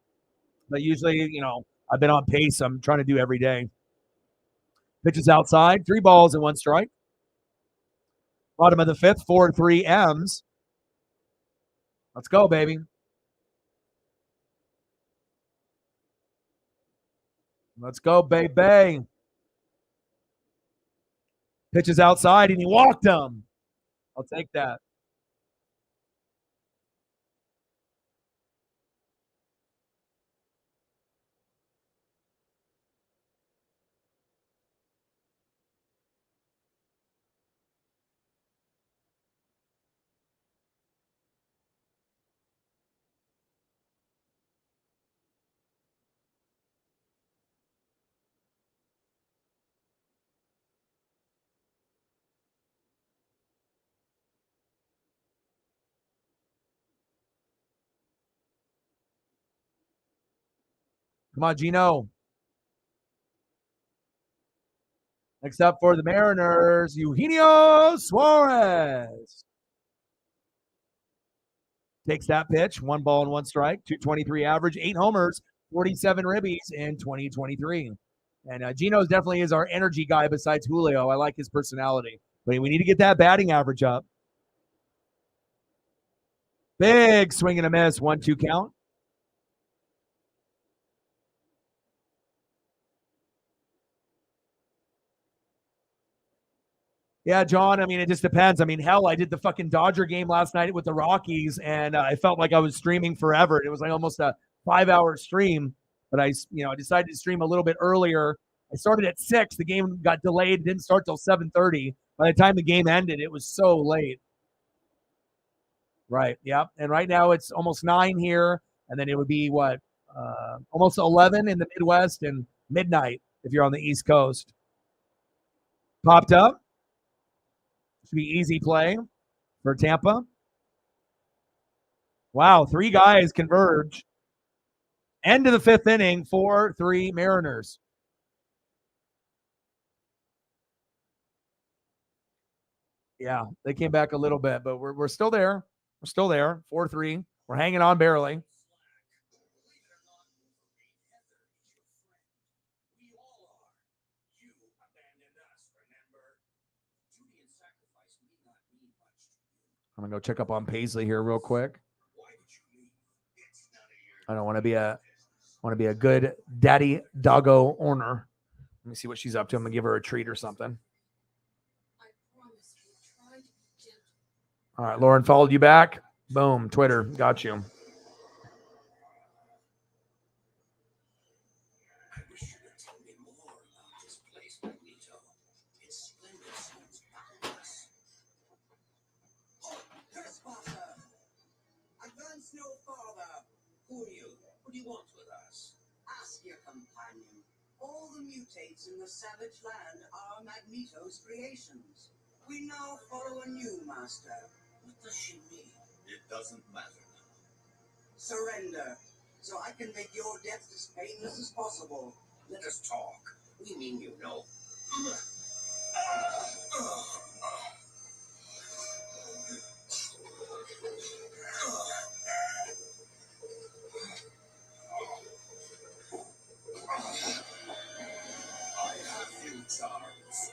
But usually, I've been on pace. I'm trying to do every day. Pitches outside, 3 balls and 1 strike. Bottom of the fifth, 4-3 M's. Let's go, baby. Let's go, baby. Pitches outside, and he walked him. I'll take that. Come on, Gino. Except for the Mariners, Eugenio Suarez takes that pitch. 1 ball and 1 strike, 223 average, 8 homers, 47 ribbies in 2023. And Gino definitely is our energy guy besides Julio. I like his personality. But we need to get that batting average up. Big swing and a miss, 1-2 count. Yeah, John. I mean, it just depends. I mean, hell, I did the fucking Dodger game last night with the Rockies, and I felt like I was streaming forever. It was like almost a 5-hour stream, but I decided to stream a little bit earlier. I started at 6. The game got delayed, didn't start till 7:30. By the time the game ended, it was so late. Right. Yep. And right now it's almost 9 here, and then it would be what, almost 11 in the Midwest and midnight if you're on the East Coast. Popped up. Should be easy play for Tampa. Wow, 3 guys converge. End of the 5th inning, 4-3 Mariners. Yeah, they came back a little bit, but we're still there. We're still there. 4-3. We're hanging on barely. I'm gonna go check up on Paisley here real quick. I don't want to be a good daddy doggo owner. Let me see what she's up to. I'm gonna give her a treat or something. All right, Lauren followed you back. Boom, Twitter, got you. Who are you? What do you want with us? Ask your companion. All the mutates in the savage land are Magneto's creations. We now follow a new master. What does she mean? It doesn't matter now. Surrender, so I can make your death as painless as possible. Let us talk. We mean you know. I have few charms.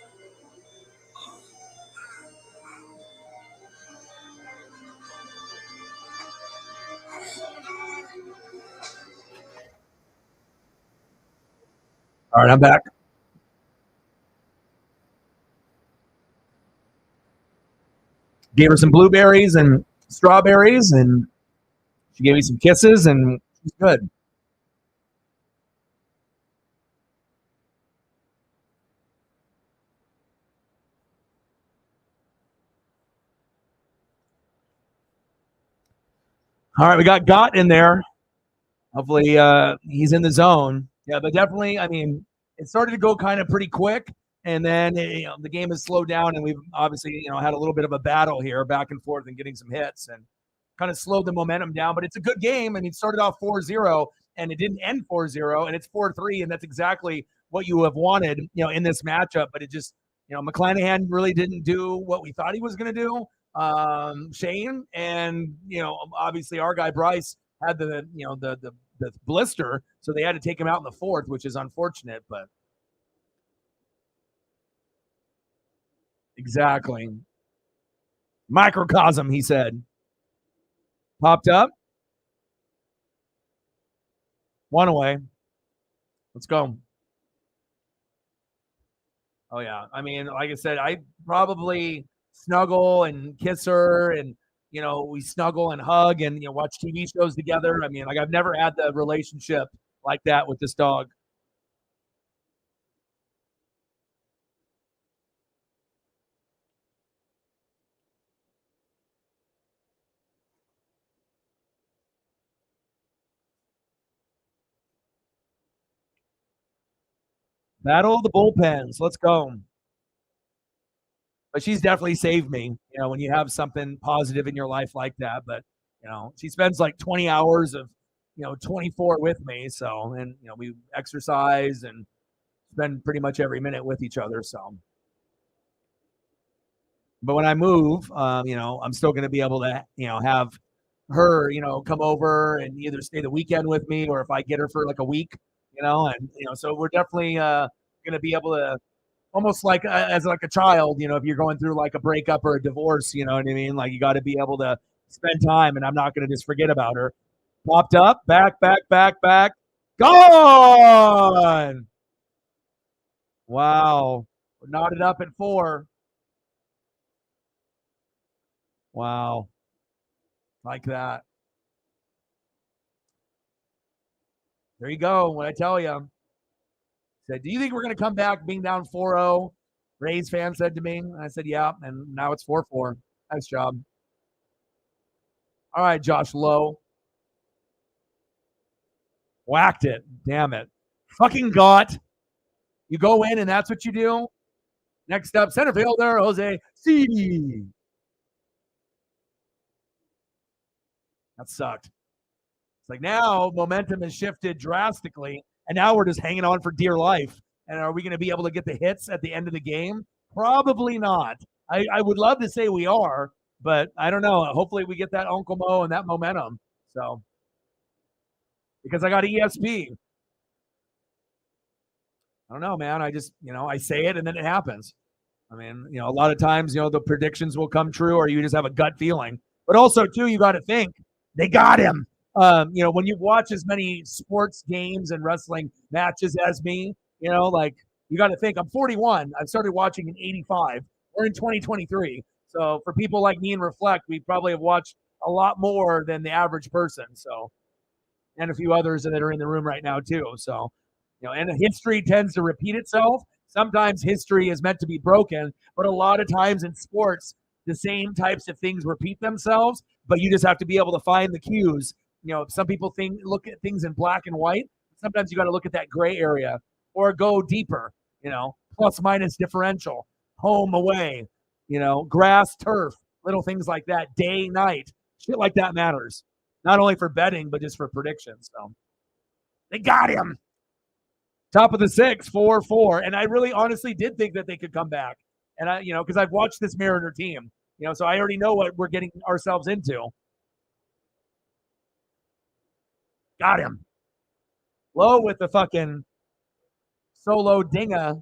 All right, I'm back. Gave her some blueberries and strawberries, and she gave me some kisses, and she's good. All right, we got in there. Hopefully, he's in the zone. Yeah, but definitely, I mean, it started to go kind of pretty quick, and then the game has slowed down, and we've obviously had a little bit of a battle here, back and forth, and getting some hits, and kind of slowed the momentum down. But it's a good game. I mean, it started off 4-0, and it didn't end 4-0, and it's 4-3, and that's exactly what you have wanted, in this matchup. But it just, McClanahan really didn't do what we thought he was going to do. Shane, and obviously our guy Bryce had the blister, so they had to take him out in the fourth, which is unfortunate. But exactly, microcosm, he said. Popped up, one away. Let's go. Oh yeah, I mean, like I said, I probably snuggle and kiss her, and we snuggle and hug, and watch TV shows together. I mean, like, I've never had the relationship like that with this dog. Battle of the bullpens. Let's go. But she's definitely saved me, when you have something positive in your life like that. But, she spends like 20 hours of, 24 with me. So, and, we exercise and spend pretty much every minute with each other. So, but when I move, I'm still going to be able to, have her, come over and either stay the weekend with me, or if I get her for like a week, and, so we're definitely going to be able to, almost like as like a child, if you're going through like a breakup or a divorce, you know what I mean? Like, you got to be able to spend time, and I'm not going to just forget about her. Popped up, back, back, back, back, gone. Wow. We're knotted up at 4. Wow. Like that. There you go. What I tell you. Said, do you think we're going to come back being down 4-0? Rays fan said to me. I said, yeah. And now it's 4-4. Nice job. All right, Josh Lowe. Whacked it. Damn it. Fucking got. You go in and that's what you do. Next up, center fielder, Jose C. That sucked. It's like now momentum has shifted drastically, and now we're just hanging on for dear life. And are we going to be able to get the hits at the end of the game? Probably not. I would love to say we are, but I don't know. Hopefully we get that Uncle Mo and that momentum. So, because I got ESP. I don't know, man. I just, I say it and then it happens. I mean, a lot of times, the predictions will come true, or you just have a gut feeling. But also, too, you got to think they got him. When you watch as many sports games and wrestling matches as me, like, you got to think I'm 41. I started watching in 85. We're in 2023. So for people like me and Reflect, we probably have watched a lot more than the average person. So, and a few others that are in the room right now too. So, and history tends to repeat itself. Sometimes history is meant to be broken, but a lot of times in sports, the same types of things repeat themselves, but you just have to be able to find the cues. Some people look at things in black and white. Sometimes you got to look at that gray area or go deeper, plus minus differential, home, away, grass, turf, little things like that, day, night, shit like that matters. Not only for betting, but just for predictions. So they got him. Top of the 6, 4-4. And I really honestly did think that they could come back. And because I've watched this Mariner team, so I already know what we're getting ourselves into. Got him. Low with the fucking solo dinga.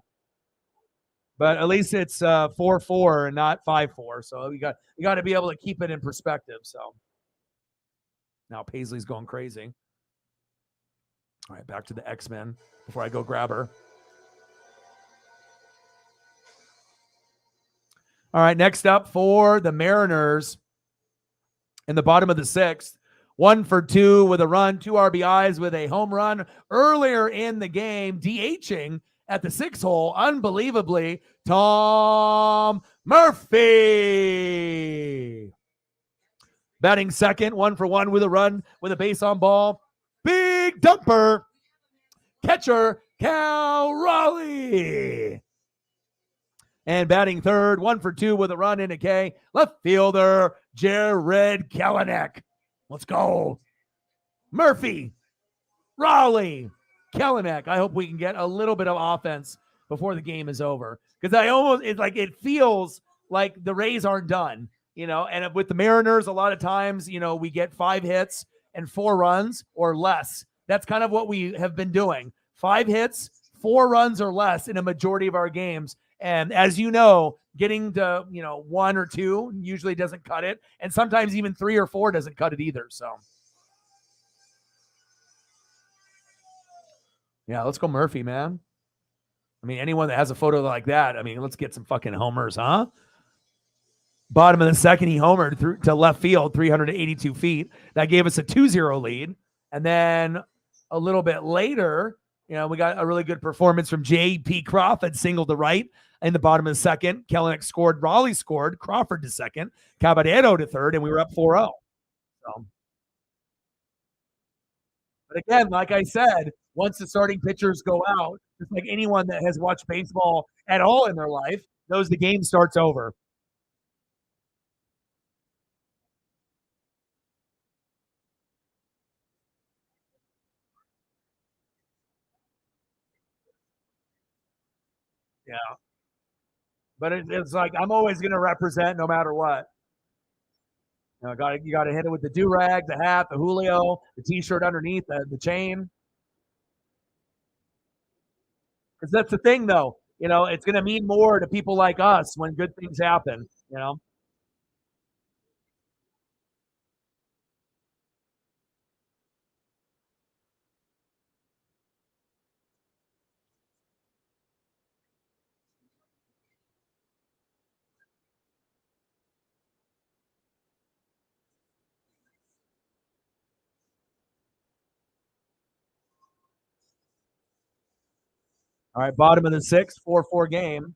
But at least it's 4-4 and not 5-4. So you got to be able to keep it in perspective. So now Paisley's going crazy. All right, back to the X-Men before I go grab her. All right, next up for the Mariners in the bottom of the sixth. 1-for-2 with a run, 2 RBIs with a home run earlier in the game, DHing at the 6 hole, unbelievably, Tom Murphy. Batting second, 1-for-1 with a run, with a base on ball. Big dumper. Catcher, Cal Raleigh. And batting third, 1-for-2 with a run in a K, left fielder, Jared Kelenic. Let's go. Murphy, Raleigh, Kelenic. I hope we can get a little bit of offense before the game is over. Because it feels like the Rays aren't done. And with the Mariners, a lot of times, we get 5 hits and 4 runs or less. That's kind of what we have been doing. 5 hits, 4 runs or less in a majority of our games. And as you know, getting to, 1 or 2 usually doesn't cut it. And sometimes even 3 or 4 doesn't cut it either. So, yeah, let's go Murphy, man. I mean, anyone that has a photo like that, let's get some fucking homers, huh? Bottom of the second, he homered through to left field, 382 feet. That gave us a 2-0 lead. And then a little bit later, we got a really good performance from J.P. Crawford, single to right in the bottom of the second. Kelenic scored, Raleigh scored, Crawford to second, Caballero to third, and we were up 4-0. So, but again, like I said, once the starting pitchers go out, just like anyone that has watched baseball at all in their life knows the game starts over. Yeah. But it's like I'm always going to represent no matter what. You got to hit it with the do-rag, the hat, the Julio, the T-shirt underneath, the chain. Because that's the thing, though. It's going to mean more to people like us when good things happen. All right, bottom of the sixth, 4-4 game.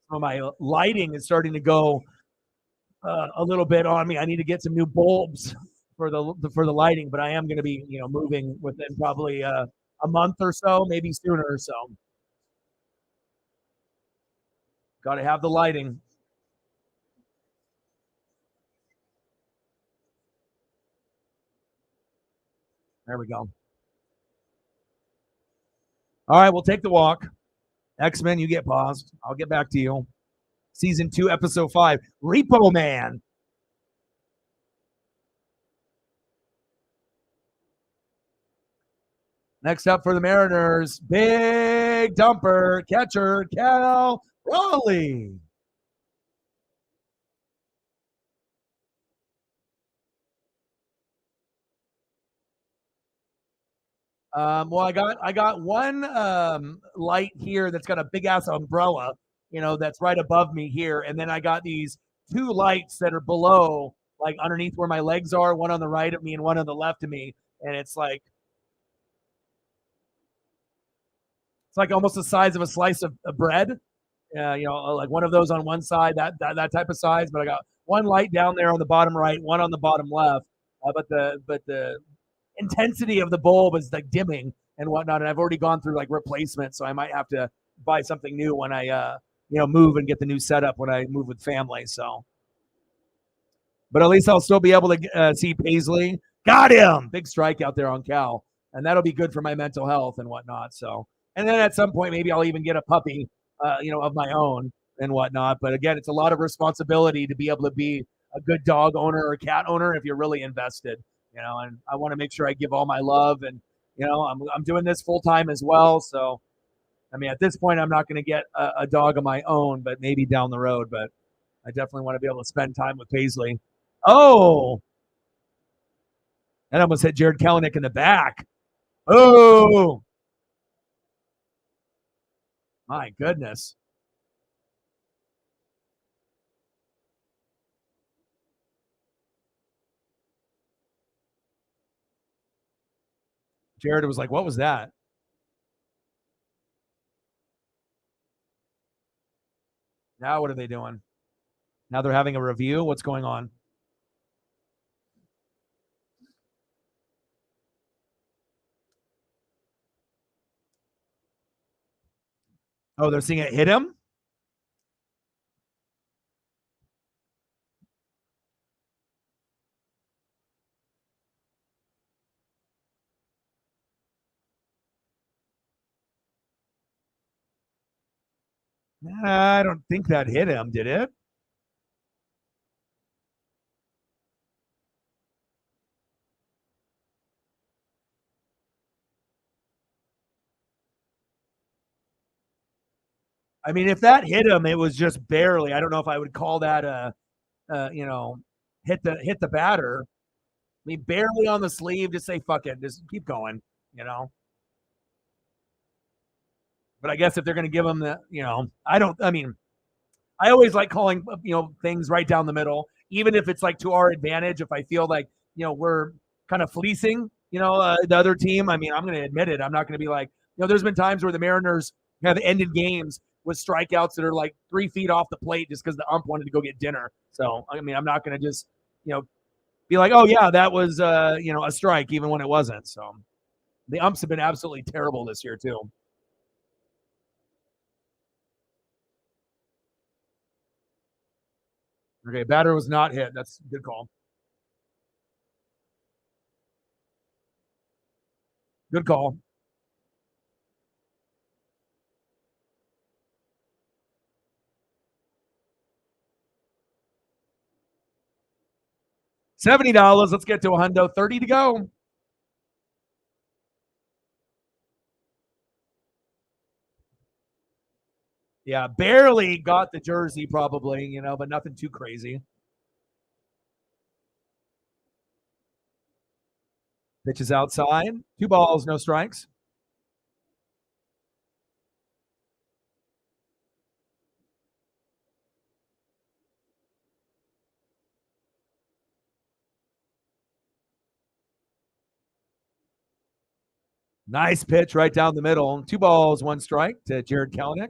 Some of my lighting is starting to go a little bit on me. I need to get some new bulbs for the lighting, but I am going to be moving within probably a month or so, maybe sooner. So got to have the lighting. There we go. All right, we'll take the walk. X-Men, you get paused. I'll get back to you. Season 2, Episode 5, Repo Man. Next up for the Mariners, big dumper, catcher, Cal Raleigh. Well, I got one light here that's got a big ass umbrella, that's right above me here, and then I got these 2 lights that are below, like underneath where my legs are, one on the right of me and one on the left of me, and it's like almost the size of a slice of bread. Like one of those on one side, that type of size. But I got one light down there on the bottom right, one on the bottom left. But the intensity of the bulb is like dimming and whatnot. And I've already gone through like replacement, so I might have to buy something new when I move and get the new setup when I move with family. So, but at least I'll still be able to see Paisley. Got him! Big strike out there on Cal, and that'll be good for my mental health and whatnot. So, and then at some point maybe I'll even get a puppy, of my own and whatnot. But again, it's a lot of responsibility to be able to be a good dog owner or cat owner if you're really invested. And I want to make sure I give all my love, and I'm doing this full time as well. So, at this point, I'm not going to get a dog of my own, but maybe down the road. But I definitely want to be able to spend time with Paisley. Oh, that almost hit Jared Kelenic in the back. Oh, my goodness. Jared was like, what was that? Now what are they doing? Now they're having a review. What's going on? Oh, they're seeing it hit him? I don't think that hit him, did it? I mean, if that hit him, it was just barely. I don't know if I would call that you know, hit the batter. I mean, barely on the sleeve. Just say fuck it. Just keep going. You know. But I guess if they're going to give him the, I don't. I mean, I always like calling things right down the middle, even if it's like to our advantage. If I feel like we're kind of fleecing the other team. I mean, I'm going to admit it. I'm not going to be like there's been times where the Mariners have ended games with strikeouts that are like 3 feet off the plate just because the ump wanted to go get dinner. So I mean, I'm not going to just be like, oh yeah, that was a strike even when it wasn't. So the umps have been absolutely terrible this year too. Okay, batter was not hit. That's a good call. Good call. $70. Let's get to a hundo. 30 to go. Yeah, barely got the jersey, probably, but nothing too crazy. Pitches outside. 2 balls, no strikes. Nice pitch right down the middle. 2 balls, 1 strike to Jared Kelenic.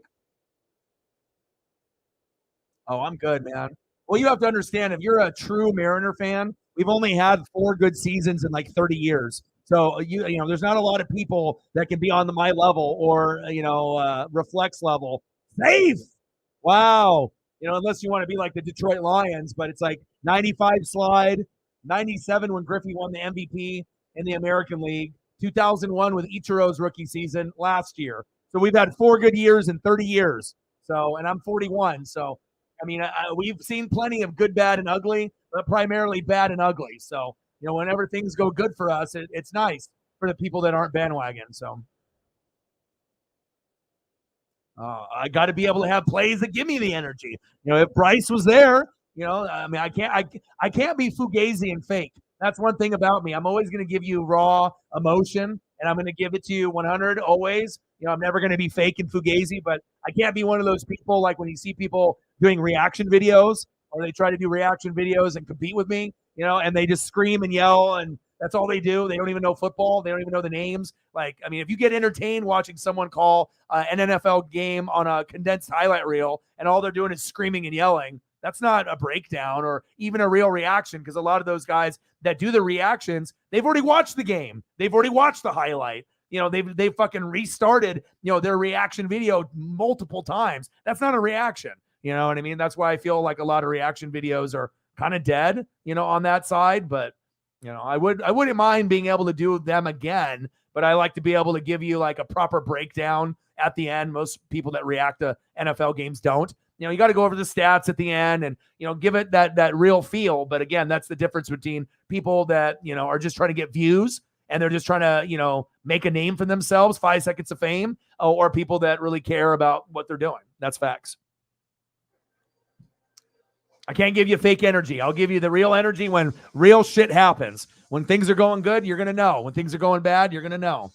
Oh, I'm good, man. Well, you have to understand if you're a true Mariner fan, we've only had 4 good seasons in like 30 years. So there's not a lot of people that can be on my level or reflex level. Safe. Wow. Unless you want to be like the Detroit Lions, but it's like 95 slide, 97 when Griffey won the MVP in the American League, 2001 with Ichiro's rookie season last year. So we've had 4 good years in 30 years. So, and I'm 41. So, I mean, we've seen plenty of good, bad, and ugly, but primarily bad and ugly. So, whenever things go good for us, it's nice for the people that aren't bandwagon. So, I got to be able to have plays that give me the energy. If Bryce was there, I mean, I can't be fugazi and fake. That's one thing about me. I'm always going to give you raw emotion, and I'm going to give it to you 100 always. I'm never going to be fake and fugazi, but I can't be one of those people like when you see people doing reaction videos or they try to do reaction videos and compete with me, and they just scream and yell and that's all they do. They don't even know football. They don't even know the names. Like, I mean, if you get entertained watching someone call an NFL game on a condensed highlight reel and all they're doing is screaming and yelling, that's not a breakdown or even a real reaction because a lot of those guys that do the reactions, they've already watched the game. They've already watched the highlight. They've fucking restarted, their reaction video multiple times. That's not a reaction. You know what I mean? That's why I feel like a lot of reaction videos are kind of dead, on that side. But I wouldn't mind being able to do them again, but I like to be able to give you like a proper breakdown at the end. Most people that react to NFL games don't. You got to go over the stats at the end and give it that real feel. But again, that's the difference between people that are just trying to get views and they're just trying to make a name for themselves, 5 seconds of fame, or people that really care about what they're doing. That's facts. I can't give you fake energy. I'll give you the real energy when real shit happens. When things are going good, you're going to know. When things are going bad, you're going to know.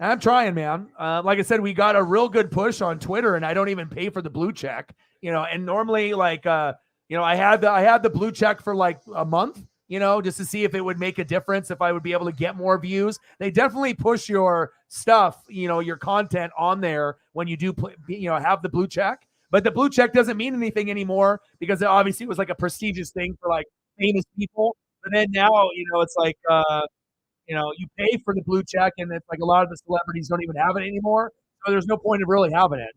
I'm trying, man. Like I said, we got a real good push on Twitter, and I don't even pay for the blue check. And normally, like, I had the blue check for like a month, just to see if it would make a difference, if I would be able to get more views. They definitely push your stuff, your content on there when you do, have the blue check. But the blue check doesn't mean anything anymore because it obviously was like a prestigious thing for like famous people. But then now, it's like, you pay for the blue check, and it's like a lot of the celebrities don't even have it anymore. So there's no point of really having it,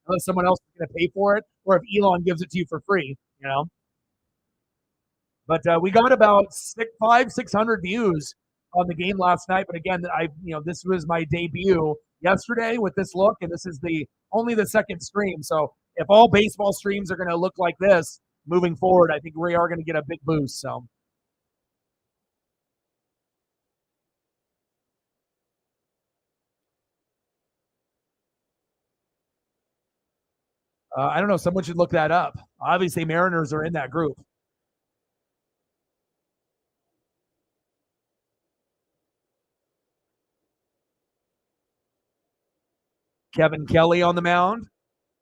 unless someone else is going to pay for it, or if Elon gives it to you for free. But we got about 600 views on the game last night. But again, this was my debut yesterday with this look, and this is only the second stream. So if all baseball streams are going to look like this moving forward, I think we are going to get a big boost. So. I don't know. Someone should look that up. Obviously, Mariners are in that group. Kevin Kelly on the mound.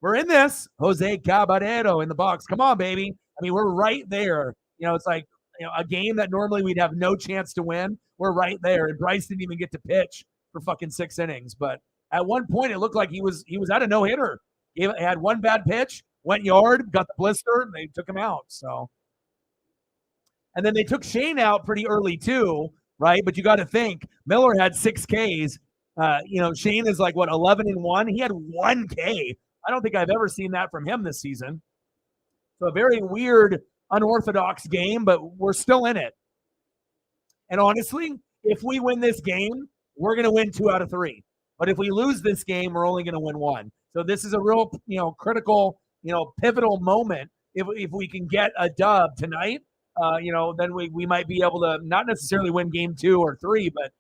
We're in this. Jose Caballero in the box. Come on, baby. I mean, we're right there. It's like a game that normally we'd have no chance to win. We're right there. And Bryce didn't even get to pitch for fucking 6 innings. But at one point, it looked like he was at a no-hitter. He had one bad pitch, went yard, got the blister, and they took him out. So, and then they took Shane out pretty early too, right? But you got to think Miller had 6 Ks. Shane is like 11-1. He had 1 K. I don't think I've ever seen that from him this season. So a very weird, unorthodox game, but we're still in it. And honestly, if we win this game, we're going to win 2 out of 3. But if we lose this game, we're only going to win 1. So this is a real, critical, pivotal moment. If we can get a dub tonight, then we might be able to not necessarily win game 2 or 3, but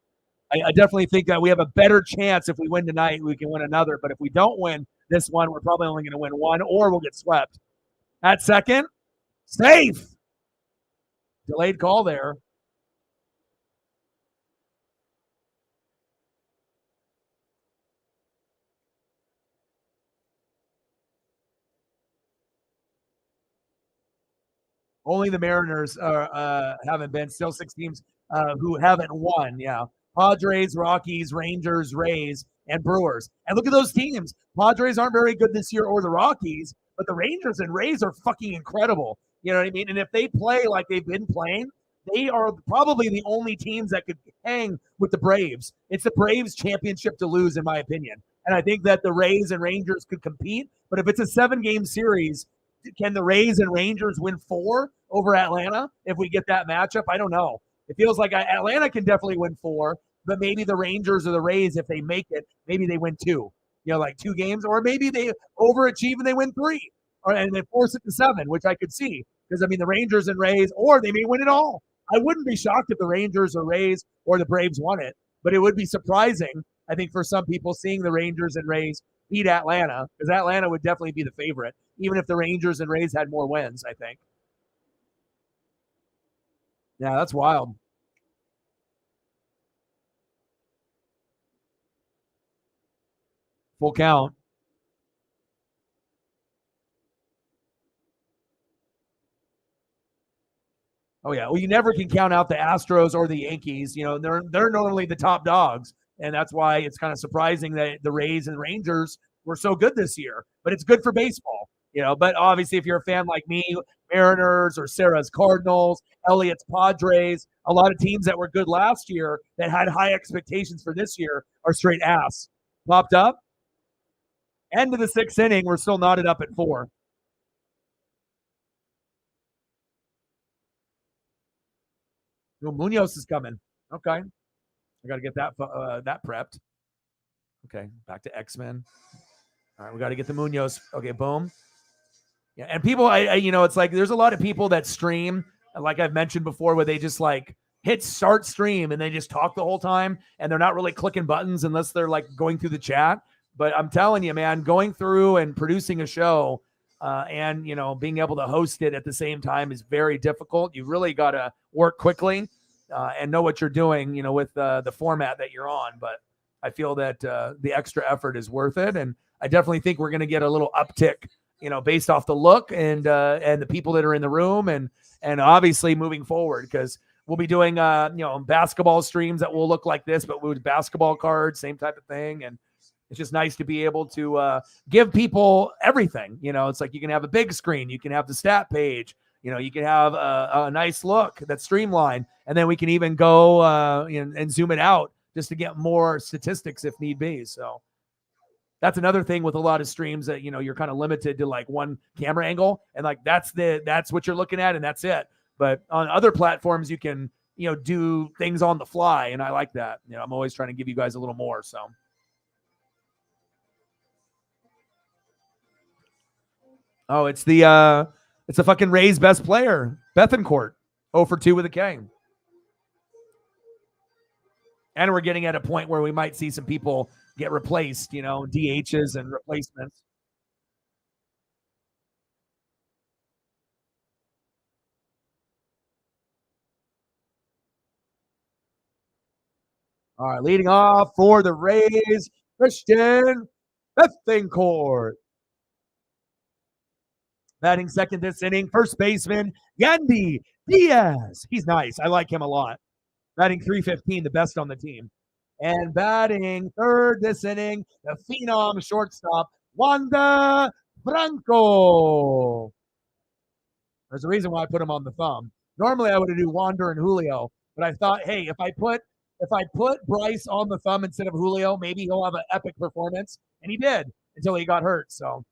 I definitely think that we have a better chance if we win tonight, we can win another. But if we don't win this one, we're probably only going to win 1, or we'll get swept. At second, safe. Delayed call there. Only the Mariners haven't been. Still 6 teams who haven't won. Yeah. Padres, Rockies, Rangers, Rays, and Brewers. And look at those teams. Padres aren't very good this year, or the Rockies, but the Rangers and Rays are fucking incredible. You know what I mean? And if they play like they've been playing, they are probably the only teams that could hang with the Braves. It's the Braves championship to lose, in my opinion. And I think that the Rays and Rangers could compete. But if it's a 7-game series, can the Rays and Rangers win 4 over Atlanta if we get that matchup? I don't know. It feels like Atlanta can definitely win 4, but maybe the Rangers or the Rays, if they make it, maybe they win 2. Like 2 games, or maybe they overachieve and they win 3, and they force it to 7, which I could see. Because, I mean, the Rangers and Rays, or they may win it all. I wouldn't be shocked if the Rangers or Rays or the Braves won it, but it would be surprising, I think, for some people seeing the Rangers and Rays beat Atlanta, because Atlanta would definitely be the favorite, even if the Rangers and Rays had more wins, I think. Yeah, that's wild. Full count. Oh yeah. Well, you never can count out the Astros or the Yankees. They're normally the top dogs, and that's why it's kind of surprising that the Rays and Rangers were so good this year. But it's good for baseball. But obviously, if you're a fan like me, Mariners or Sarah's Cardinals, Elliott's Padres, a lot of teams that were good last year that had high expectations for this year are straight ass. Popped up. End of the 6th inning, we're still knotted up at 4. Oh, Munoz is coming. Okay, I got to get that prepped. Okay, back to X-Men. All right, we got to get the Munoz. Okay, boom. Yeah, and people, it's like there's a lot of people that stream, like I've mentioned before, where they just like hit start stream and they just talk the whole time, and they're not really clicking buttons unless they're like going through the chat. But I'm telling you, man, going through and producing a show and, being able to host it at the same time is very difficult. You really got to work quickly and know what you're doing, with the format that you're on. But I feel that the extra effort is worth it. And I definitely think we're going to get a little uptick, based off the look and the people that are in the room and obviously moving forward, because we'll be doing, basketball streams that will look like this, but with basketball cards, same type of thing. And it's just nice to be able to give people everything. It's like you can have a big screen, you can have the stat page, you can have a nice look that's streamlined, and then we can even go and zoom it out just to get more statistics if need be. So that's another thing with a lot of streams that, you're kind of limited to like one camera angle, and like that's what you're looking at, and that's it. But on other platforms, you can, do things on the fly, and I like that. I'm always trying to give you guys a little more. So. Oh, it's the fucking Rays best player, Bethencourt, 0 for 2 with a K. And we're getting at a point where we might see some people get replaced, DHs and replacements. All right, leading off for the Rays, Christian Bethencourt. Batting second this inning, first baseman, Yandy Diaz. He's nice. I like him a lot. Batting .315, the best on the team. And batting third this inning, the phenom shortstop, Wanda Franco. There's a reason why I put him on the thumb. Normally I would do Wander and Julio, but I thought, hey, if I put Bryce on the thumb instead of Julio, maybe he'll have an epic performance. And he did until he got hurt. So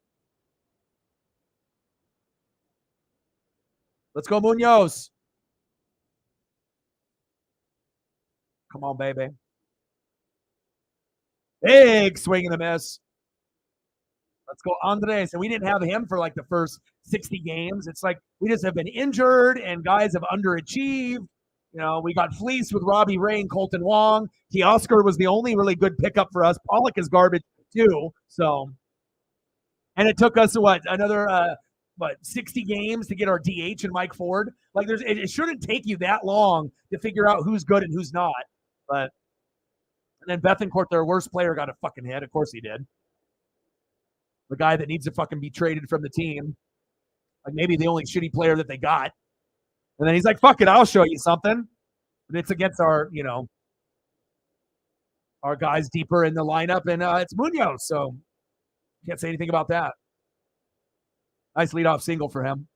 let's go, Munoz. Come on, baby. Big swing and a miss. Let's go, Andres. And we didn't have him for like the first 60 games. It's like we just have been injured and guys have underachieved. We got fleeced with Robbie Ray and Colton Wong. Teoscar was the only really good pickup for us. Pollock is garbage too. So, and it took us another 60 games to get our DH and Mike Ford. Like it shouldn't take you that long to figure out who's good and who's not. But and then Bethencourt, their worst player, got a fucking hit. Of course he did. The guy that needs to fucking be traded from the team. Like maybe the only shitty player that they got. And then he's like, fuck it, I'll show you something. But it's against our guys deeper in the lineup, and it's Munoz, so can't say anything about that. Nice leadoff single for him.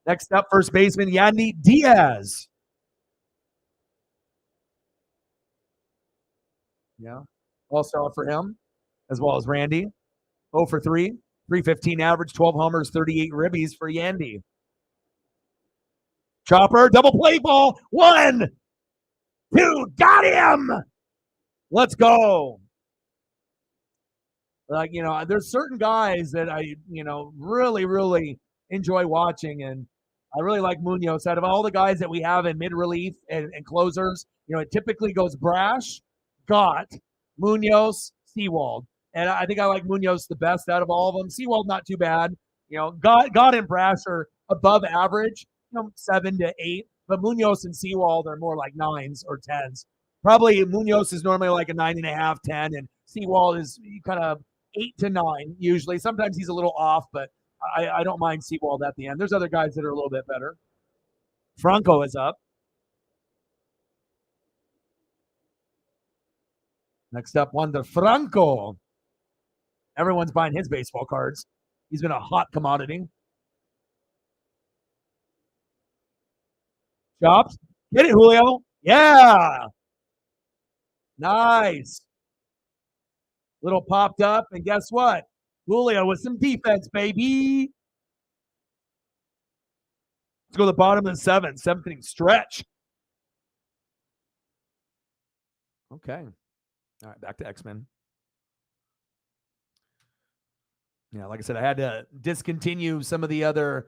Next up, first baseman, Yandy Diaz. Yeah, all-star for him, as well as Randy. 0 for 3, 315 average, 12 homers, 38 ribbies for Yandy. Chopper, double play ball. 1, 2, got him. Let's go. Like, there's certain guys that I, really, really enjoy watching. And I really like Munoz. Out of all the guys that we have in mid-relief and closers, it typically goes Brash, Gott, Munoz, Seawald. And I think I like Munoz the best out of all of them. Seawald, not too bad. Gott and Brash are above average, 7 to 8. But Munoz and Seawald are more like 9s or 10s. Probably Munoz is normally like a 9.5, 10, and Seawald is kind of 8 to 9 usually. Sometimes he's a little off, but I don't mind Seawald at the end. There's other guys that are a little bit better. Franco is up. Next up, Wander Franco. Everyone's buying his baseball cards. He's been a hot commodity. Chops. Get it, Julio. Yeah. Nice. Little popped up, and guess what? Julio with some defense, baby. Let's go to the bottom of the 7th. 7th inning stretch. Okay. All right, back to X-Men. Yeah, like I said, I had to discontinue some of the other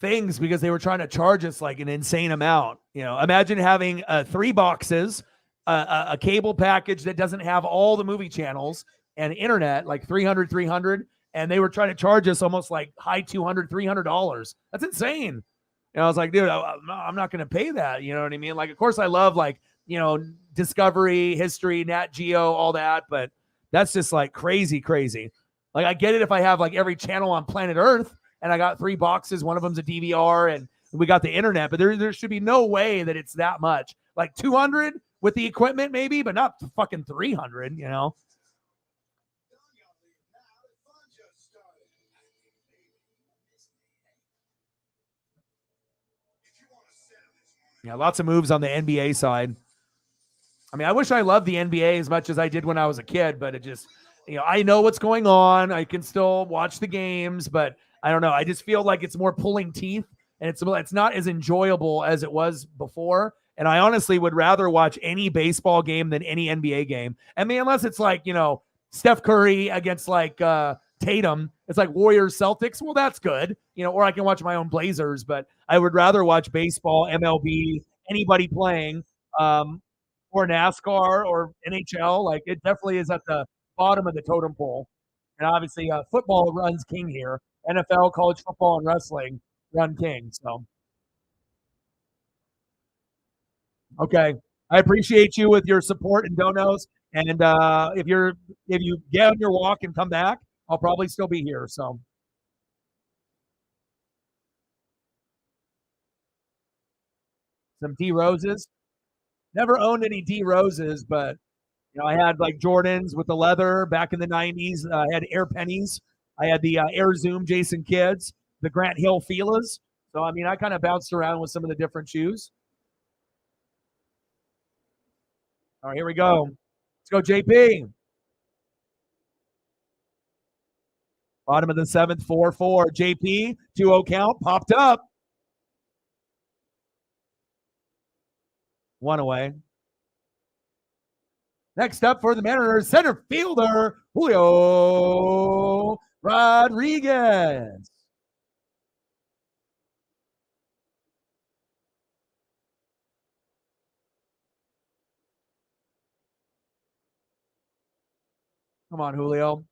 things because they were trying to charge us like an insane amount. Imagine having 3 boxes a cable package that doesn't have all the movie channels and internet, like 300, and they were trying to charge us almost like high $200, $300. That's insane. And I was like, dude, I'm not going to pay that. You know what I mean? Like, of course, I love like, Discovery, History, Nat Geo, all that, but that's just like crazy, crazy. Like, I get it if I have like every channel on planet Earth and I got 3 boxes, one of them's a DVR, and we got the internet, but there should be no way that it's that much. Like 200 with the equipment, maybe, but not fucking 300, Yeah, lots of moves on the NBA side. I mean, I wish I loved the NBA as much as I did when I was a kid, but it just, I know what's going on. I can still watch the games, but I don't know. I just feel like it's more pulling teeth, and it's not as enjoyable as it was before. And I honestly would rather watch any baseball game than any NBA game. I mean, unless it's like, Steph Curry against like Tatum. It's like Warriors Celtics. Well, that's good, or I can watch my own Blazers, but I would rather watch baseball, MLB, anybody playing. Or NASCAR or NHL. Like, it definitely is at the bottom of the totem pole. And obviously, football runs king here. NFL, college football, and wrestling run king. So, okay, I appreciate you with your support and donos. And if you get on your walk and come back, I'll probably still be here. So, some D roses. Never owned any D roses, but I had like Jordans with the leather back in the 90s. I had Air Pennies. I had the Air Zoom Jason Kids, the Grant Hill Fila's. So, I mean, I kind of bounced around with some of the different shoes. All right, here we go. Let's go, JP. Bottom of the 7th, 4-4. JP, 2-0 count, popped up. One away. Next up for the Mariners, center fielder, Julio Rodriguez. Come on, Julio.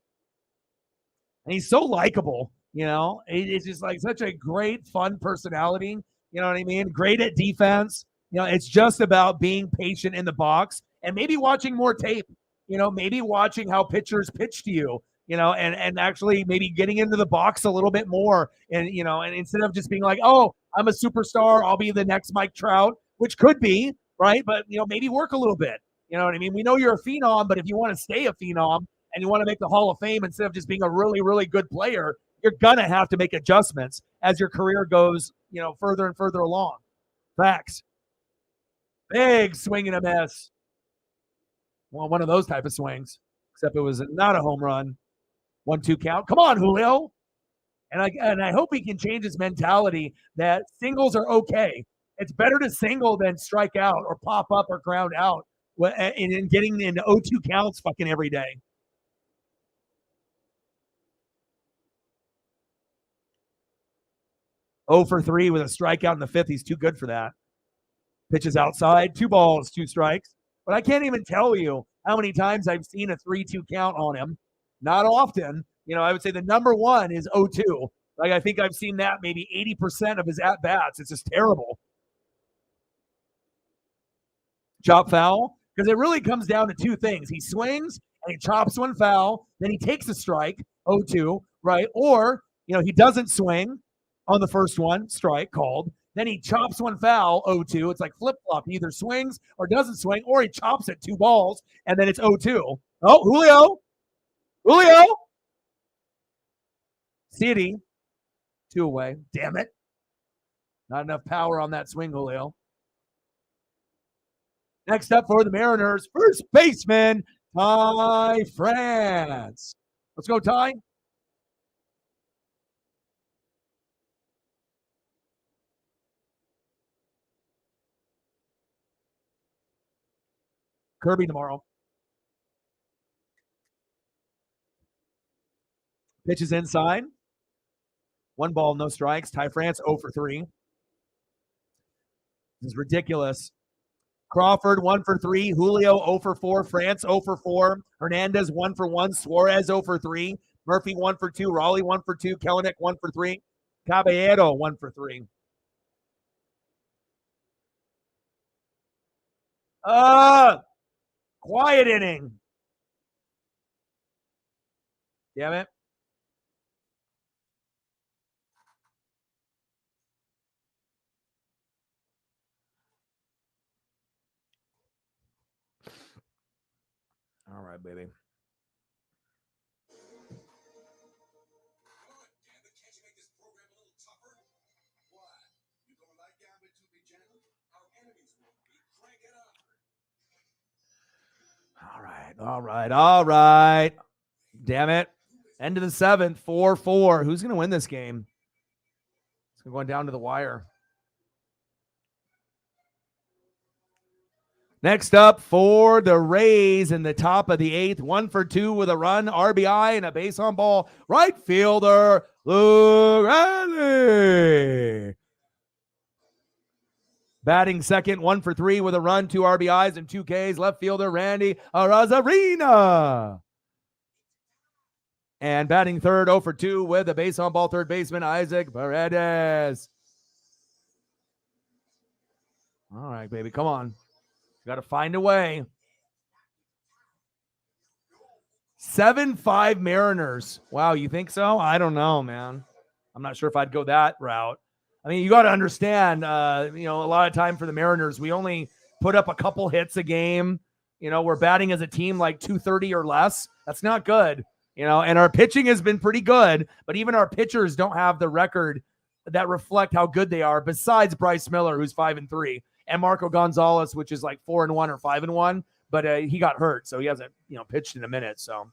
And he's so likable. It's just like such a great, fun personality. You know what I mean? Great at defense. It's just about being patient in the box and maybe watching more tape. Maybe watching how pitchers pitch to you. And actually maybe getting into the box a little bit more. And instead of just being like, oh, I'm a superstar, I'll be the next Mike Trout, which could be right, but maybe work a little bit. You know what I mean? We know you're a phenom, but if you want to stay a phenom, and you want to make the Hall of Fame instead of just being a really, really good player, you're going to have to make adjustments as your career goes, further and further along. Facts. Big swing and a miss. Well, one of those type of swings, except it was not a home run. 1-2 count. Come on, Julio. And I hope he can change his mentality that singles are okay. It's better to single than strike out or pop up or ground out and getting into 0-2 counts fucking every day. 0 for 3 with a strikeout in the 5th. He's too good for that. Pitches outside, 2 balls, 2 strikes. But I can't even tell you how many times I've seen a 3-2 count on him. Not often. I would say the number one is 0-2. Like, I think I've seen that maybe 80% of his at-bats. It's just terrible. Chop foul. Because it really comes down to 2 things. He swings and he chops one foul. Then he takes a strike, 0-2, right? Or, he doesn't swing on the first one, strike called. Then he chops one foul, 0-2. It's like flip-flop. He either swings or doesn't swing, or he chops it 2 balls, and then it's 0-2. Oh, Julio. City, 2 away. Damn it. Not enough power on that swing, Julio. Next up for the Mariners, first baseman, Ty France. Let's go, Ty. Kirby tomorrow. Pitches inside. 1 ball, no strikes. Ty France 0 for 3. This is ridiculous. Crawford 1 for 3. Julio 0 for 4. France 0 for 4. Hernandez 1 for 1. Suarez 0 for 3. Murphy 1 for 2. Raleigh 1 for 2. Kellenick 1 for 3. Caballero 1 for 3. Quiet inning. Damn it. All right, baby. All right. Damn it. End of the 7th, 4-4. Who's going to win this game? It's going down to the wire. Next up for the Rays in the top of the 8th, 1 for 2 with a run, RBI, and a base on ball. Right fielder, Luke Riley. Batting second, 1 for 3 with a run, 2 RBIs, and 2 Ks. Left fielder, Randy Arozarena. And batting third, 0 for 2 with a base on ball third baseman, Isaac Paredes. All right, baby, come on. Got to find a way. 7-5 Mariners. Wow, you think so? I don't know, man. I'm not sure if I'd go that route. I mean, you got to understand, a lot of time for the Mariners, we only put up a couple hits a game. We're batting as a team like 230 or less. That's not good, and our pitching has been pretty good, but even our pitchers don't have the record that reflect how good they are, besides Bryce Miller, who's 5-3, and Marco Gonzalez, which is like 4-1 or 5-1, but he got hurt, so he hasn't, pitched in a minute, so.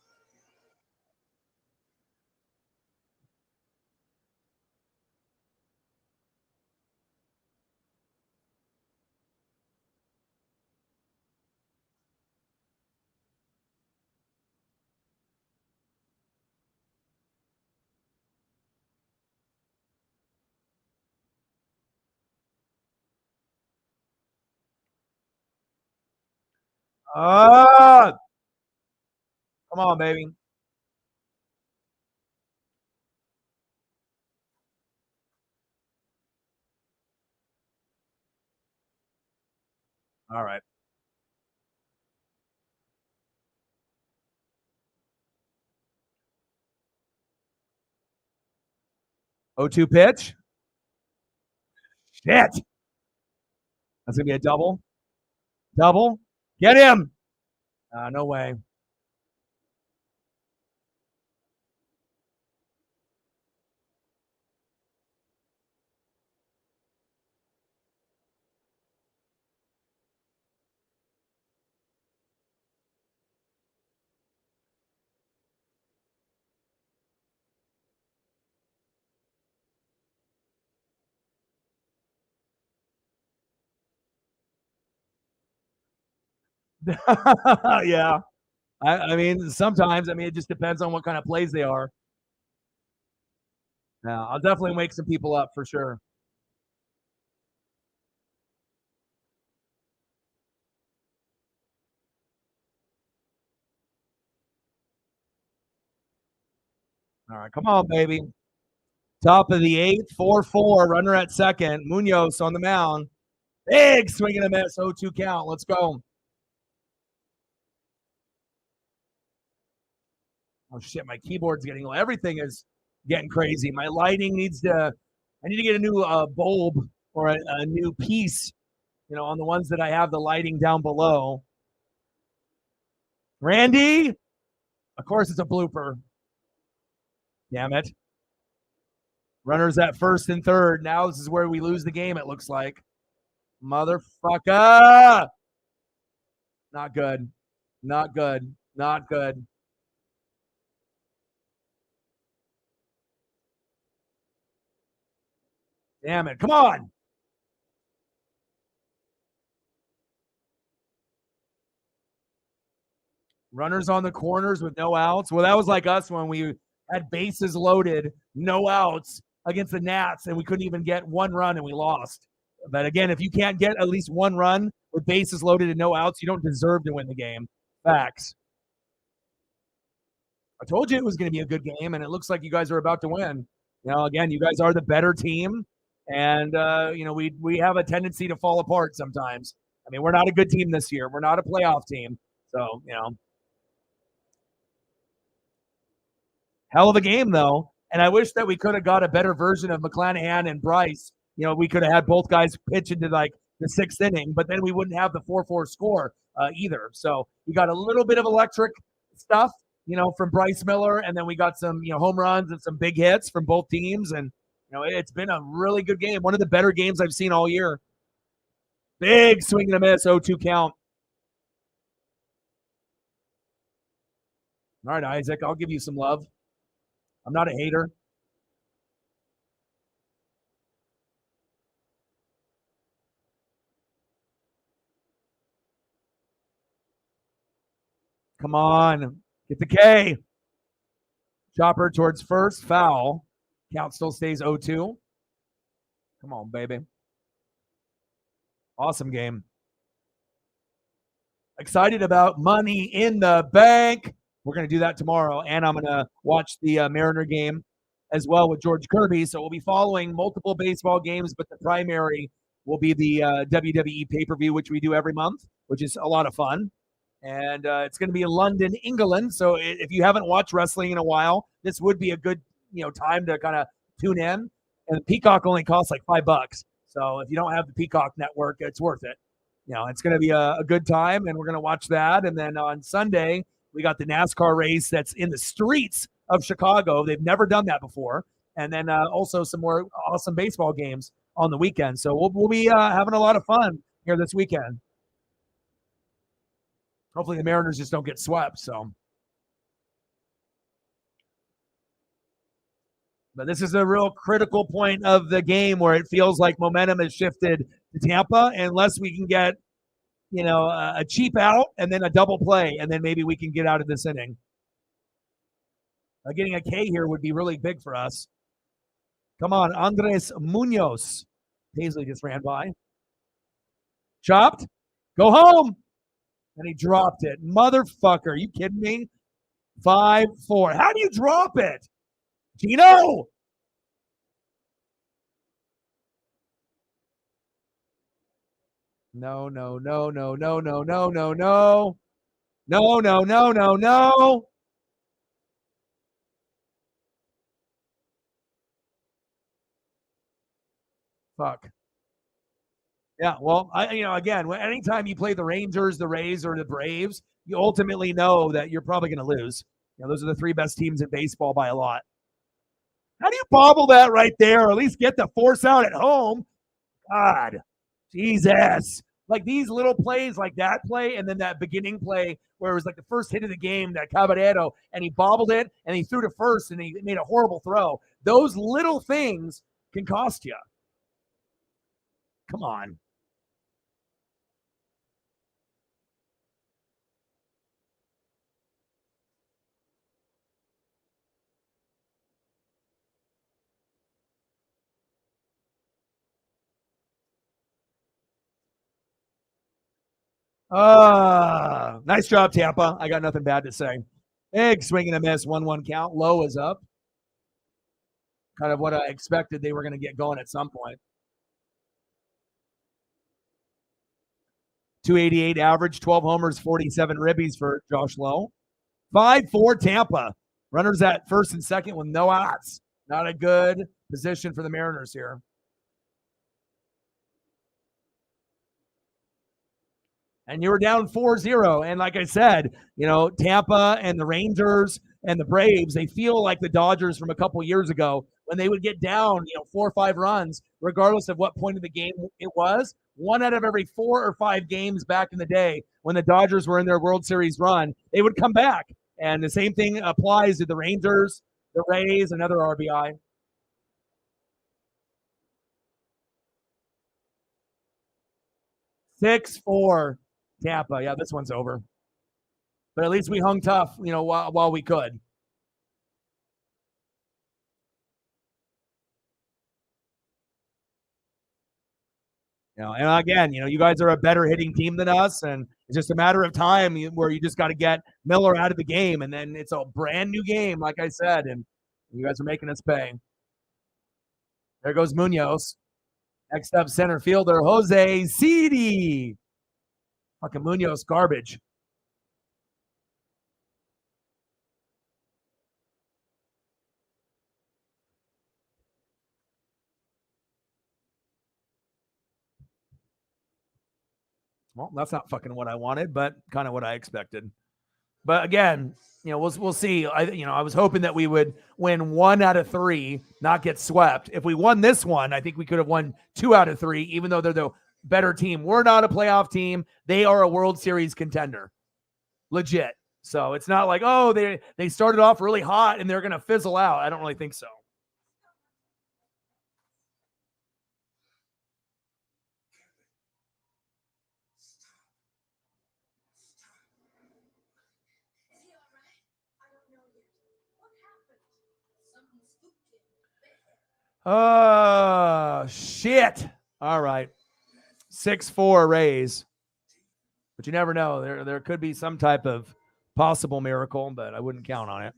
Come on, baby. All right. 0-2 pitch. Shit. That's going to be a double. Double. Get him. No way. Yeah. I mean, sometimes, it just depends on what kind of plays they are. Yeah, I'll definitely wake some people up for sure. All right, come on, baby. Top of the 8th, 4-4, runner at second. Munoz on the mound. Big swing and a miss, 0-2 count. Let's go. Oh, shit, my keyboard's getting low. Everything is getting crazy. My lighting I need to get a new bulb or a new piece, on the ones that I have the lighting down below. Randy? Of course it's a blooper. Damn it. Runners at first and third. Now this is where we lose the game, it looks like. Motherfucker. Not good. Not good. Not good. Damn it. Come on. Runners on the corners with no outs. Well, that was like us when we had bases loaded, no outs against the Nats, and we couldn't even get one run and we lost. But again, if you can't get at least one run with bases loaded and no outs, you don't deserve to win the game. Facts. I told you it was going to be a good game, and it looks like you guys are about to win. Again, you guys are the better team, and we have a tendency to fall apart sometimes. I mean, we're not a good team this year. We're not a playoff team. So, hell of a game, though. And I wish that we could have got a better version of McClanahan and Bryce. We could have had both guys pitch into like the sixth inning, but then we wouldn't have the 4-4 score either. So we got a little bit of electric stuff, from Bryce Miller, and then we got some, home runs and some big hits from both teams. And, it's been a really good game. One of the better games I've seen all year. Big swing and a miss, 0-2 count. All right, Isaac, I'll give you some love. I'm not a hater. Come on. Get the K. Chopper towards first. Foul. Count still stays 0-2. Come on, baby. Awesome game. Excited about Money in the Bank. We're going to do that tomorrow, and I'm going to watch the Mariner game as well with George Kirby. So we'll be following multiple baseball games, but the primary will be the WWE pay-per-view, which we do every month, which is a lot of fun. And it's going to be in London, England. So if you haven't watched wrestling in a while, this would be a good time to kind of tune in. And Peacock only costs like $5. So if you don't have the Peacock network, it's worth it. It's going to be a good time, and we're going to watch that. And then on Sunday, we got the NASCAR race that's in the streets of Chicago. They've never done that before. And then also some more awesome baseball games on the weekend. So we'll be having a lot of fun here this weekend. Hopefully the Mariners just don't get swept. But this is a real critical point of the game where it feels like momentum has shifted to Tampa, unless we can get, a cheap out and then a double play, and then maybe we can get out of this inning. Getting a K here would be really big for us. Come on, Andres Munoz. Paisley just ran by. Chopped. Go home. And he dropped it. Motherfucker, are you kidding me? 5-4. How do you drop it? Gino! No. No. Fuck. Yeah, well, again, anytime you play the Rangers, the Rays, or the Braves, you ultimately know that you're probably going to lose. Those are the three best teams in baseball by a lot. How do you bobble that right there, or at least get the force out at home? God, Jesus. Like these little plays like that play, and then that beginning play where it was like the first hit of the game, that Caballero, and he bobbled it, and he threw to first, and he made a horrible throw. Those little things can cost you. Come on. Nice job, Tampa. I got nothing bad to say. Big swing and a miss, 1-1 count. Low is up. Kind of what I expected they were going to get going at some point. 288 average, 12 homers, 47 ribbies for Josh Lowe. 5-4 Tampa. Runners at first and second with no outs. Not a good position for the Mariners here. And you were down 4-0. And like I said, Tampa and the Rangers and the Braves, they feel like the Dodgers from a couple years ago when they would get down, 4 or 5 runs, regardless of what point of the game it was. 1 out of every 4 or 5 games back in the day when the Dodgers were in their World Series run, they would come back. And the same thing applies to the Rangers, the Rays, another RBI. 6-4 Tampa. Yeah, this one's over. But at least we hung tough, while we could. And again, you guys are a better hitting team than us, and it's just a matter of time where you just got to get Miller out of the game, and then it's a brand new game, like I said, and you guys are making us pay. There goes Munoz. Next up, center fielder Jose Cedi. Fucking Munoz garbage. Well, that's not fucking what I wanted, but kind of what I expected. But again, we'll see. I was hoping that we would win 1 out of 3, not get swept. If we won this one, I think we could have won 2 out of 3, even though they're the better team. We're not a playoff team. They are a World Series contender, legit. So it's not like, oh, they started off really hot and they're going to fizzle out. I don't really think so. Shit. All right. 6-4 Rays. But you never know. There could be some type of possible miracle, but I wouldn't count on it.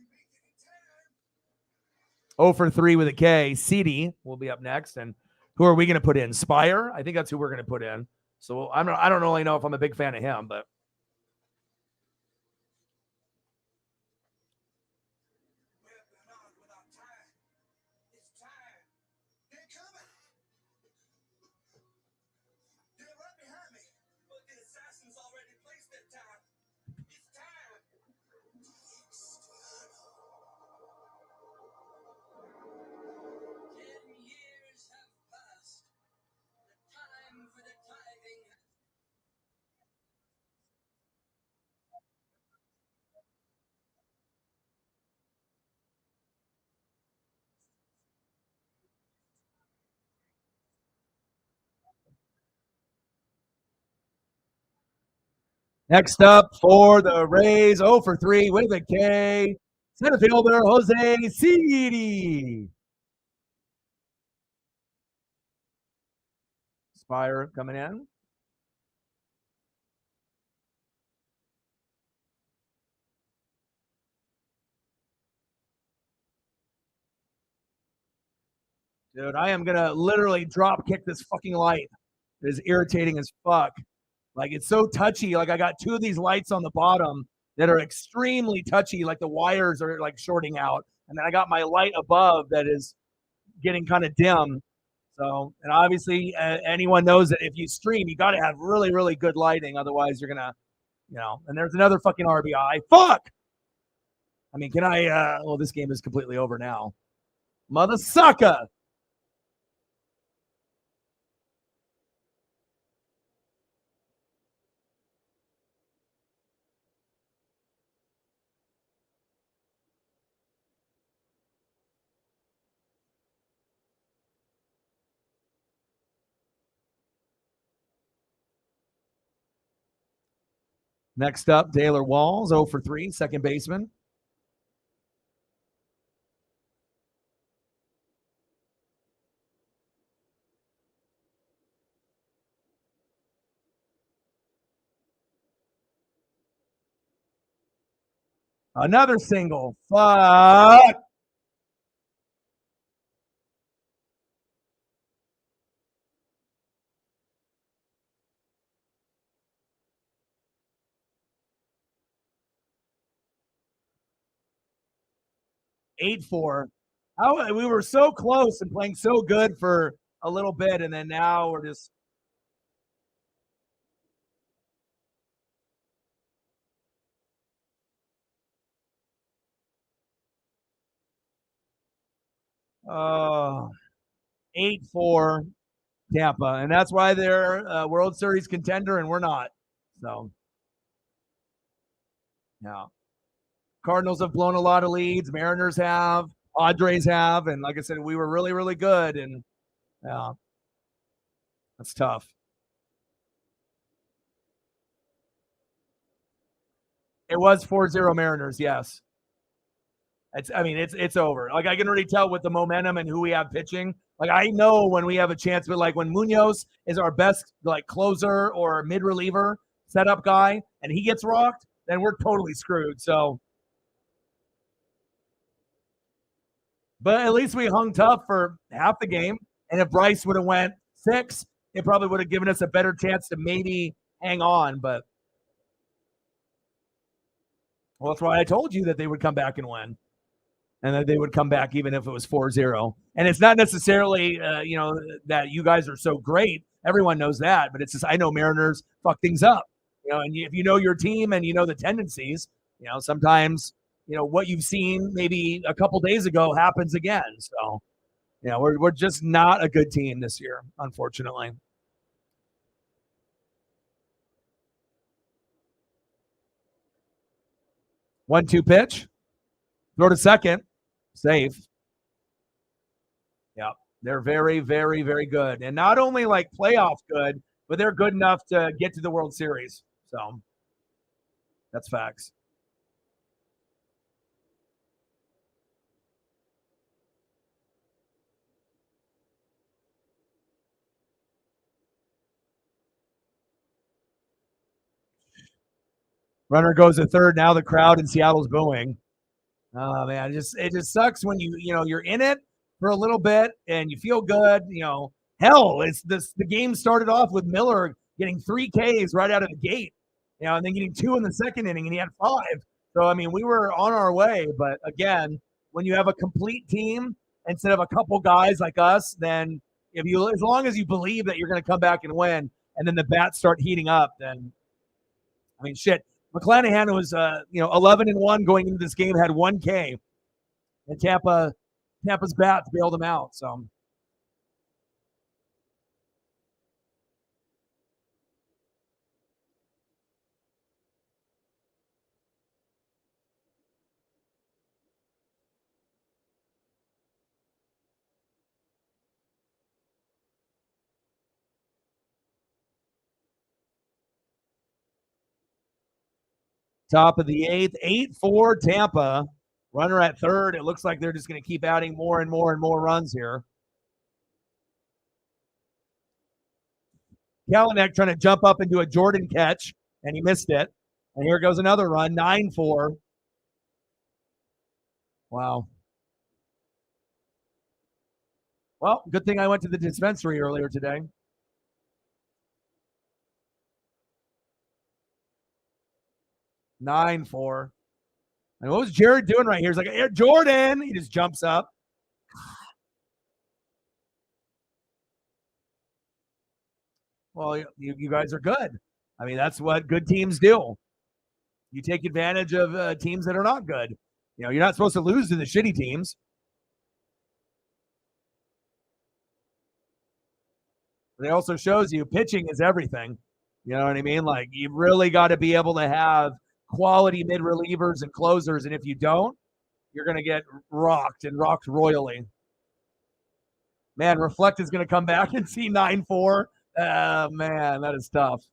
0 for 3 with a K. Cedi will be up next. And who are we going to put in? Spire? I think that's who we're going to put in. So I don't really know if I'm a big fan of him, but next up for the Rays, 0 for 3 with a K. Center fielder Jose Cedi. Spire coming in. Dude, I am going to literally drop kick this fucking light. It is irritating as fuck. Like, it's so touchy. Like, I got 2 of these lights on the bottom that are extremely touchy. Like, the wires are, like, shorting out. And then I got my light above that is getting kind of dim. So, and obviously, anyone knows that if you stream, you got to have really, really good lighting. Otherwise, you're going to, and there's another fucking RBI. Fuck! I mean, can I, well, this game is completely over now. Mother sucker! Next up, Taylor Walls, 0 for 3, second baseman. Another single. Fuck. Eight four. We were so close and playing so good for a little bit, and then now we're just. Oh, 8-4 Tampa, and that's why they're a World Series contender, and we're not. So, yeah. Cardinals have blown a lot of leads. Mariners have. Padres have, and like I said, we were really, really good, and yeah, that's tough. It was 4-0 Mariners, yes. It's over. Like, I can already tell with the momentum and who we have pitching. Like I know when we have a chance, but like when Munoz is our best like closer or mid reliever setup guy, and he gets rocked, then we're totally screwed. So, but at least we hung tough for half the game. And if Bryce would have went 6, it probably would have given us a better chance to maybe hang on. But well, that's why I told you that they would come back and win, and that they would come back even if it was 4-0. And it's not necessarily, that you guys are so great. Everyone knows that, but it's just I know Mariners fuck things up. And if you know your team and you know the tendencies, sometimes what you've seen maybe a couple days ago happens again. So we're just not a good team this year, unfortunately. 1-2 pitch, throw to second, safe. Yeah, they're very, very, very good, and not only like playoff good, but they're good enough to get to the World Series. So that's facts. Runner goes to third. Now the crowd in Seattle's booing. Oh man, it just sucks when you're in it for a little bit and you feel good. Hell, it's this. The game started off with Miller getting 3 Ks right out of the gate. And then getting 2 in the second inning, and he had 5. So I mean, we were on our way. But again, when you have a complete team instead of a couple guys like us, then as long as you believe that you're going to come back and win, and then the bats start heating up, then I mean, shit. McClanahan was 11-1 going into this game, had 1 K, and Tampa's bats bailed him out. So top of the 8th, 8-4 Tampa. Runner at third. It looks like they're just going to keep adding more and more and more runs here. Kalanick trying to jump up into a Jordan catch, and he missed it. And here goes another run, 9-4. Wow. Well, good thing I went to the dispensary earlier today. 9-4. And what was Jared doing right here? He's like, hey, Jordan. He just jumps up. Well, you guys are good. I mean, that's what good teams do. You take advantage of teams that are not good. You're not supposed to lose to the shitty teams. But it also shows you pitching is everything. You know what I mean? Like, you really got to be able to have quality mid relievers and closers. And if you don't, you're going to get rocked and rocked royally. Man, Reflect is going to come back and see 9-4. Man, that is tough.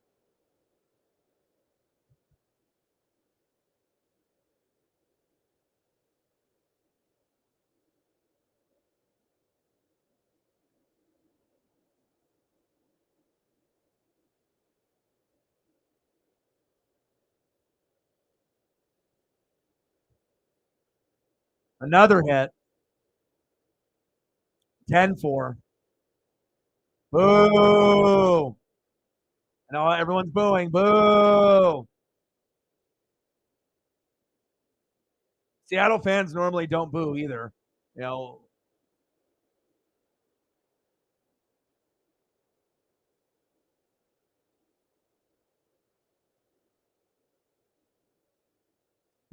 Another hit. 10-4. Boo. No, everyone's booing. Boo. Seattle fans normally don't boo either. You know,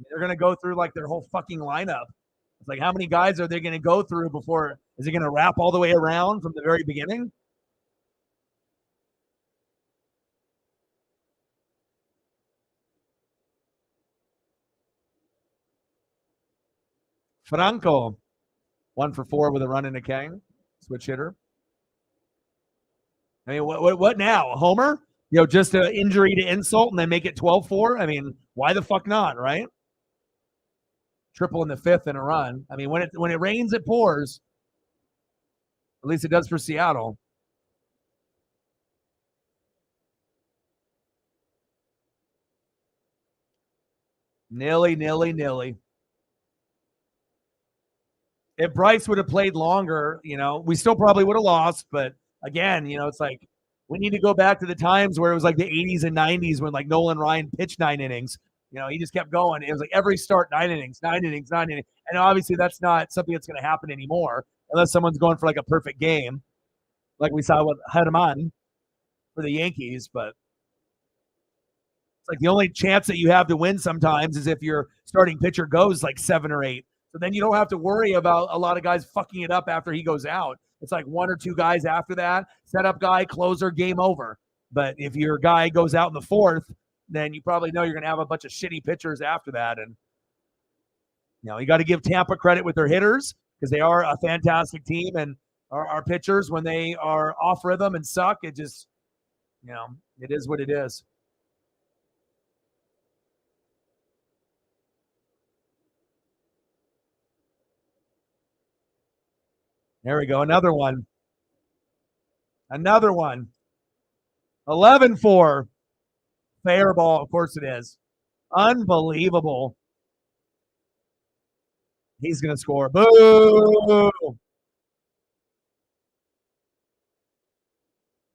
they're going to go through like their whole fucking lineup. It's like, how many guys are they going to go through before? Is it going to wrap all the way around from the very beginning? Franco, 1-for-4 with a run and a K. Switch hitter. I mean, what now? A homer? Just an injury to insult and then make it 12-4? I mean, why the fuck not, right? Triple in the 5th and a run. I mean, when it rains, it pours. At least it does for Seattle. Nilly, nilly, nilly. If Bryce would have played longer, we still probably would have lost. But again, it's like we need to go back to the times where it was like the 80s and 90s when like Nolan Ryan pitched 9 innings. He just kept going. It was like every start, 9 innings, 9 innings, 9 innings. And obviously, that's not something that's going to happen anymore unless someone's going for like a perfect game, like we saw with Herman for the Yankees. But it's like the only chance that you have to win sometimes is if your starting pitcher goes like 7 or 8. So then you don't have to worry about a lot of guys fucking it up after he goes out. It's like 1 or 2 guys after that, setup guy, closer, game over. But if your guy goes out in the 4th, then you probably know you're going to have a bunch of shitty pitchers after that. And, you got to give Tampa credit with their hitters because they are a fantastic team. And our pitchers, when they are off rhythm and suck, it just, it is what it is. There we go. Another one. Another one. 11-4. Fair ball. Of course it is. Unbelievable. He's going to score. Boo!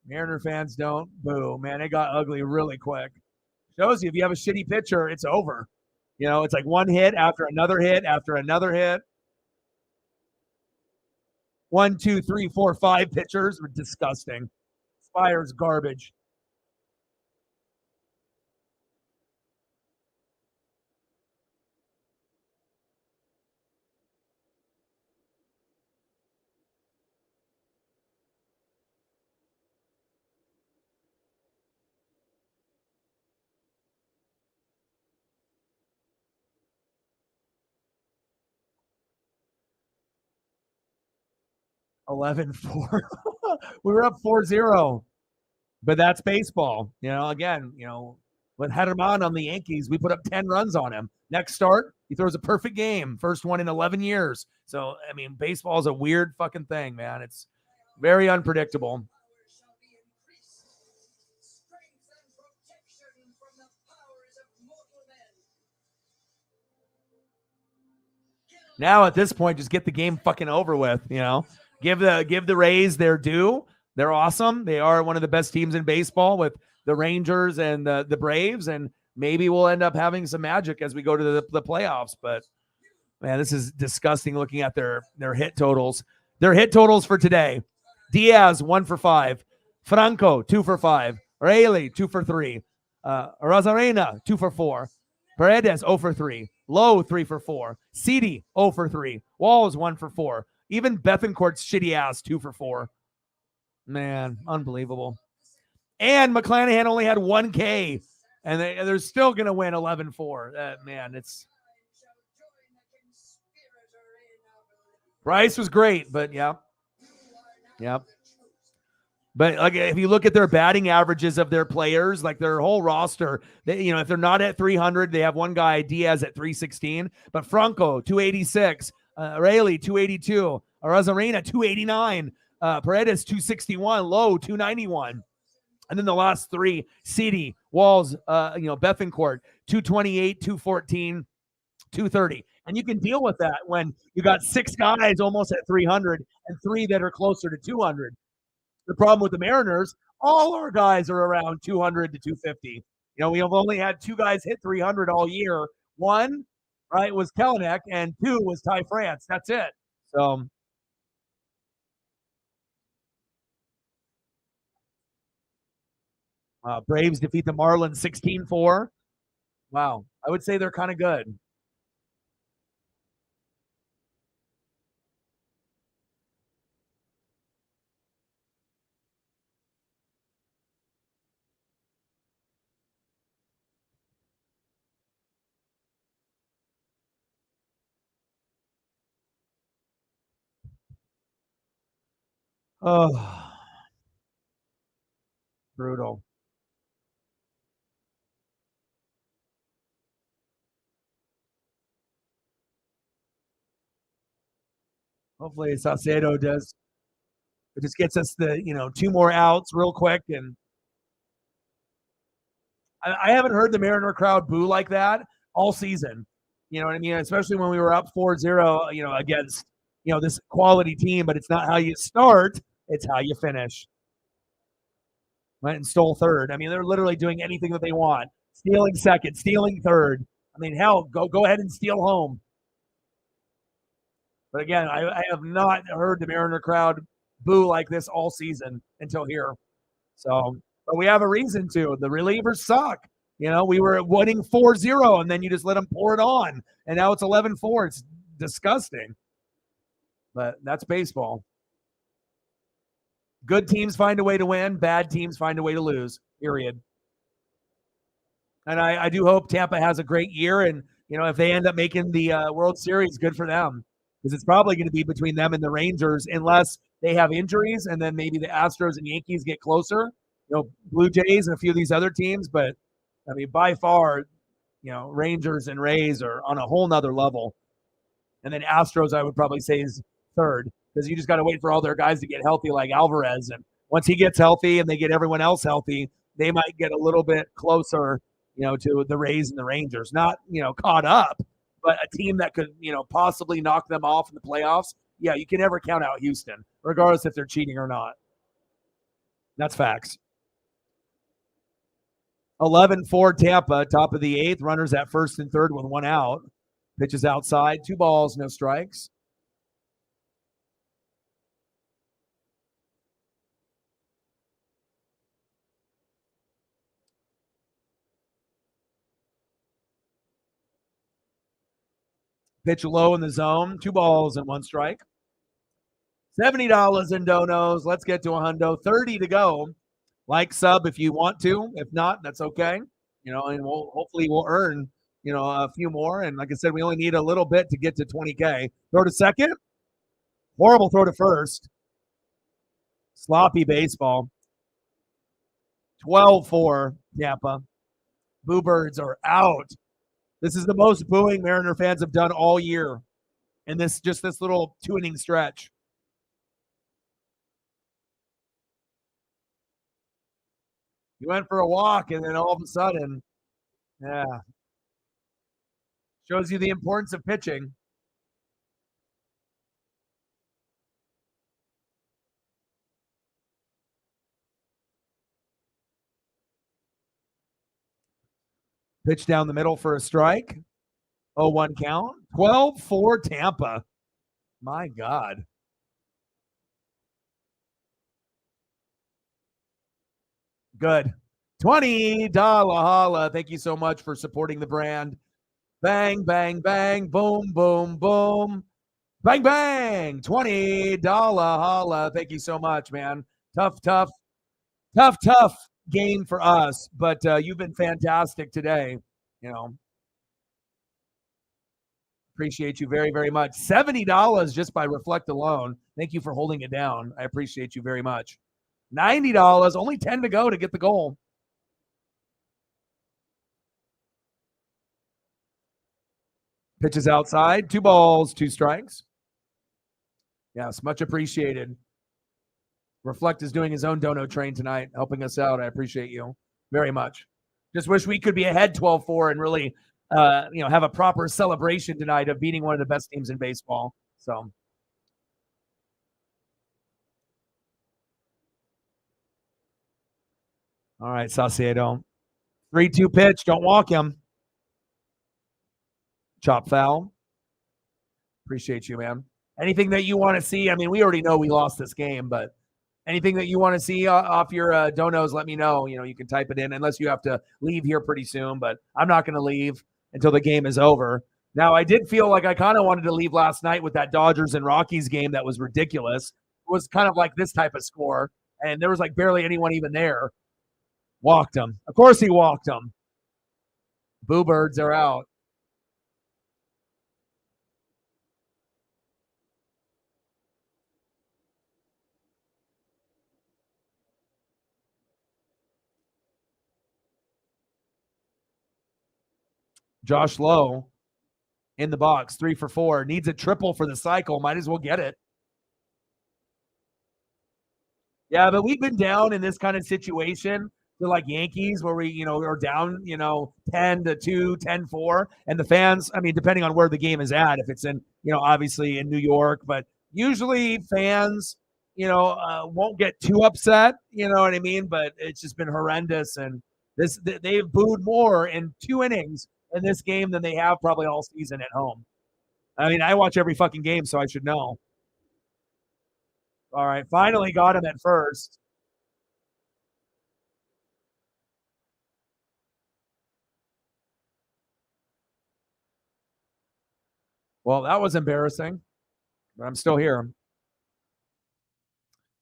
Mariner fans don't boo. Man, it got ugly really quick. Shows you if you have a shitty pitcher, it's over. It's like one hit after another hit after another hit. 1, 2, 3, 4, 5 pitchers were disgusting. Spire's garbage. Eleven four. We were up 4-0. But that's baseball. Again, with Herman on the Yankees, we put up 10 runs on him. Next start, he throws a perfect game. First one in 11 years. So, I mean, baseball is a weird fucking thing, man. It's very unpredictable. Now at this point, just get the game fucking over with. Give the Rays their due. They're awesome. They are one of the best teams in baseball with the Rangers and the Braves, and maybe we'll end up having some magic as we go to the playoffs. But man, this is disgusting looking at their hit totals. Their hit totals for today: Diaz 1-for-5, Franco 2-for-5, Rayleigh 2-for-3, Rosarena 2-for-4, Paredes 0-for-3, Lowe 3-for-4, Ceedy 0-for-3, Walls 1-for-4, even Bethencourt's shitty ass 2-for-4. Man, unbelievable. And McClanahan only had 1K, and they're still going to win 11-4. Man, it's Bryce was great, but yeah. But like, if you look at their batting averages of their players, like their whole roster, if they're not at 300, they have one guy, Diaz, at 316, but Franco 286, Rayleigh 282, Arozarena 289, Paredes 261, Lowe 291. And then the last three, Ceedy, Walls, Bethencourt, 228, 214, 230. And you can deal with that when you got 6 guys almost at 300 and 3 that are closer to 200. The problem with the Mariners, all our guys are around 200 to 250. We have only had 2 guys hit 300 all year. One, right, was Kelenic, and 2 was Ty France. That's it. So Braves defeat the Marlins 16-4. Wow. I would say they're kind of good. Oh, brutal. Hopefully Saucedo does. It just gets us the, 2 more outs real quick. And I haven't heard the Mariner crowd boo like that all season. You know what I mean? Especially when we were up 4-0, against, this quality team, but it's not how you start, it's how you finish. Went and stole third. I mean, they're literally doing anything that they want. Stealing second, stealing third. I mean, hell, go ahead and steal home. But again, I have not heard the Mariner crowd boo like this all season until here. So, but we have a reason to. The relievers suck. We were winning 4-0, and then you just let them pour it on. And now it's 11-4. It's disgusting. But that's baseball. Good teams find a way to win. Bad teams find a way to lose, period. And I do hope Tampa has a great year. And, if they end up making the World Series, good for them. Because it's probably going to be between them and the Rangers unless they have injuries, and then maybe the Astros and Yankees get closer. Blue Jays and a few of these other teams. But, I mean, by far, Rangers and Rays are on a whole nother level. And then Astros, I would probably say, is third, because you just got to wait for all their guys to get healthy, like Alvarez. And once he gets healthy and they get everyone else healthy, they might get a little bit closer, to the Rays and the Rangers. Not, caught up, but a team that could, possibly knock them off in the playoffs. Yeah, you can never count out Houston, regardless if they're cheating or not. That's facts. 11-4 Tampa, top of the 8th. Runners at first and third with 1 out. Pitches outside, 2 balls, no strikes. Pitch low in the zone, 2 balls and 1 strike. $70 in donos. Let's get to a hundo. 30 to go. Like, sub if you want to. If not, that's okay. And hopefully we'll earn, a few more. And like I said, we only need a little bit to get to 20K. Throw to second. Horrible throw to first. Sloppy baseball. 12-4 Tampa. Boo Birds are out. This is the most booing Mariner fans have done all year in this little 2-inning stretch. You went for a walk, and then all of a sudden, yeah. Shows you the importance of pitching. Pitch down the middle for a strike. 0-1 count. 12-4 Tampa. My God. Good. $20 holla. Thank you so much for supporting the brand. Bang, bang, bang. Boom, boom, boom. Bang, bang. $20 holla. Thank you so much, man. Tough game for us, but you've been fantastic today. Appreciate you very, very much. $70 just by Reflect alone. Thank you for holding it down. I appreciate you very much. $90, only 10 to go to get the goal. Pitches outside, 2 balls, 2 strikes. Yes, much appreciated. Reflect is doing his own dono train tonight, helping us out. I appreciate you very much. Just wish we could be ahead 12-4 and really, have a proper celebration tonight of beating one of the best teams in baseball. So, all right, Saucedo. 3-2 pitch. Don't walk him. Chop foul. Appreciate you, man. Anything that you want to see? I mean, we already know we lost this game, but anything that you want to see off your donos, let me know. You can type it in unless you have to leave here pretty soon, but I'm not going to leave until the game is over. Now, I did feel like I kind of wanted to leave last night with that Dodgers and Rockies game that was ridiculous. It was kind of like this type of score, and there was like barely anyone even there. Walked him. Of course he walked him. Boo Birds are out. Josh Lowe in the box, 3 for 4. Needs a triple for the cycle. Might as well get it. Yeah, but we've been down in this kind of situation to like Yankees where we, are down, 10-2, 10-4. And the fans, I mean, depending on where the game is at, if it's in, obviously in New York, but usually fans, won't get too upset, you know what I mean? But it's just been horrendous. And they've booed more in 2 innings in this game than they have probably all season at home. I mean, I watch every fucking game, so I should know. All right, finally got him at first. Well, that was embarrassing, but I'm still here.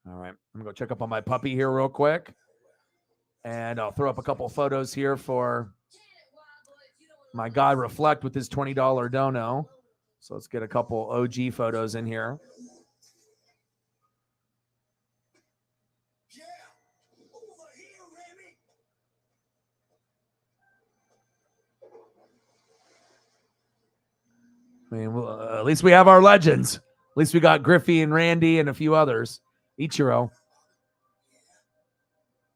All right, I'm gonna go check up on my puppy here real quick, and I'll throw up a couple photos here for my guy Reflect with his $20 dono. So let's get a couple OG photos in here. I mean, at least we have our legends. At least we got Griffey and Randy and a few others. Ichiro,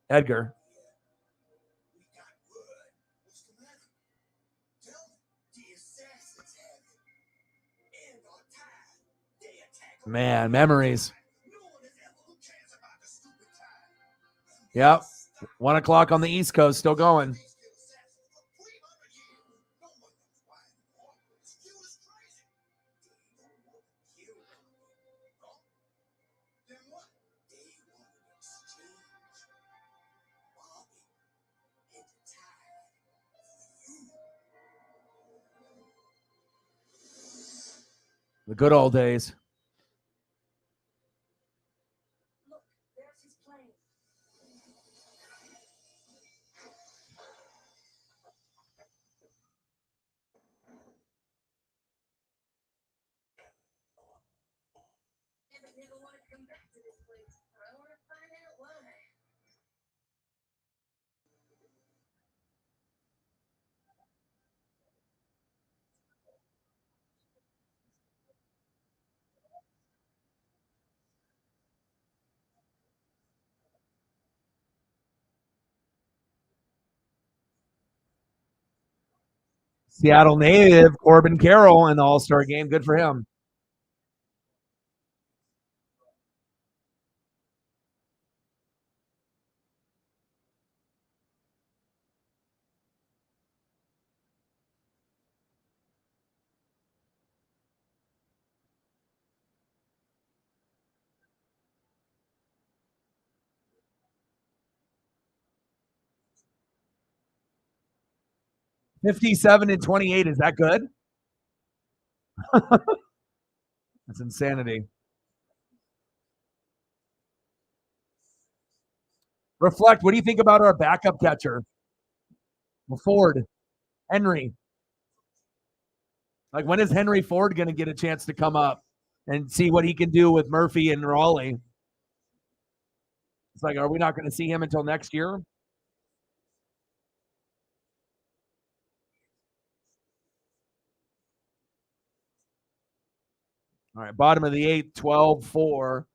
Edgar. Man, memories. Yep. 1:00 on the East Coast, still going. The good old days. Seattle native Corbin Carroll in the All-Star game. Good for him. $57-28. Is that good? That's insanity. Reflect. What do you think about our backup catcher? Ford, Henry. Like, when is Henry Ford going to get a chance to come up and see what he can do with Murphy and Raleigh? It's like, are we not going to see him until next year? All right, bottom of the eighth, 12-4.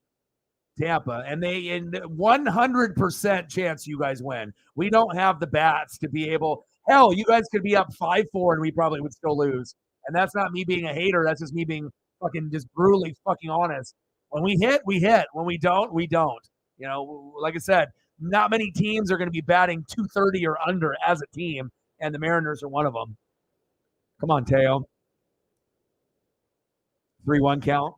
Tampa, and they in 100% chance you guys win. We don't have the bats to be able. Hell, you guys could be up 5-4 and we probably would still lose. And that's not me being a hater. That's just me being fucking just brutally fucking honest. When we hit, we hit. When we don't, we don't. Like I said, not many teams are going to be batting 230 or under as a team, and the Mariners are one of them. Come on, Teo. 3-1 count.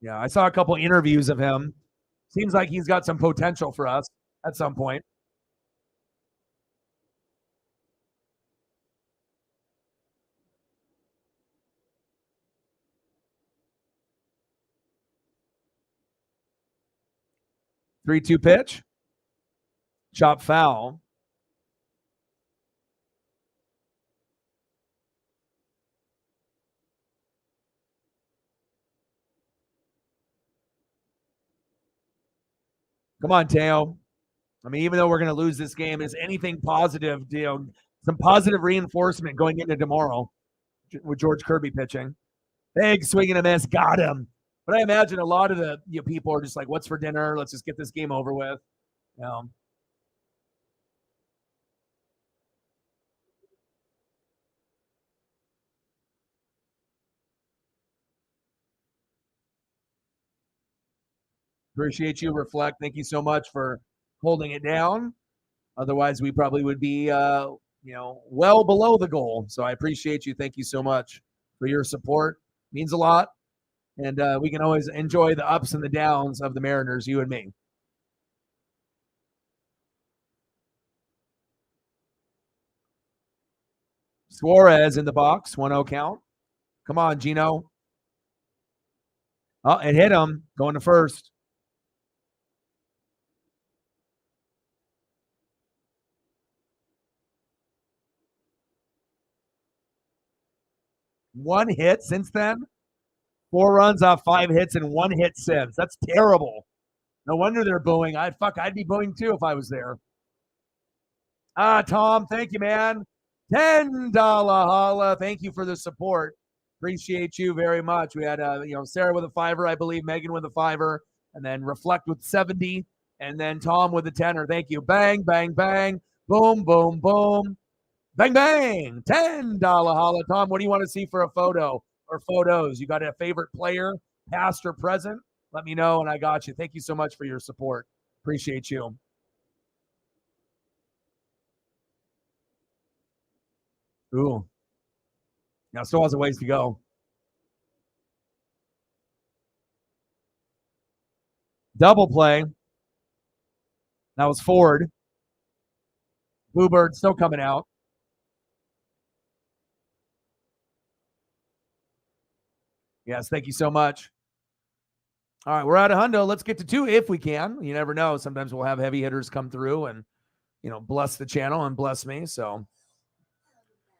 Yeah, I saw a couple interviews of him. Seems like he's got some potential for us at some point. Three-two pitch. Chop foul. Come on, Teo. I mean, even though we're going to lose this game, is anything positive, Some positive reinforcement going into tomorrow with George Kirby pitching. Big swing and a miss, got him. But I imagine a lot of the people are just like, "What's for dinner? Let's just get this game over with." Appreciate you, Reflect. Thank you so much for holding it down. Otherwise, we probably would be, well below the goal. So I appreciate you. Thank you so much for your support. Means a lot. And we can always enjoy the ups and the downs of the Mariners, you and me. Suarez in the box, 1-0 count. Come on, Gino. Oh, it hit him going to first. One hit since then. 4 runs off 5 hits and 1 hit since. That's terrible. No wonder they're booing. I'd be booing too if I was there. Tom, thank you, man. $10 holla. Thank you for the support. Appreciate you very much. We had Sarah with a $5, I believe, Megan with a $5, and then Reflect with 70, and then Tom with a 10. Thank you. Bang, bang, bang. Boom, boom, boom. Bang, bang. $10 holla. Tom, what do you want to see for a photo or photos? You got a favorite player, past or present? Let me know, and I got you. Thank you so much for your support. Appreciate you. Ooh. Now, still has a ways to go. Double play. That was Ford. Bluebird still coming out. Yes, thank you so much. All right, we're out of hundo. Let's get to 2 if we can. You never know. Sometimes we'll have heavy hitters come through and, bless the channel and bless me. So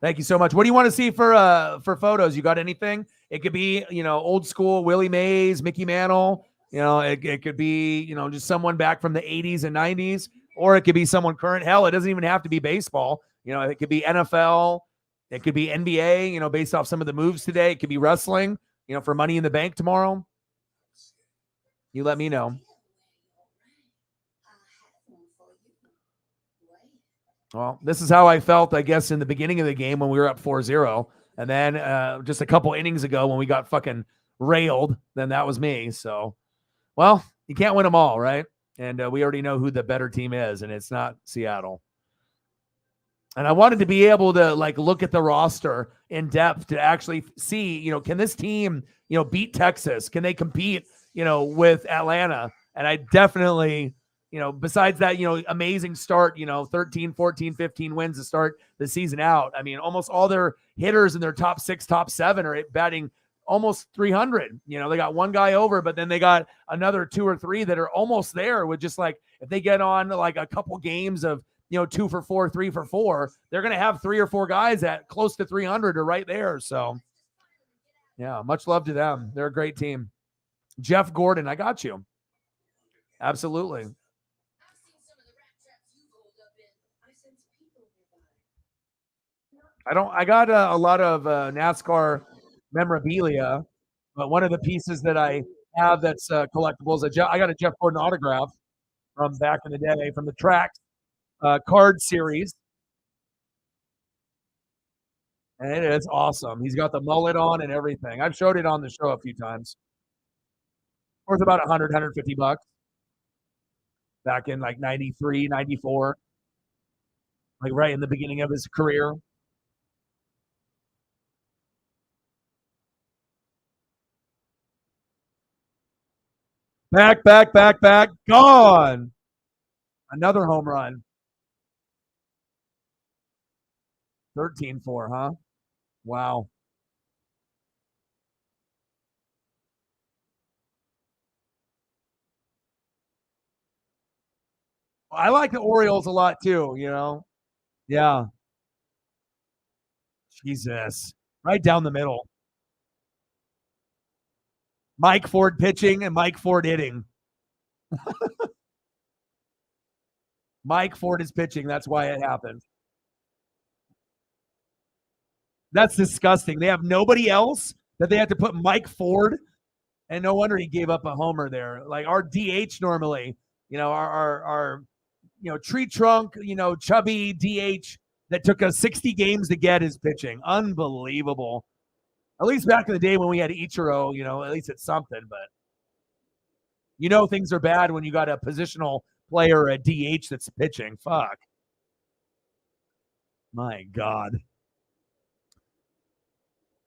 thank you so much. What do you want to see for photos? You got anything? It could be, old school Willie Mays, Mickey Mantle. It could be, just someone back from the 80s and 90s, or it could be someone current. Hell, it doesn't even have to be baseball. It could be NFL. It could be NBA, based off some of the moves today. It could be wrestling, for Money in the Bank tomorrow. You let me know. Well, this is how I felt, I guess, in the beginning of the game when we were up 4-0. And then just a couple innings ago when we got fucking railed, then that was me. So, well, you can't win them all, right? And we already know who the better team is, and it's not Seattle. And I wanted to be able to look at the roster in depth to actually see, can this team, beat Texas? Can they compete, with Atlanta? And I definitely, besides that, amazing start, 13, 14, 15 wins to start the season out. I mean, almost all their hitters in their top 6, top 7 are batting almost 300. They got one guy over, but then they got another 2 or 3 that are almost there with just if they get on a couple games of, 2 for 4, 3 for 4, they're going to have 3 or 4 guys at close to 300 or right there. So yeah, much love to them. They're a great team. Jeff Gordon, I got you. Absolutely. I got a lot of NASCAR memorabilia, but one of the pieces that I have that's collectibles, I got a Jeff Gordon autograph from back in the day from the track card series. And it is awesome. He's got the mullet on and everything. I've showed it on the show a few times. Worth about 100, 150 bucks. Back in 93, 94. Right in the beginning of his career. Back. Gone. Another home run. 13-4, huh? Wow. I like the Orioles a lot too, Yeah. Jesus. Right down the middle. Mike Ford pitching and Mike Ford hitting. Mike Ford is pitching. That's why it happened. That's disgusting. They have nobody else that they have to put Mike Ford, and no wonder he gave up a homer there. Like our DH normally, our tree trunk, chubby DH that took us 60 games to get his pitching. Unbelievable. At least back in the day when we had Ichiro, at least it's something. But things are bad when you got a positional player at DH that's pitching. Fuck. My God.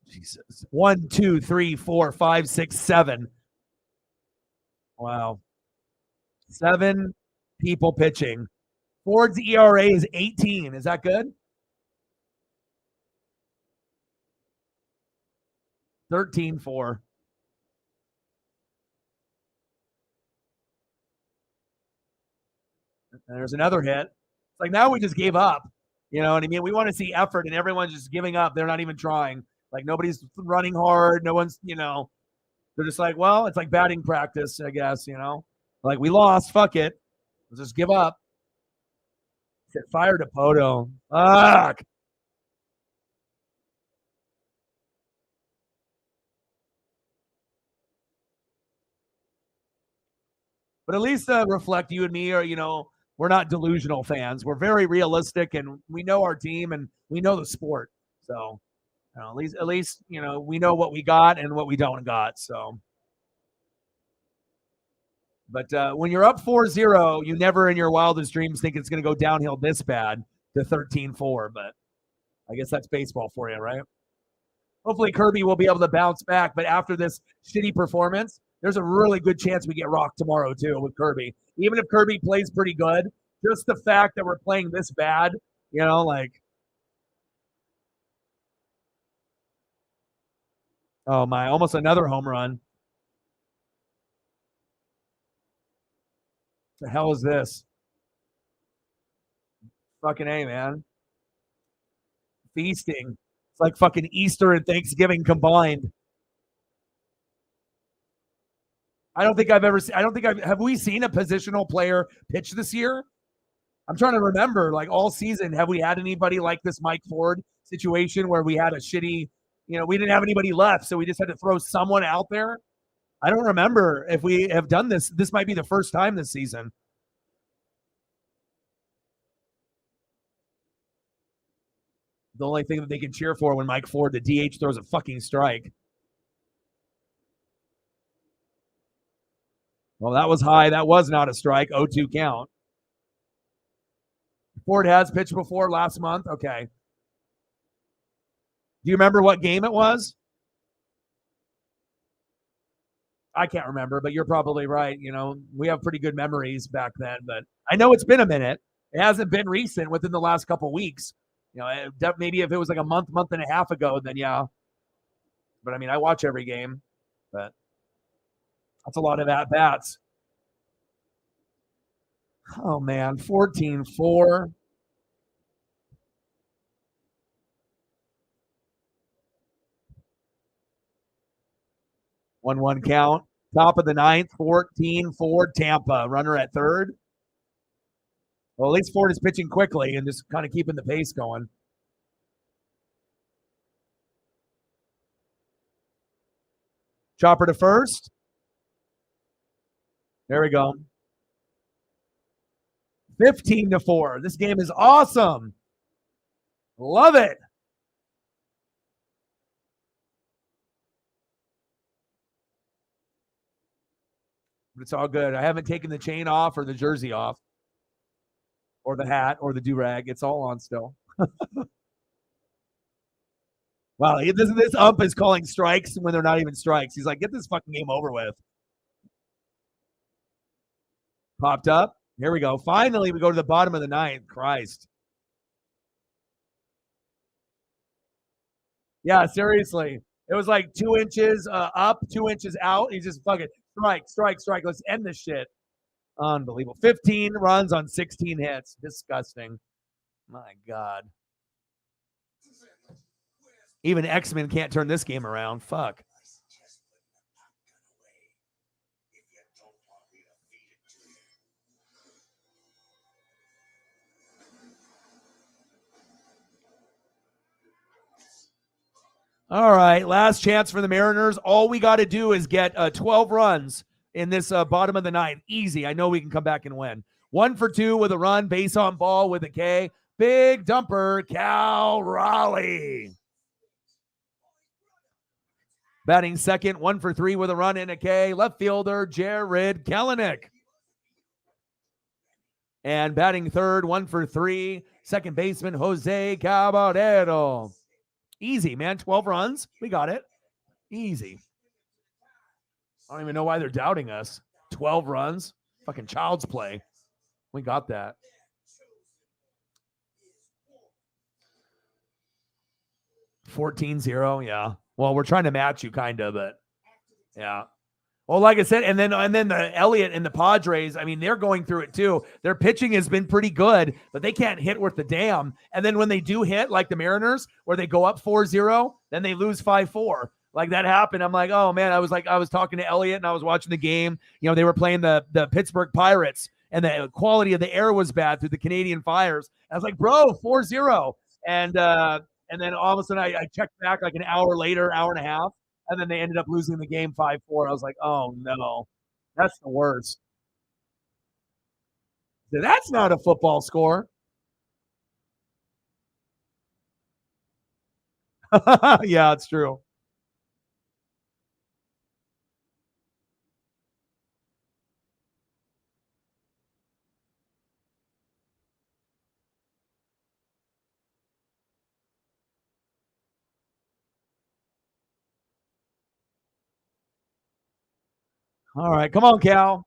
Jesus. 1, 2, 3, 4, 5, 6, 7. Wow. 7 people pitching. Ford's ERA is 18. Is that good? 13-4. And there's another hit. It's like now we just gave up. You know what I mean? We want to see effort, and everyone's just giving up. They're not even trying. Like nobody's running hard. No one's, they're just like, well, it's like batting practice, I guess, Like we lost. Fuck it. Let's just give up. Set fire to Poto. Fuck. But at least reflect you and me are, we're not delusional fans. We're very realistic, and we know our team and we know the sport. So at least we know what we got and what we don't got. So, but when you're up 4-0, you never in your wildest dreams think it's going to go downhill this bad to 13-4. But I guess that's baseball for you, right? Hopefully Kirby will be able to bounce back. But after this shitty performance, there's a really good chance we get rocked tomorrow too with Kirby. Even if Kirby plays pretty good, just the fact that we're playing this bad, like, oh my, almost another home run. The hell is this? Fucking A, man. Feasting. It's like fucking Easter and Thanksgiving combined. I don't think I've ever seen, I don't think I've, have we seen a positional player pitch this year? I'm trying to remember, like all season, have we had anybody like this Mike Ford situation where we had a shitty, we didn't have anybody left, so we just had to throw someone out there? I don't remember if we have done this. This might be the first time this season. The only thing that they can cheer for when Mike Ford, the DH, throws a fucking strike. Well, that was high. That was not a strike. 0-2 count. Ford has pitched before last month. Okay. Do you remember what game it was? I can't remember, but you're probably right. We have pretty good memories back then, but I know it's been a minute. It hasn't been recent within the last couple of weeks. Maybe if it was like a month and a half ago, then yeah. But I mean, I watch every game, but that's a lot of at bats. Oh man, 14-4. 1-1 count. Top of the ninth, 14-4 Tampa. Runner at third. Well, at least Ford is pitching quickly and just kind of keeping the pace going. Chopper to first. There we go. 15-4. This game is awesome. Love it. But it's all good. I haven't taken the chain off or the jersey off or the hat or the do-rag. It's all on still. Wow, this ump is calling strikes when they're not even strikes. He's like, get this fucking game over with. Popped up. Here we go. Finally, we go to the bottom of the ninth. Christ. Yeah, seriously. It was like 2 inches up, 2 inches out. He's just fucking strike. Let's end this shit. Unbelievable. 15 runs on 16 hits. Disgusting. My God. Even X-Men can't turn this game around. Fuck. All right, last chance for the Mariners. All we got to do is get 12 runs in this bottom of the ninth. Easy. I know we can come back and win. 1-for-2 with a run, base on ball with a K. Big dumper, Cal Raleigh. Batting second, 1-for-3 with a run and a K. Left fielder, Jared Kelenic. And batting third, 1-for-3, second baseman, Jose Caballero. Easy, man. 12 runs. We got it. Easy. I don't even know why they're doubting us. 12 runs. Fucking child's play. We got that. $14-0. Yeah. Well, we're trying to match you, kind of, but yeah. Well, like I said, and then the Elliott and the Padres, I mean, they're going through it too. Their pitching has been pretty good, but they can't hit worth the damn. And then when they do hit, like the Mariners, where they go up 4-0, then they lose 5-4. Like that happened. I'm like, oh man, I was talking to Elliott and I was watching the game. You know, they were playing the Pittsburgh Pirates and the quality of the air was bad through the Canadian Fires. I was like, bro, 4-0. And then all of a sudden I checked back like an hour later, hour and a half. And then they ended up losing the game 5-4. I was like, oh, no. That's the worst. That's not a football score. Yeah, it's true. All right, come on, Cal.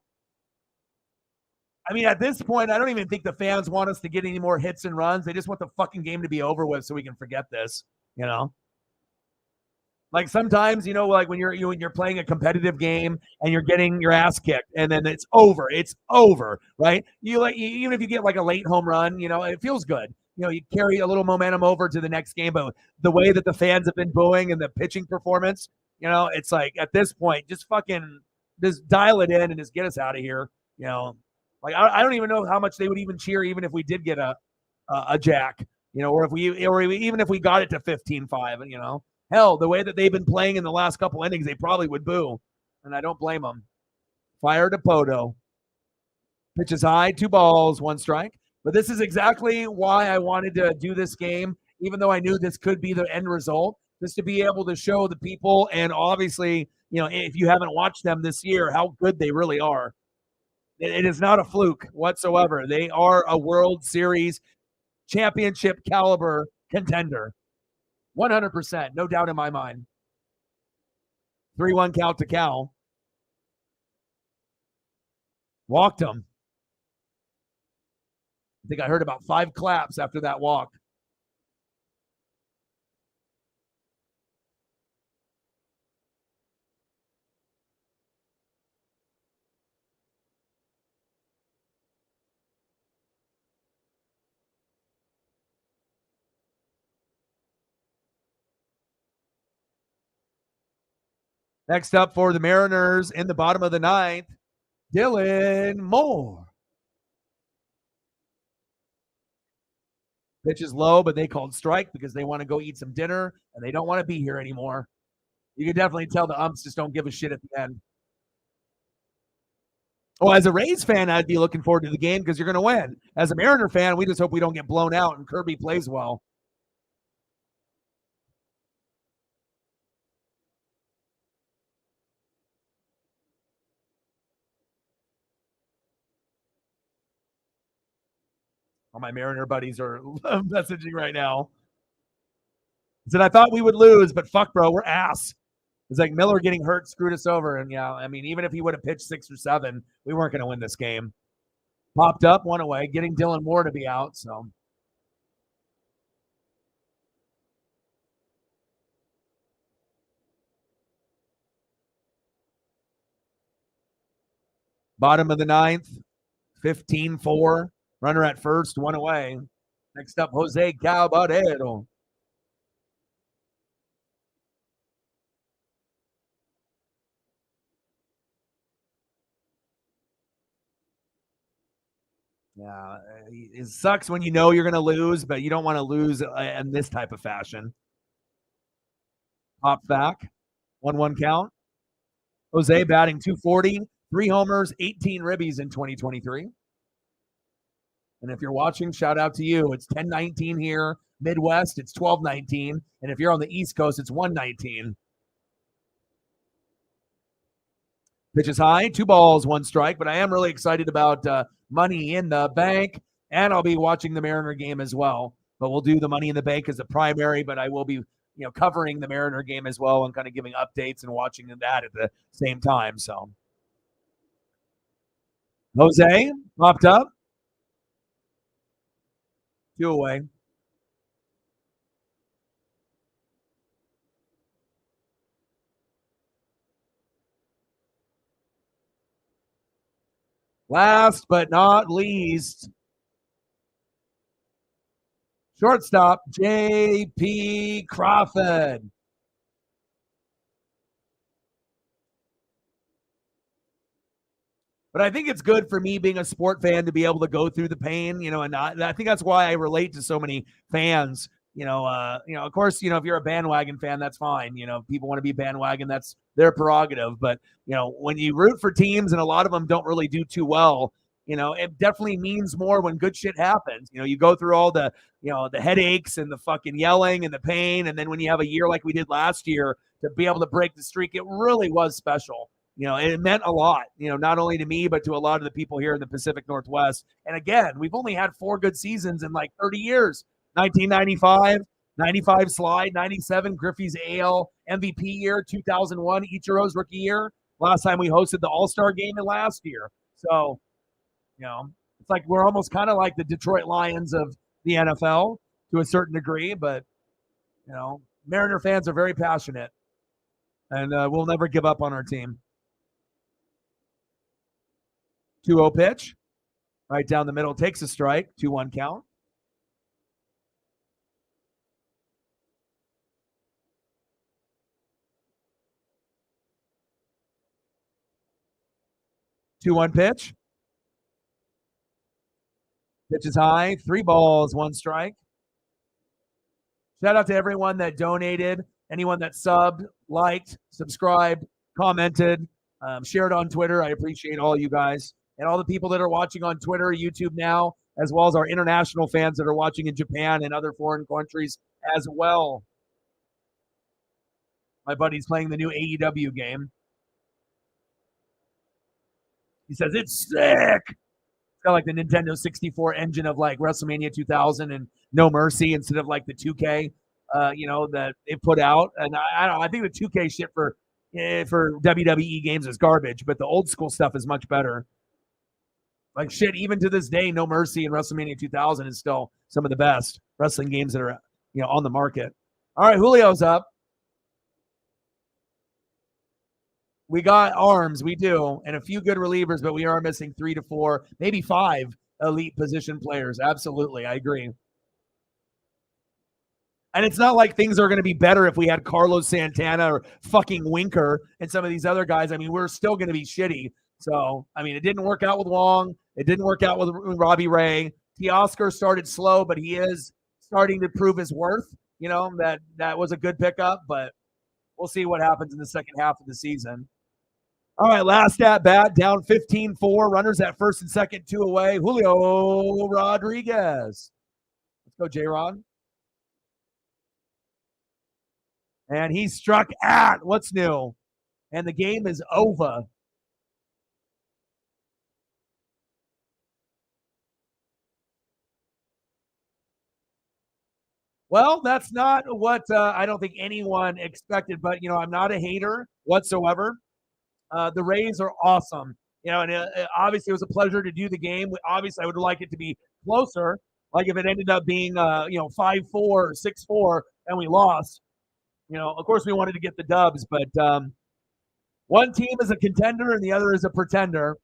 I mean, at this point, I don't even think the fans want us to get any more hits and runs. They just want the fucking game to be over with so we can forget this, you know? Like sometimes, you know, like when you're playing a competitive game and you're getting your ass kicked, and then it's over. It's over, right? Even if you get like a late home run, you know, it feels good. You know, you carry a little momentum over to the next game. But the way that the fans have been booing and the pitching performance, you know, it's like at this point, just fucking just dial it in and just get us out of here. You know, like I don't even know how much they would even cheer, even if we did get a jack, you know, even if we got it to 15-5, you know. Hell, the way that they've been playing in the last couple innings, they probably would boo, and I don't blame them. Fire to Poto. Pitches high, 2 balls, 1 strike. But this is exactly why I wanted to do this game, even though I knew this could be the end result, just to be able to show the people, and obviously, you know, if you haven't watched them this year, how good they really are. It is not a fluke whatsoever. They are a World Series championship caliber contender. 100%, no doubt in my mind. 3-1 count to Cal. Walked him. I think I heard about 5 claps after that walk. Next up for the Mariners in the bottom of the ninth, Dylan Moore. Pitch is low, but they called strike because they want to go eat some dinner and they don't want to be here anymore. You can definitely tell the umps just don't give a shit at the end. Well, as a Rays fan, I'd be looking forward to the game because you're going to win. As a Mariner fan, we just hope we don't get blown out and Kirby plays well. All my Mariner buddies are messaging right now. He said, I thought we would lose, but fuck, bro, we're ass. It's like Miller getting hurt screwed us over. And yeah, I mean, even if he would have pitched 6 or 7, we weren't going to win this game. Popped up, one away, getting Dylan Moore to be out. So bottom of the ninth, 15-4. Runner at first, one away. Next up, Jose Caballero. Yeah, it sucks when you know you're going to lose, but you don't want to lose in this type of fashion. Popped back. 1-1 count. Jose batting 240, 3 homers, 18 ribbies in 2023. And if you're watching, shout out to you. It's 10:19 here. Midwest, it's 12:19. And if you're on the East Coast, it's 1:19. Pitch is high, 2 balls, 1 strike. But I am really excited about Money in the Bank. And I'll be watching the Mariner game as well. But we'll do the Money in the Bank as a primary. But I will be covering the Mariner game as well and kind of giving updates and watching that at the same time. So Jose popped up. 2 away. Last but not least, shortstop J.P. Crawford. But I think it's good for me being a sport fan to be able to go through the pain, and I think that's why I relate to so many fans. Of course, if you're a bandwagon fan, that's fine. People want to be bandwagon, that's their prerogative. But, when you root for teams and a lot of them don't really do too well, it definitely means more when good shit happens. You go through all the headaches and the fucking yelling and the pain. And then when you have a year like we did last year to be able to break the streak, it really was special. It meant a lot, not only to me, but to a lot of the people here in the Pacific Northwest. And again, we've only had 4 good seasons in like 30 years. 1995, 95 slide, 97 Griffey's AL MVP year, 2001 Ichiro's rookie year. Last time we hosted the All-Star game in last year. So, it's like we're almost kind of like the Detroit Lions of the NFL to a certain degree. But, Mariner fans are very passionate. And we'll never give up on our team. 2-0 pitch. Right down the middle. Takes a strike. 2-1 count. Two-one pitch. Pitch is high. 3 balls, 1 strike. Shout out to everyone that donated, anyone that subbed, liked, subscribed, commented, shared on Twitter. I appreciate all you guys. And all the people that are watching on Twitter, YouTube now, as well as our international fans that are watching in Japan and other foreign countries as well. My buddy's playing the new AEW game. He says, it's sick. It's got like the Nintendo 64 engine of like WrestleMania 2000 and No Mercy instead of like the 2K, that they put out. And I don't know, I think the 2K shit for WWE games is garbage, but the old school stuff is much better. Like shit, even to this day, No Mercy and WrestleMania 2000 is still some of the best wrestling games that are on the market. All right, Julio's up. We got arms, we do, and a few good relievers, but we are missing 3 to 4, maybe 5 elite position players. Absolutely, I agree. And it's not like things are going to be better if we had Carlos Santana or fucking Winker and some of these other guys. I mean, we're still going to be shitty. So, I mean, it didn't work out with Wong. It didn't work out with Robbie Ray. Teoscar started slow, but he is starting to prove his worth. That was a good pickup, but we'll see what happens in the second half of the season. All right, last at bat, down 15-4. Runners at first and second, 2 away. Julio Rodriguez. Let's go, J-Rod. And he struck at what's new. And the game is over. Well, that's not what I don't think anyone expected, but, I'm not a hater whatsoever. The Rays are awesome. And obviously it was a pleasure to do the game. Obviously, I would like it to be closer. Like if it ended up being, 5-4 or 6-4 and we lost, of course we wanted to get the dubs, but one team is a contender and the other is a pretender.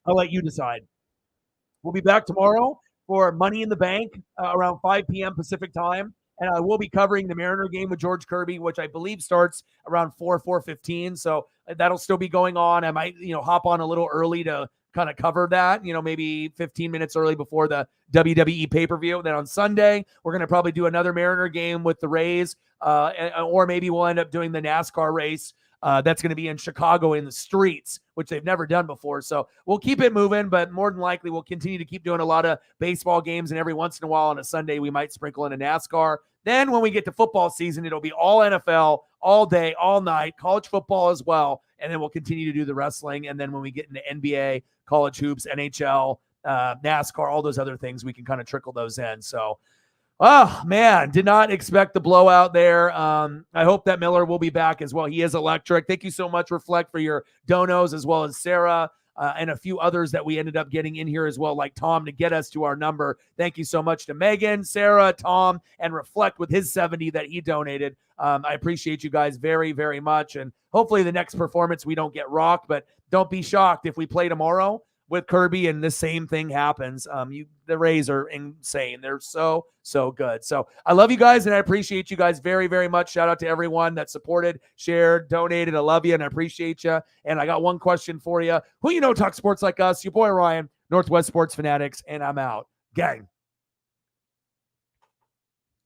I'll let you decide. We'll be back tomorrow for Money in the Bank around 5 p.m. Pacific time. And I will be covering the Mariner game with George Kirby, which I believe starts around 4:15. So that'll still be going on. I might, hop on a little early to kind of cover that, maybe 15 minutes early before the WWE pay-per-view. Then on Sunday, we're going to probably do another Mariner game with the Rays, or maybe we'll end up doing the NASCAR race. That's going to be in Chicago in the streets, which they've never done before. So we'll keep it moving, but more than likely we'll continue to keep doing a lot of baseball games, and every once in a while on a Sunday we might sprinkle in a NASCAR. Then when we get to football season, it'll be all NFL, all day, all night, college football as well, and then we'll continue to do the wrestling. And then when we get into NBA, college hoops, NHL, NASCAR, all those other things, we can kind of trickle those in. So oh, man, did not expect the blowout there. I hope that Miller will be back as well. He is electric. Thank you so much, Reflect, for your donos, as well as Sarah and a few others that we ended up getting in here as well, like Tom, to get us to our number. Thank you so much to Megan, Sarah, Tom, and Reflect with his 70 that he donated. I appreciate you guys very, very much. And hopefully the next performance we don't get rocked, but don't be shocked if we play tomorrow with Kirby and the same thing happens. The Rays are insane. They're so good. So I love you guys, and I appreciate you guys very, very much. Shout out to everyone that supported, shared, donated. I love you, and I appreciate you. And I got one question for you. Who talk sports like us? Your boy Ryan, Northwest Sports Fanatics, and I'm out. Gang.